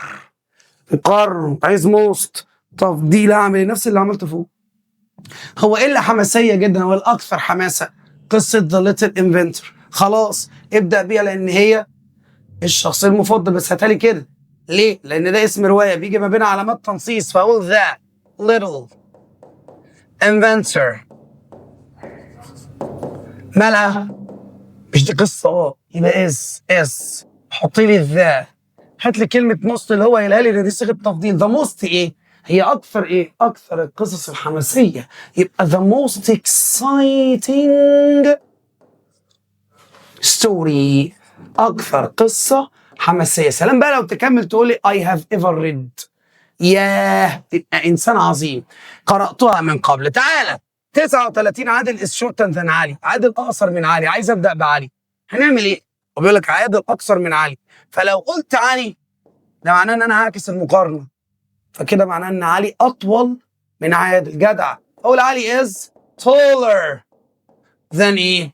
Speaker 1: مقرر، عايز most تفضيل. اعمل نفس اللي عملته فوق. هو ايه اللي حماسية جدا؟ هو الاكثر حماسة قصة The Little Inventor. خلاص ابدأ بيها لان هي الشخص المفضل. بس هاتالي كده ليه؟ لان ده اسم رواية بيجي ما بين علامات تنصيص، فاقول ذا Little Inventor. مالها؟ مش دي قصة؟ يبقى اس حط لي ذا. هات لي كلمة موست اللي هو قايلها لي، دي صيغة تفضيل. ده موست ايه؟ هي اكثر ايه؟ اكثر القصص الحماسية. يبقى the most exciting story. اكثر قصة حماسية. سلام بقى لو تكمل تقول لي I have ever read. ياه تبقى انسان عظيم. قرأتها من قبل. تعالى 39 عادل is shorter than علي. عادل اقصر من علي. عايز ابدأ بعلي. هنعمل ايه؟ وبيقول لك عادل اقصر من علي، فلو قلت علي ده معناه ان انا هعكس المقارنه، فكده معناه ان علي اطول من عادل. جدع. اقول علي is taller than ايه؟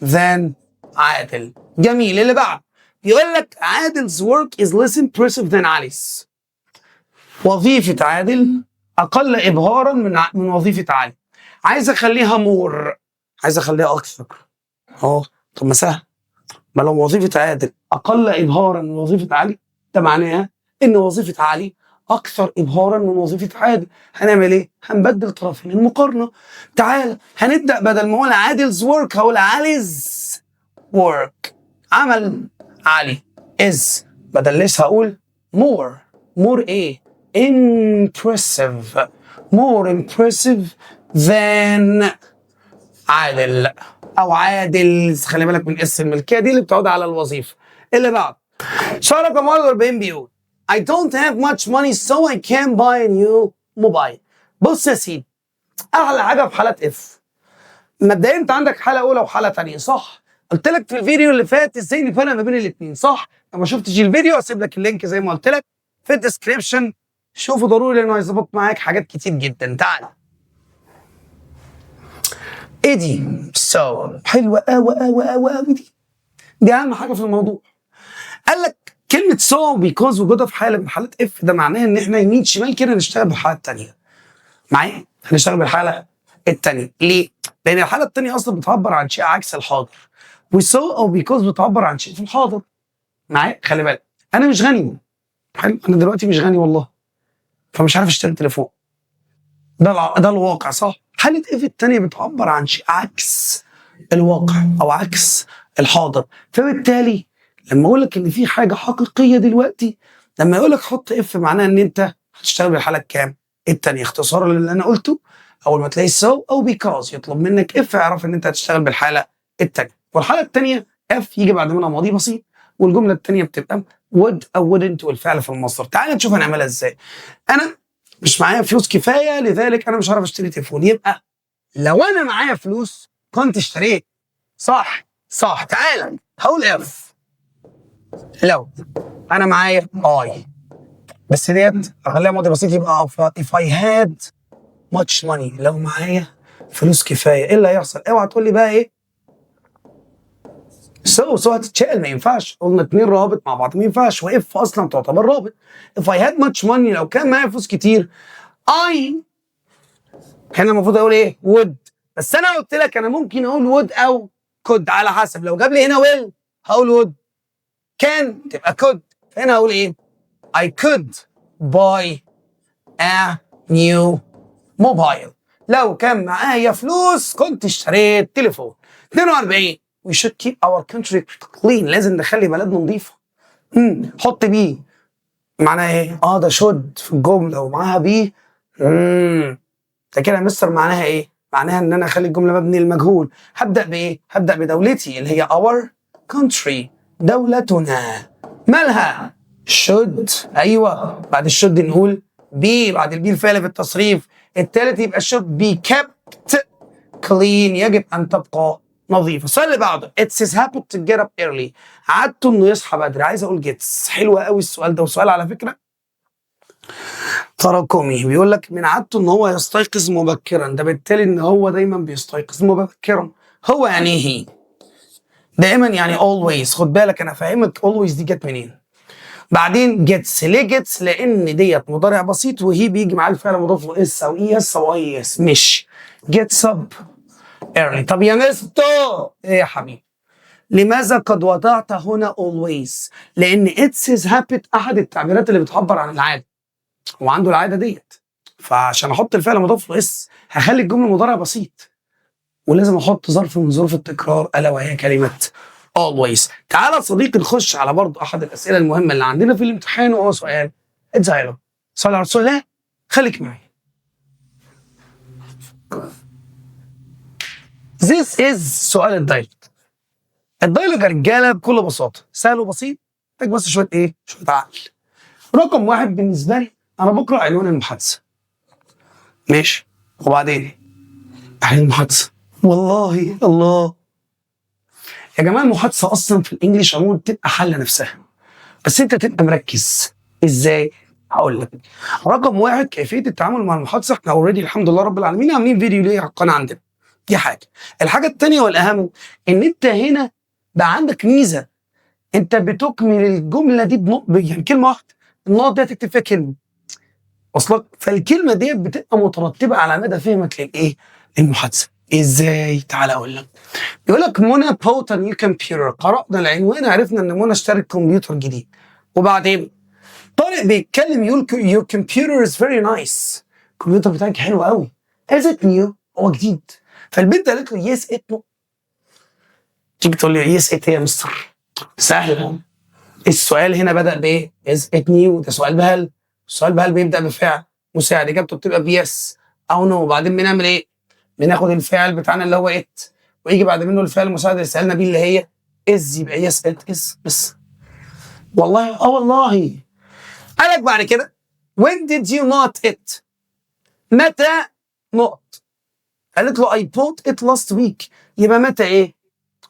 Speaker 1: than عادل. جميل. اللي بعد يقول لك عادل's work is less impressive than علي's. وظيفه عادل اقل ابهارا من وظيفه علي. عايز اخليها more، عايز اخليها اكثر. طب ما سهل. ما لو وظيفة عادل أقل إبهارا من وظيفة علي، ده معناها إن وظيفة علي أكثر إبهارا من وظيفة عادل. هنعمل إيه؟ هنبدل طرفين المقارنة. تعال هنبدأ بدل ما أقول عادل's work هقول علي's work. عمل علي is، بدل ليش هقول more إيه؟ impressive. more impressive than عادل او عادل. خلي بالك من اس الملكيه دي اللي بتعود على الوظيفه. اللي بعد شهر رقم 41 بيقول I don't have much money so I can't buy a new mobile. بص يا سيدي، اعلى حاجه في حالات اف. مبدئيا انت عندك حاله اولى وحاله ثانيه، صح؟ قلت لك في الفيديو اللي فات ازاي نفرق ما بين الاثنين، صح؟ لو ما شفتش الفيديو هسيب لك اللينك زي ما قلت لك في الديسكربشن. شوفه ضروري لانه هيظبط معاك حاجات كتير جدا. تعالى ايه دي؟ حلوه قوي دي اهم حاجه في الموضوع. قال لك كلمه بيكوز وجودها في حاله من حالات اف، ده معناه ان احنا يمين شمال كده نشتغل بالحاله الثانيه. معايا؟ هنشتغل بالحاله الثانيه. ليه؟ لان الحاله الثانيه اصلا بتعبر عن شيء عكس الحاضر، او بيكوز بتعبر عن شيء في الحاضر. معايا؟ خلي بالك انا مش غني. حلو، انا دلوقتي مش غني والله، فمش عارف اشتري تليفون. ده الواقع، صح؟ حالة اف التانية بتعبر عن شيء عكس الواقع او عكس الحاضر. فبالتالي لما اقول لك ان في حاجة حقيقية دلوقتي، لما يقول لك حط اف معناها ان انت هتشتغل بالحالة الكام؟ التانية. اختصارا للي انا قلته، اول ما تلاقي او بيكاز يطلب منك اف اعرف ان انت هتشتغل بالحالة التانية. والحالة التانية اف يجي بعد منها ماضي بسيط، والجملة التانية بتبقى would او wouldn't والفعل في المصدر. تعال نشوف هنعملها ازاي. انا مش معايا فلوس كفايه لذلك انا مش عارف اشتري تليفون. يبقى لو انا معايا فلوس كنت اشتريت. صح؟ تعالى هقول اف. لو انا معايا بس ديت اخليها ماضي بسيط، يبقى if I had much money. لو معايا فلوس كفايه ايه اللي هيحصل؟ اوعى تقول لي بقى ايه هتتشال. ما ينفعش، قلنا اتنين روابط مع بعض ما ينفعش، واف اصلا تعتبر رابط. if I had much money لو كان معايا فلوس كتير هنا المفروض اقول ايه؟ would. بس انا قلت لك انا ممكن اقول would او could على حسب، لو جاب لي هنا will هقول would، كان تبقى could، فهنا هقول ايه؟ I could buy a new mobile. لو كان معايا فلوس كنت اشتريت تليفون. 42 we should keep our country clean. لازم نخلي بلدنا نظيفة. حط بيه معناها ايه؟ ده should في الجملة ومعاها بيه. ده كده يا مستر معناها ايه؟ معناها ان انا اخلي الجملة مبني للمجهول. هبدأ بايه؟ هبدأ بدولتي اللي هي our country، دولتنا. مالها؟ should. ايوه بعد الشود نقول be، بعد البي الفعل في التصريف. التالت يبقى should be kept clean، يجب ان تبقى نظيفه. السؤال اللي بعده it's his habit to get up early. عادته انه يصحى بدري. عايز اقول gets. حلوه قوي السؤال ده، وسؤال على فكره تراكمي. بيقول لك من عادته ان هو يستيقظ مبكرا، ده بالتالي ان هو دايما بيستيقظ مبكرا. هو يعني ايه هي؟ دائما يعني always. خد بالك انا فاهمك always دي جت منين. بعدين جيتس. ليه جيتس؟ لان ديت مضارع بسيط وهي بيجي معاه الفعل مضاف له اس او اي اس او اي اس. مش جيتس اب ايرلي. طب يا مستو ايه يا حبيبي؟ لماذا قد وضعت هنا always؟ لان اتس هيز هابت احد التعبيرات اللي بتعبر عن العاده، وعنده العاده ديت، فعشان احط الفعل مضاف له اس هخلي الجمله مضارع بسيط، ولازم احط ظرف من ظروف التكرار الا وهي كلمه always. تعالى يا صديقي نخش على برضه احد الاسئله المهمه اللي عندنا في الامتحان، وهو سؤال الدايلوج. صلي على رسول الله، خليك معي. This is سؤال الدايلوج. الدايلوج يا رجاله بكل بساطه سهل وبسيط، محتاج بس شويه ايه؟ شويه عقل. رقم واحد بالنسبه لي انا بقرا عنوان المحادثه. ماشي، وبعدين عنوان المحادثه. والله الله يا جماعه المحادثه اصلا في الانجليش عموما بتبقى حل نفسها، بس انت تبقى مركز. ازاي؟ هقول لك. رقم واحد كيفيه التعامل مع المحادثه، احنا اوريدي الحمد لله رب العالمين عاملين فيديو ليه على القناه عندنا. دي حاجه. الحاجه الثانيه والاهم ان انت هنا بقى عندك ميزه، انت بتكمل الجمله دي يعني كلمه واحده، النقط دي هتكتب فيها كلمه وصلك، فالكلمه دي بتبقى مترتبه على مدى فهمك للايه؟ المحادثه. ازاي؟ تعالى اقول لك. بيقول لك منى bought a new computer. قرأنا العنوان عرفنا ان منى اشترت كمبيوتر جديد. وبعدين طارق بيتكلم يقول your computer is very nice. الكمبيوتر بتاعك حلو قوي. is it new؟ هو جديد. فالبنت قالت له yes it no. تيجي تقول لي yes it يا مستر. سهل. السؤال هنا بدأ بايه؟ is it new؟ ده سؤال بهل. السؤال بهل بيبدأ بفعل مساعد، اجابته بتبقى بيس او نو. وبعدين بنعمل ايه؟ بناخد الفعل بتاعنا اللي هو ات، ويجي بعد منه الفعل المساعد اللي سالنا بيه اللي هي از، يبقى يس ات از بس. والله والله. قال لك بعد كده when did you not it؟ متى نقط؟ قالت له I bought it last week. يبقى متى ايه؟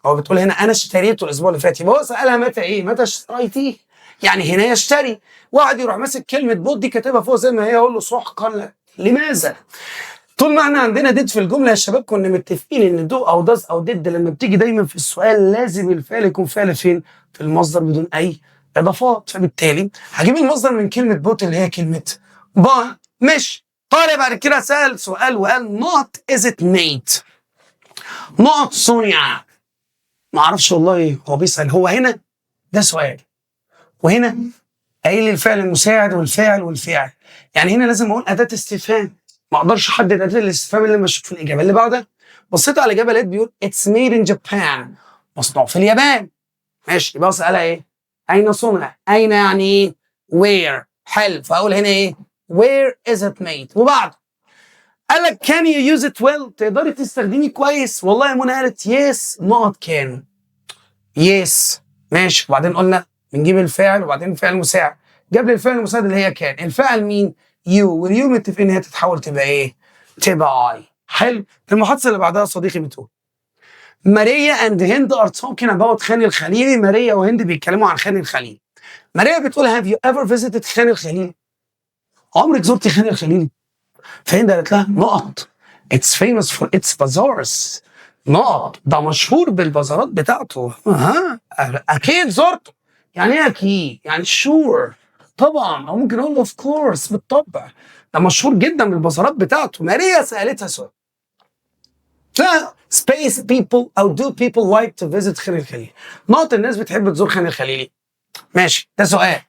Speaker 1: هو بتقول هنا انا اشتريته الاسبوع اللي فات، يبقى هو سالها متى ايه؟ متى اشتريتيه؟ يعني هنا يشتري. واحد يروح ماسك كلمه بوت دي كاتبها فوق زي ما هي، يقول له سحقا لك. لماذا؟ طول ما احنا عندنا ديد في الجمله يا شباب كنا متفقين ان دو او داز او ديد لما بتيجي دايما في السؤال لازم الفعل يكون فعل فين؟ في المصدر بدون اي اضافات. فبالتالي هجيب المصدر من كلمه بوت اللي هي كلمه باي. مش طالب بعد كده سال سؤال وقال not is it made؟ not صنع. ما اعرفش والله هو بيسال. هو هنا ده سؤال، وهنا قايل لي الفعل المساعد والفاعل والفعل، يعني هنا لازم اقول اداه استفهام. ما اقدرش احدد اداه الاستفهام اللي مشهور في الاجابه اللي بعدها. بصيت على الاجابه لقيت بيقول اتس ميد ان جابان، مصنوع في اليابان. ماشي، يبقى اسالها ايه؟ اين صنع؟ اين يعني ايه؟ وير. حلو، فاقول هنا ايه؟ وير از ات ميد. وبعد قال لك كان يو يوز ات ويل؟ تقدري تستخدميه كويس؟ والله يا منى قالت يس نقط كان. يس ماشي، وبعدين قلنا بنجيب الفاعل وبعدين الفعل المساعد. جاب لي الفعل المساعد اللي هي كان. الفاعل مين؟ يو، واليو متفقين ان هي تتحول تبقى ايه؟ تبقى اي. حلو. المحادثه اللي بعدها صديقي بتقول ماريا اند هند ار توكينج اباوت خان الخليلي. ماريا وهند بيتكلموا عن خان الخليلي. ماريا بتقول هاف يو ايفر فيزيتد خان الخليلي؟ عمرك زرتي خان الخليلي؟ فهند قالت لها نقط اتس فيموس فور اتس بازارز. نقط ده مشهور بالبازارات بتاعته. اكيد زرته. يعني ايه اكيد؟ يعني شور طبعا، او ممكن اقول اوف كورس بالطبع، ده مشهور جدا بالبازارات بتاعته. ماريا سالتها سؤال لا space people أو do people like to visit خان الخليلي. نقط الناس بتحب تزور خان الخليلي. ماشي ده سؤال.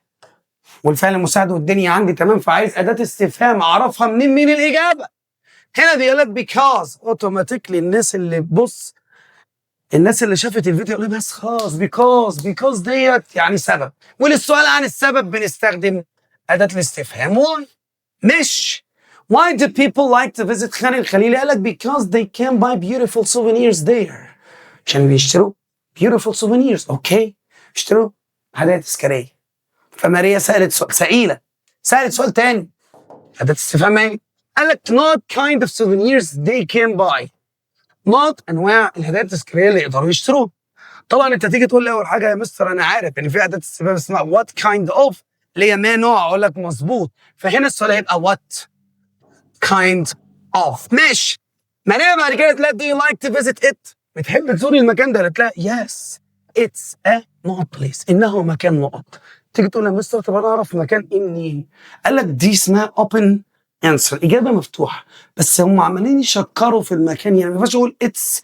Speaker 1: والفعل المساعد والدنيا عندي تمام، فعايز أداة استفهام أعرفها منين مين الإجابة. هنا بيقول لك because اوتوماتيكلي الناس اللي شافت الفيديو يقول بس خلاص because ديت يعني سبب، وللسؤال عن السبب بنستخدم أداة الاستفهام why. مش why do people like to visit خان الخليلي؟ قال لك because they can buy beautiful souvenirs there. عشان بيشتروا beautiful souvenirs. اوكي يشتروا هدايا تذكارية. فماريا سألت سؤال تاني، أداة استفهام ايه؟ قال لك not kind of souvenirs they can buy. not انواع الهدايا التذكاريه اللي يقدروا يشتروها. طبعا انت تيجي تقول لي اول حاجه يا مستر انا عارف ان في اداه استفهام اسمها what kind of اللي هي ما نوع، اقول لك مظبوط. فهنا السؤال هيبقى what kind of. ماشي. معناها بعد كده تلاقي do you like to visit it؟ بتحب تزور المكان ده؟ قالت لها yes it's a not place، انه مكان نقط. تيجي تقول يا مستر طب انا اعرف مكان اني، قال لك دي اسمها open answer، إجابة مفتوحة. بس هم عمالين يشكروا في المكان، يعني ما ينفعش أقول it's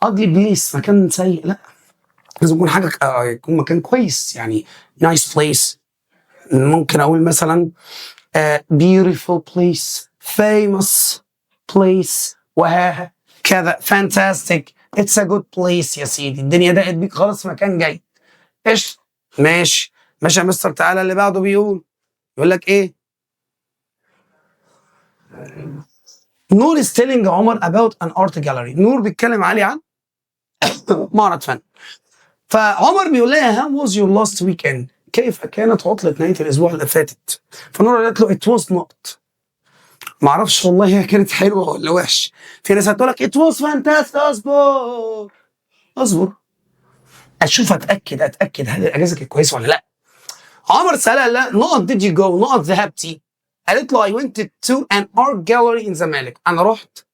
Speaker 1: ugly place مكان سيء، لا لازم يكون حاجة يكون مكان كويس، يعني nice place. ممكن أقول مثلا beautiful place famous place وهكذا fantastic it's a good place. يا سيدي الدنيا ضاقت بيك خالص، مكان جاي. إيش ماشي يا مستر. تعالى اللي بعده بيقول لك إيه؟ نور is telling عمر about an art gallery. نور بيتكلم علي عن معرض فن. فعمر بيقول لها how was your last weekend؟ كيف كانت عطلة نهاية الأسبوع اللي فاتت؟ فنور قالت له it was not. معرفش والله هي كانت حلوة ولا وحش. في ناس هتقول لك it was fantastic. اصبر أشوف أتأكد هل الأجازة كانت كويسة ولا لأ. عمر سألها لا نقط did you go نقط ذهبتي؟ قالت له I went to an art gallery in الزمالك. أنا رحت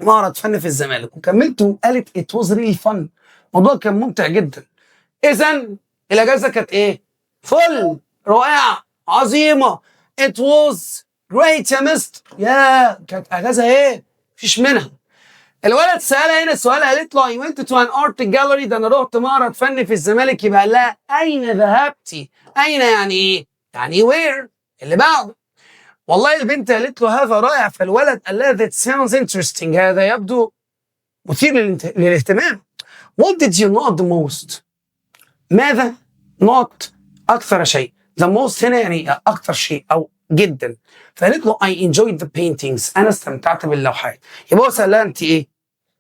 Speaker 1: معرض فن في الزمالك. وكملت وقالت it was really fun. الموضوع كان ممتع جدا. إذا الأجازة كانت إيه؟ فل رائعة عظيمة. it was great يا مستر. كانت أجازة إيه؟ مفيش منها. الولد سألها هنا السؤال، قالت له I went to an art gallery، ده أنا رحت معرض فن في الزمالك. يبقى لا أين ذهبتي؟ أين يعني إيه؟ يعني where. اللي بعده والله البنت قالت له هذا رائع، فالولد قال لها that sounds interesting، هذا يبدو مثير للاهتمام. what did you not the most؟ ماذا not أكثر شيء. the most هنا يعني أكثر شيء أو جدا. فقالت له I enjoyed the paintings، أنا استمتعت باللوحات. يبقى هو سألها أنت إيه؟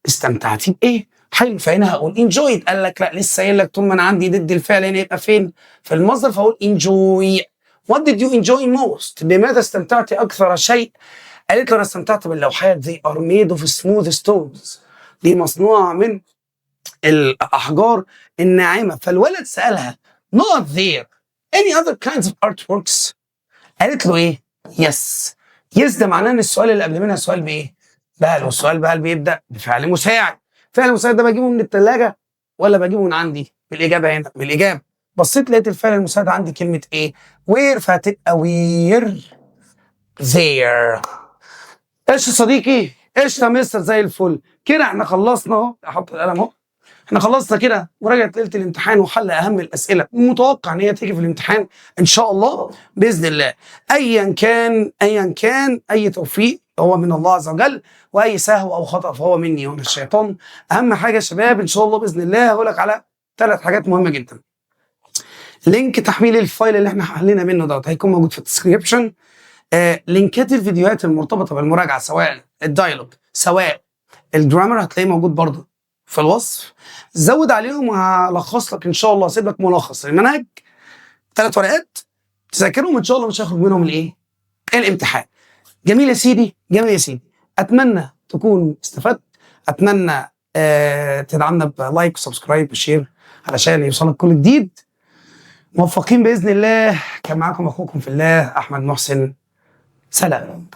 Speaker 1: استمتعتي بإيه؟ حلو. فهنا هقول enjoyed. قال لك لا لسه قايل لك طول ما أنا عندي ضد الفعل هنا يبقى فين؟ في المصدر، فأقول enjoy. What did you enjoy most؟ بماذا استمتعت أكثر شيء؟ قالت له أنا استمتعت باللوحات. They are made of smooth stones، دي مصنوعة من الأحجار الناعمة. فالولد سألها not there any other kinds of artworks؟ قالت له إيه؟ yes ده معناه إن السؤال اللي قبل منها سؤال بإيه؟ بهل. والسؤال بهل بيبدأ بفعل مساعد. فعل المساعد ده بجيبه من الثلاجة ولا بجيبه من عندي؟ بالإجابة هنا بالإجابة. بصيت لقيت الفعل المساعد عندي كلمة ايه؟ وير، فهتبقى وير there. ايش يا صديقي؟ ايش يا مستر زي الفل. كده احنا خلصنا اهو، احط القلم اهو. احنا خلصنا كده مراجعة ليلة الامتحان وحل اهم الاسئلة. متوقع ان هي تيجي في الامتحان ان شاء الله باذن الله. ايا كان اي توفيق هو من الله عز وجل، واي سهو او خطأ فهو مني وانا الشيطان. اهم حاجة يا شباب ان شاء الله باذن الله هقول لك على 3 حاجات مهمة جدا. لينك تحميل الفايل اللي احنا حلينا منه دوت هيكون موجود في الديسكريبشن. لينكات الفيديوهات المرتبطه بالمراجعه سواء الدايلوج سواء الجرامر هتلاقيه موجود برضه في الوصف. زود عليهم وهلخص لك ان شاء الله، هسيب لك ملخص المنهج 3 ورقات تذاكرهم ان شاء الله، مش هاخد منهم الايه؟ الامتحان. جميل يا سيدي، جميل يا سيدي. اتمنى تكون استفدت، اتمنى تدعمنا بلايك وسبسكرايب وشير علشان يوصلك كل جديد. موفقين باذن الله. كان معاكم اخوكم في الله احمد محسن. سلام.